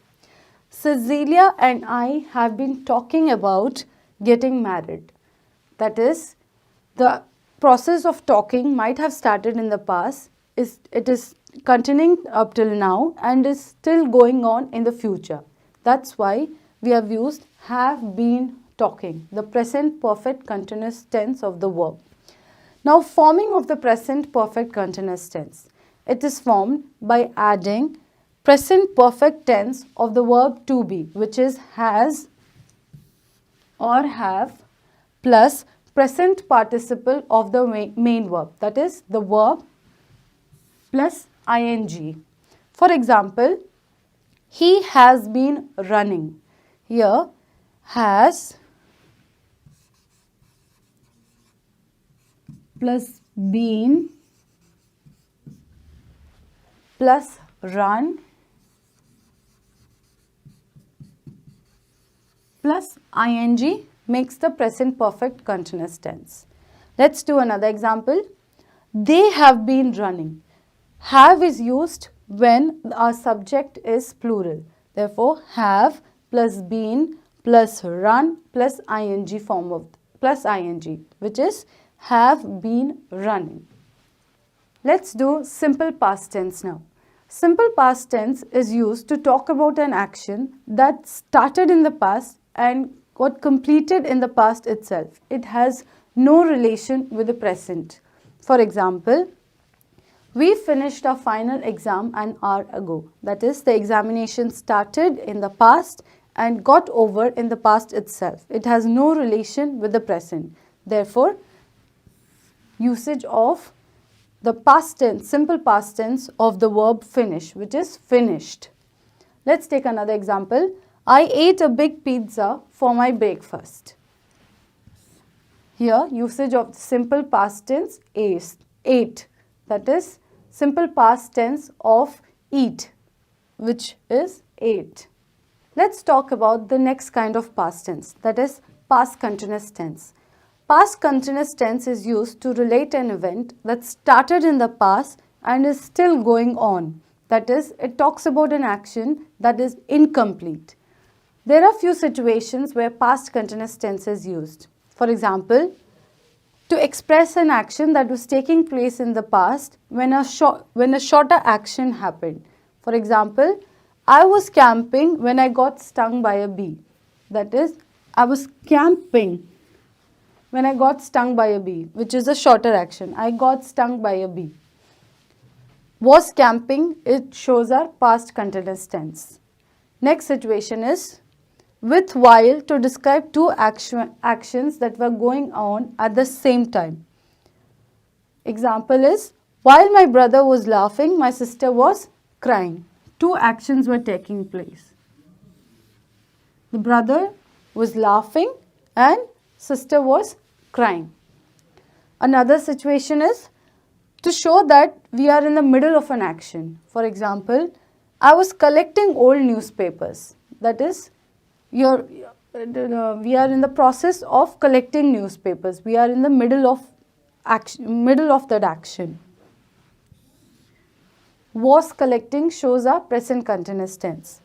Cecilia and I have been talking about getting married. That is, the process of talking might have started in the past, it is continuing up till now and is still going on in the future. That's why we have used have been talking, the present perfect continuous tense of the verb. Now, forming of the present perfect continuous tense. It is formed by adding present perfect tense of the verb to be, which is has or have, plus present participle of the main verb, that is the verb plus ing. For example, he has been running. Here, has plus been plus run plus ing makes the present perfect continuous tense. Let's do another example. They have been running. Have is used when our subject is plural. Therefore, have plus been plus run plus ing form of plus ing, which is have been running. Let's do simple past tense now. Simple past tense is used to talk about an action that started in the past and got completed in the past itself. It has no relation with the present. For example, we finished our final exam an hour ago. That is, the examination started in the past and got over in the past itself. It has no relation with the present. Therefore, usage of the past tense, simple past tense of the verb finish, which is finished. Let's take another example. I ate a big pizza for my breakfast. Here, usage of simple past tense is ate. That is, simple past tense of eat. which is ate. Let's talk about the next kind of past tense, that is past continuous tense. Past continuous tense is used to relate an event that started in the past and is still going on. That is, it talks about an action that is incomplete. There are few situations where past continuous tense is used. For example, to express an action that was taking place in the past when a shorter action happened. For example, I was camping when I got stung by a bee. That is, I was camping when I got stung by a bee, which is a shorter action. I got stung by a bee. Was camping, it shows our past continuous tense. Next situation is with while to describe two actions that were going on at the same time. Example is, while my brother was laughing, my sister was crying. Two actions were taking place. The brother was laughing and sister was crying. Another situation is to show that we are in the middle of an action. For example, I was collecting old newspapers. That is, we are in the process of collecting newspapers. We are in the middle of that action. Was collecting shows our present continuous tense.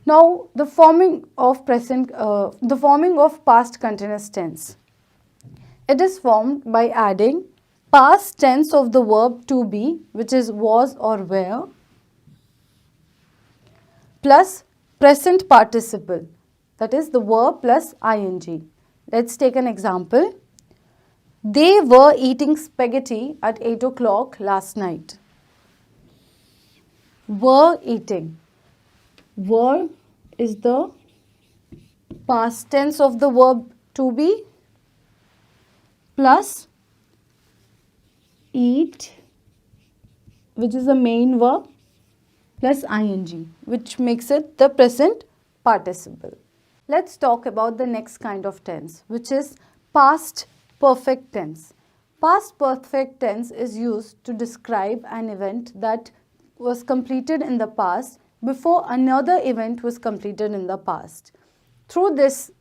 Now, the forming of past continuous tense. It is formed by adding past tense of the verb to be, which is was or were, plus present participle, that is the verb plus ing. Let's take an example. They were eating spaghetti at 8 o'clock last night. Were eating. Were is the past tense of the verb to be plus eat, which is the main verb, plus ing, which makes it the present participle. Let's talk about the next kind of tense, which is past perfect tense. Past perfect tense is used to describe an event that was completed in the past before another event was completed in the past. Through this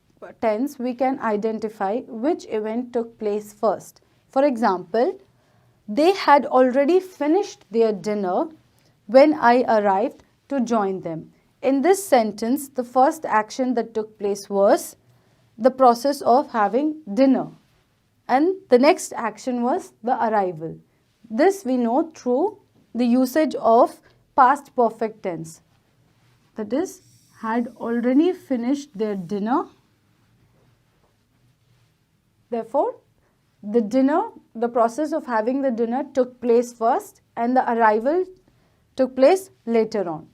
tense, we can identify which event took place first. For example, they had already finished their dinner when I arrived to join them. In this sentence, the first action that took place was the process of having dinner, and the next action was the arrival. This we know through the usage of past perfect tense. That is, had already finished their dinner. Therefore, the process of having the dinner took place first and the arrival took place later on.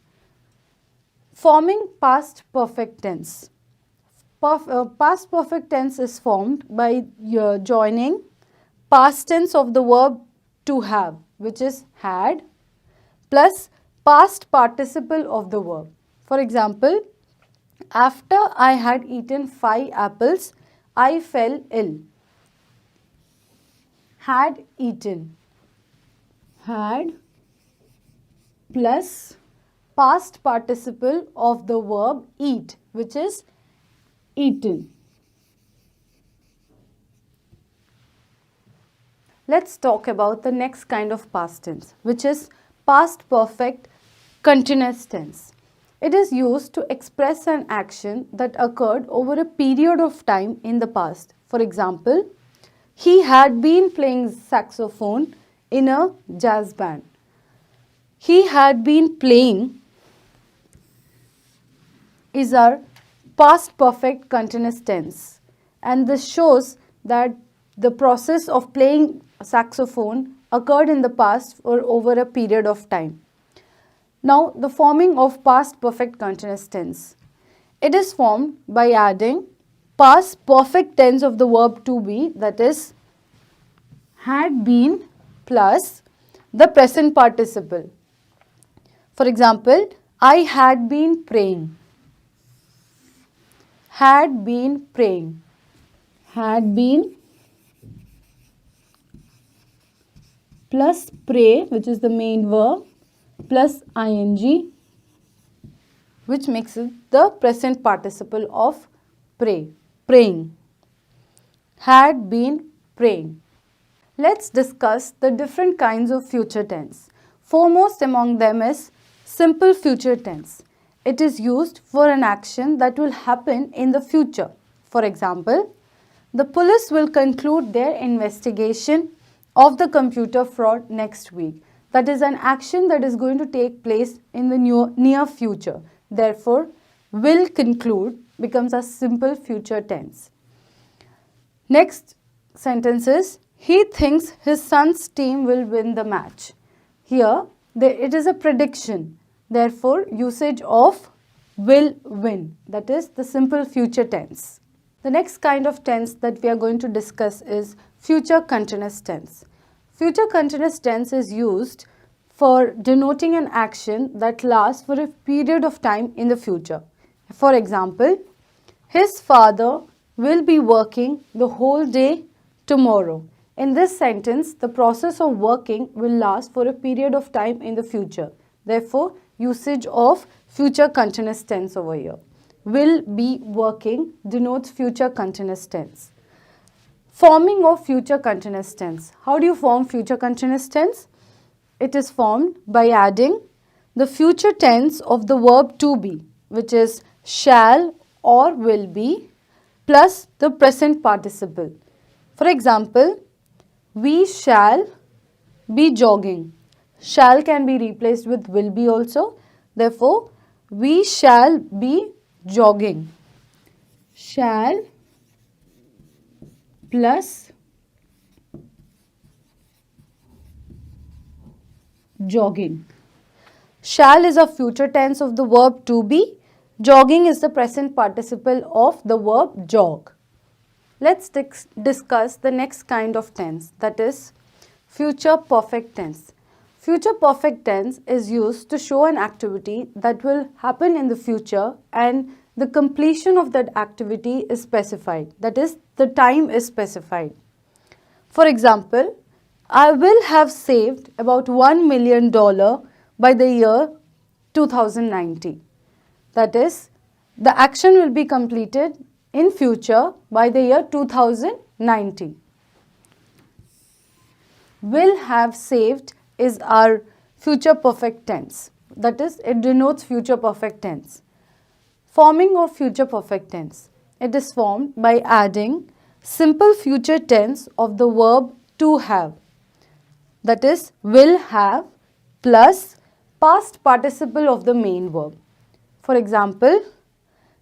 Forming past perfect tense. Past perfect tense is formed by joining past tense of the verb to have, which is had, plus past participle of the verb. For example, after I had eaten 5 apples, I fell ill. Had eaten. Had plus past participle of the verb eat, which is eaten. Let's talk about the next kind of past tense, which is past perfect continuous tense. It is used to express an action that occurred over a period of time in the past. For example, he had been playing saxophone in a jazz band. He had been playing is our past perfect continuous tense, and this shows that the process of playing saxophone occurred in the past or over a period of time. Now, the forming of past perfect continuous tense. It is formed by adding past perfect tense of the verb to be, that is, had been plus the present participle. For example, I had been praying. Had been praying. Had been plus pray, which is the main verb, plus ing, which makes it the present participle of praying. Had been praying. Let's discuss the different kinds of future tense. Foremost among them is simple future tense. It is used for an action that will happen in the future. For example, the police will conclude their investigation of the computer fraud next week. That is an action that is going to take place in the near future. Therefore, will conclude becomes a simple future tense. Next sentence is, he thinks his son's team will win the match. Here, it is a prediction. Therefore, usage of will win. That is the simple future tense. The next kind of tense that we are going to discuss is future continuous tense. Future continuous tense is used for denoting an action that lasts for a period of time in the future. For example, his father will be working the whole day tomorrow. In this sentence, the process of working will last for a period of time in the future. Therefore, usage of future continuous tense over here. Will be working denotes future continuous tense. Forming of future continuous tense. How do you form future continuous tense? It is formed by adding the future tense of the verb to be, which is shall or will be, plus the present participle. For example, we shall be jogging. Shall can be replaced with will be also. Therefore, we shall be jogging. Shall plus jogging. Shall is a future tense of the verb to be. Jogging is the present participle of the verb jog. Let's discuss the next kind of tense, that is future perfect tense. Future perfect tense is used to show an activity that will happen in the future and the completion of that activity is specified. That is, the time is specified. For example, I will have saved about $1 million by the year 2090. That is, the action will be completed in future by the year 2090. Will have saved is our future perfect tense. That is, it denotes future perfect tense. Forming of future perfect tense. It is formed by adding simple future tense of the verb to have. That is, will have plus past participle of the main verb. For example,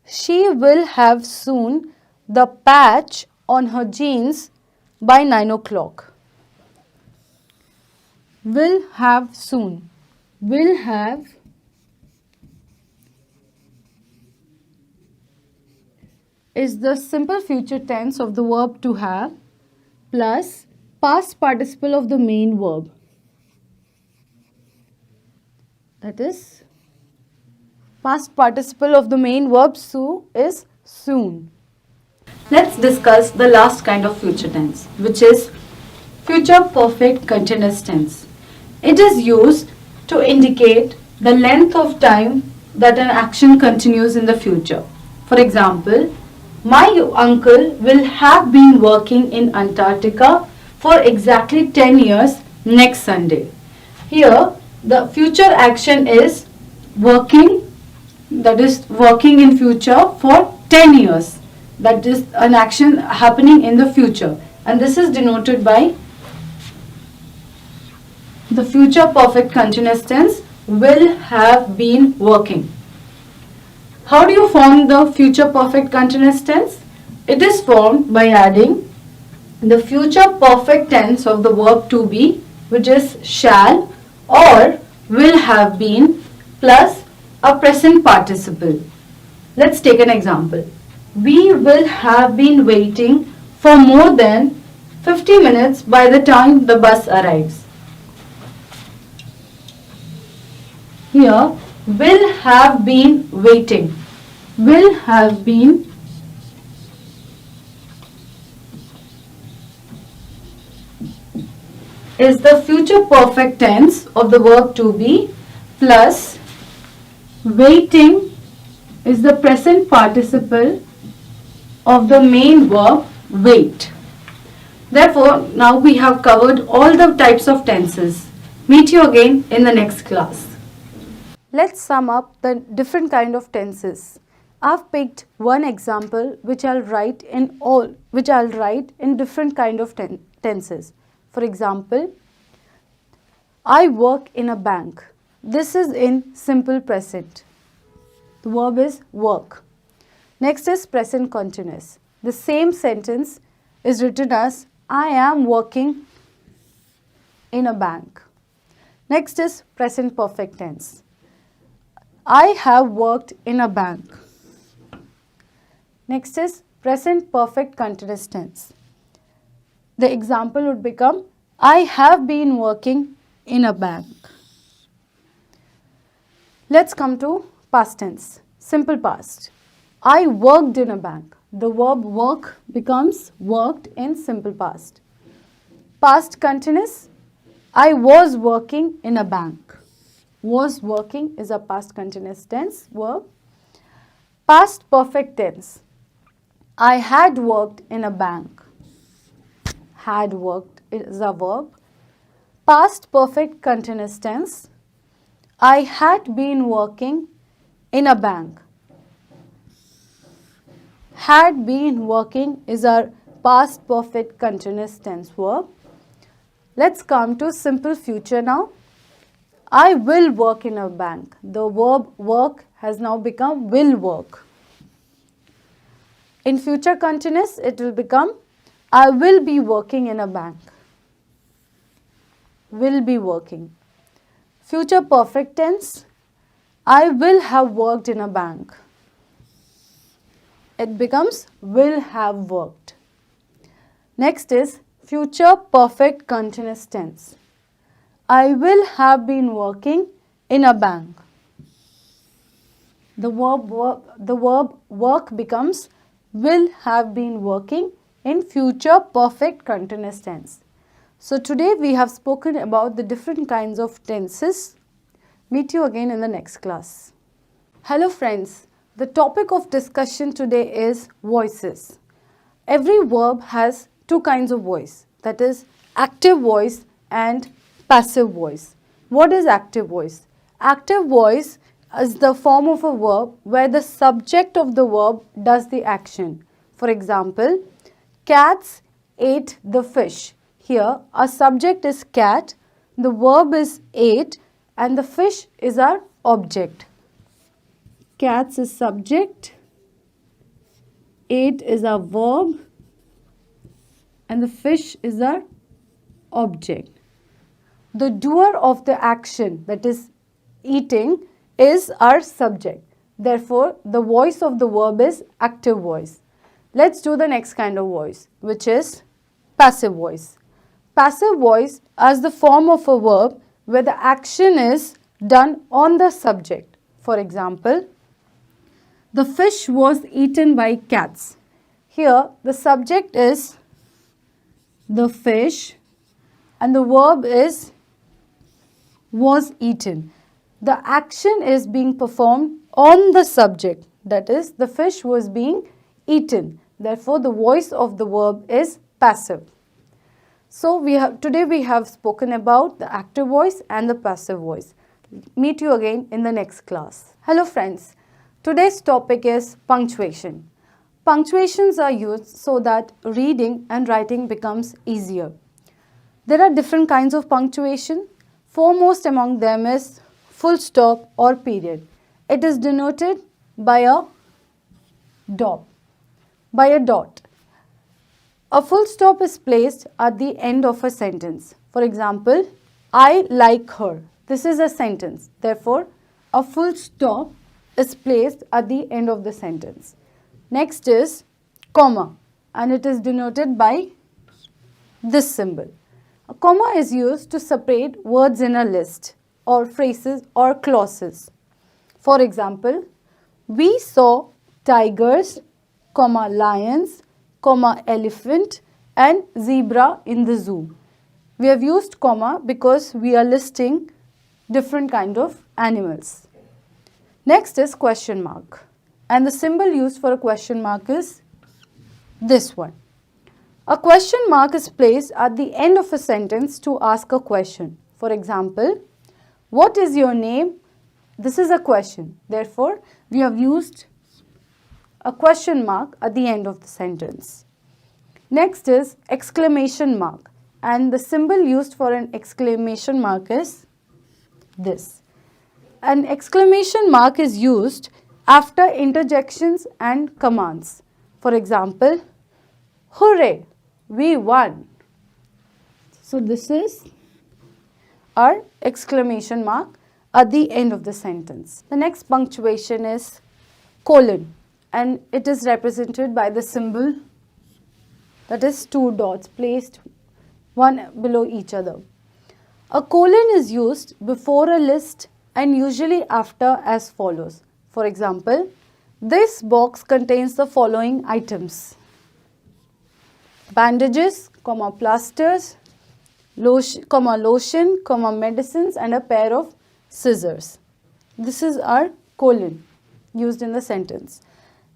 she will have soon the patch on her jeans by 9 o'clock. Will have soon. Will have is the simple future tense of the verb to have plus past participle of the main verb. That is, past participle of the main verb is soon. Let's discuss the last kind of future tense, which is future perfect continuous tense. It is used to indicate the length of time that an action continues in the future. For example, my uncle will have been working in Antarctica for exactly 10 years next Sunday. Here, the future action is working, that is working in future for 10 years. That is an action happening in the future. And this is denoted by the future perfect continuous tense, will have been working. How do you form the future perfect continuous tense? It is formed by adding the future perfect tense of the verb to be, which is shall or will have been, plus a present participle. Let's take an example. We will have been waiting for more than 50 minutes by the time the bus arrives. Here, will have been waiting. Will have been is the future perfect tense of the verb to be plus waiting is the present participle of the main verb wait. Therefore, now we have covered all the types of tenses. Meet you again in the next class. Let's sum up the different kind of tenses. I've picked one example which I'll write in different kind of tenses. For example, I work in a bank. This is in simple present. The verb is work. Next is present continuous. The same sentence is written as I am working in a bank. Next is present perfect tense. I have worked in a bank. Next is present perfect continuous tense. The example would become I have been working in a bank. Let's come to past tense, simple past. I worked in a bank. The verb work becomes worked in simple past. Past continuous, I was working in a bank. Was working is a past continuous tense verb. Past perfect tense, I had worked in a bank. Had worked is a verb. Past perfect continuous tense, I had been working in a bank. Had been working is our past perfect continuous tense verb. Let's come to simple future now. I will work in a bank. The verb work has now become will work. In future continuous, it will become I will be working in a bank. Will be working. Future perfect tense, I will have worked in a bank. It becomes will have worked. Next is future perfect continuous tense. I will have been working in a bank. The verb work becomes will have been working in future perfect continuous tense. So today we have spoken about the different kinds of tenses. Meet you again in the next class. Hello friends, the topic of discussion today is voices. Every verb has two kinds of voice, that is active voice and passive voice. What is active voice? Active voice is the form of a verb where the subject of the verb does the action. For example, cats ate the fish. Here, our subject is cat, the verb is ate, and the fish is our object. Cats is subject, ate is our verb, and the fish is our object. The doer of the action, that is eating, is our subject. Therefore, the voice of the verb is active voice. Let's do the next kind of voice, which is passive voice. Passive voice as the form of a verb where the action is done on the subject. For example, the fish was eaten by cats. Here, the subject is the fish and the verb is was eaten. The action is being performed on the subject, that is, the fish was being eaten. Therefore, the voice of the verb is passive. So, today we have spoken about the active voice and the passive voice. Meet you again in the next class. Hello friends, today's topic is punctuation. Punctuations are used so that reading and writing becomes easier. There are different kinds of punctuation. Foremost among them is full stop or period. It is denoted by a dot. A full stop is placed at the end of a sentence. For example, I like her. This is a sentence. Therefore, a full stop is placed at the end of the sentence. Next is comma, and it is denoted by this symbol. A comma is used to separate words in a list or phrases or clauses. For example, we saw tigers, lions, elephant and zebra in the zoo. We have used comma because we are listing different kind of animals. Next is question mark. and the symbol used for a question mark is this one. A question mark is placed at the end of a sentence to ask a question. For example, what is your name? This is a question. Therefore, we have used a question mark at the end of the sentence. Next is exclamation mark, and the symbol used for an exclamation mark is this. An exclamation mark is used after interjections and commands. For example, hooray, we won. So this is our exclamation mark at the end of the sentence. The next punctuation is colon, and it is represented by the symbol that is two dots placed one below each other. A colon is used before a list and usually after as follows. For example, this box contains the following items: bandages, plasters, lotion, medicines, and a pair of scissors. This is our colon used in the sentence.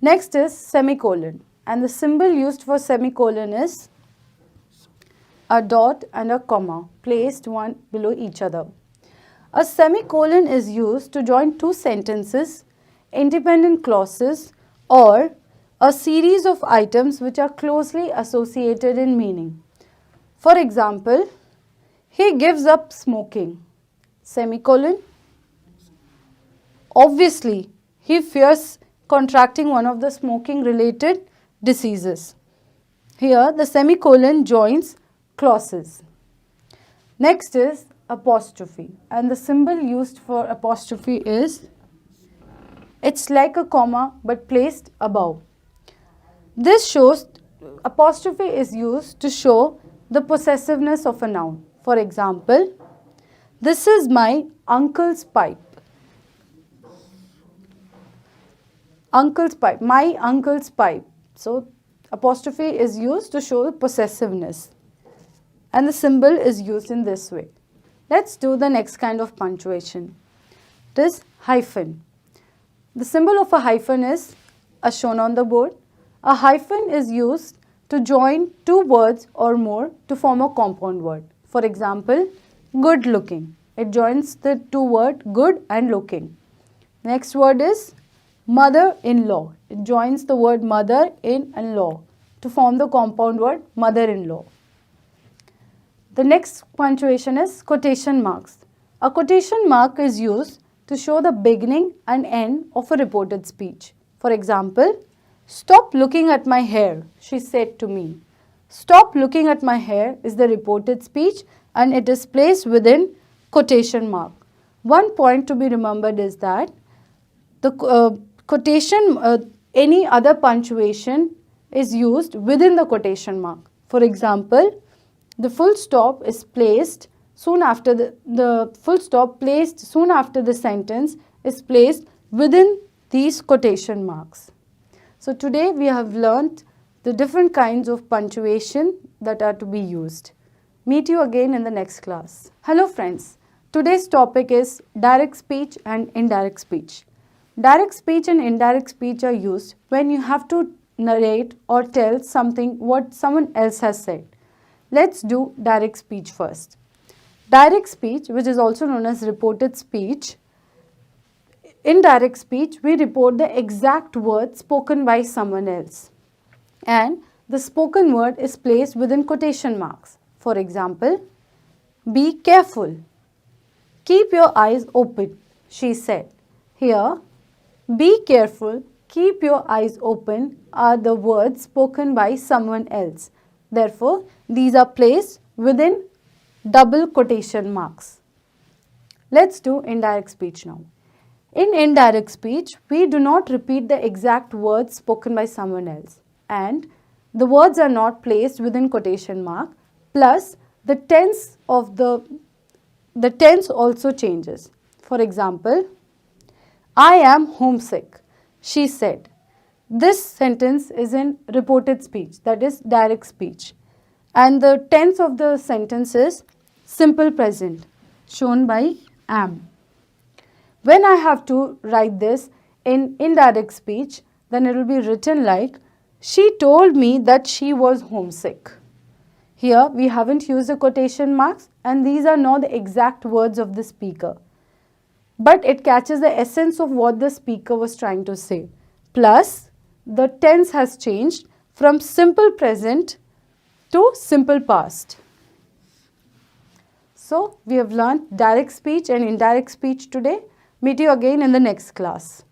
Next is semicolon, and the symbol used for semicolon is a dot and a comma placed one below each other. A semicolon is used to join two sentences, independent clauses, or a series of items which are closely associated in meaning. For example, he gives up smoking, semicolon. Obviously, he fears contracting one of the smoking related diseases. Here, the semicolon joins clauses. Next is apostrophe, and the symbol used for apostrophe is, it's like a comma but placed above. This shows, apostrophe is used to show the possessiveness of a noun. For example, this is my uncle's pipe. Uncle's pipe, my uncle's pipe. So apostrophe is used to show the possessiveness, and the symbol is used in this way. Let's do the next kind of punctuation. It is hyphen. The symbol of a hyphen is as shown on the board. A hyphen is used to join two words or more to form a compound word. For example, good looking. It joins the two words good and looking. Next word is mother-in-law. It joins the word mother in and law to form the compound word mother-in-law. The next punctuation is quotation marks. A quotation mark is used to show the beginning and end of a reported speech. For example, stop looking at my hair, she said to me. Stop looking at my hair is the reported speech, and it is placed within quotation mark. One point to be remembered is that the any other punctuation is used within the quotation mark. For example, the full stop is placed soon after the full stop placed soon after the sentence is placed within these quotation marks. So today we have learnt the different kinds of punctuation that are to be used. Meet you again in the next class. Hello friends, today's topic is direct speech and indirect speech. Direct speech and indirect speech are used when you have to narrate or tell something what someone else has said. Let's do direct speech first. Direct speech, which is also known as reported speech. In direct speech, we report the exact words spoken by someone else, and the spoken word is placed within quotation marks. For example, be careful. Keep your eyes open, she said. Here, be careful, keep your eyes open are the words spoken by someone else. Therefore, these are placed within double quotation marks. Let's do indirect speech now. In indirect speech, we do not repeat the exact words spoken by someone else, and the words are not placed within quotation mark, plus the tense also changes. For example, I am homesick, she said. This sentence is in reported speech, that is direct speech, and the tense of the sentence is simple present, shown by am. When I have to write this in indirect speech, then it will be written like, she told me that she was homesick. Here we haven't used the quotation marks and these are not the exact words of the speaker. But it catches the essence of what the speaker was trying to say. Plus, the tense has changed from simple present to simple past. So, we have learned direct speech and indirect speech today. Meet you again in the next class.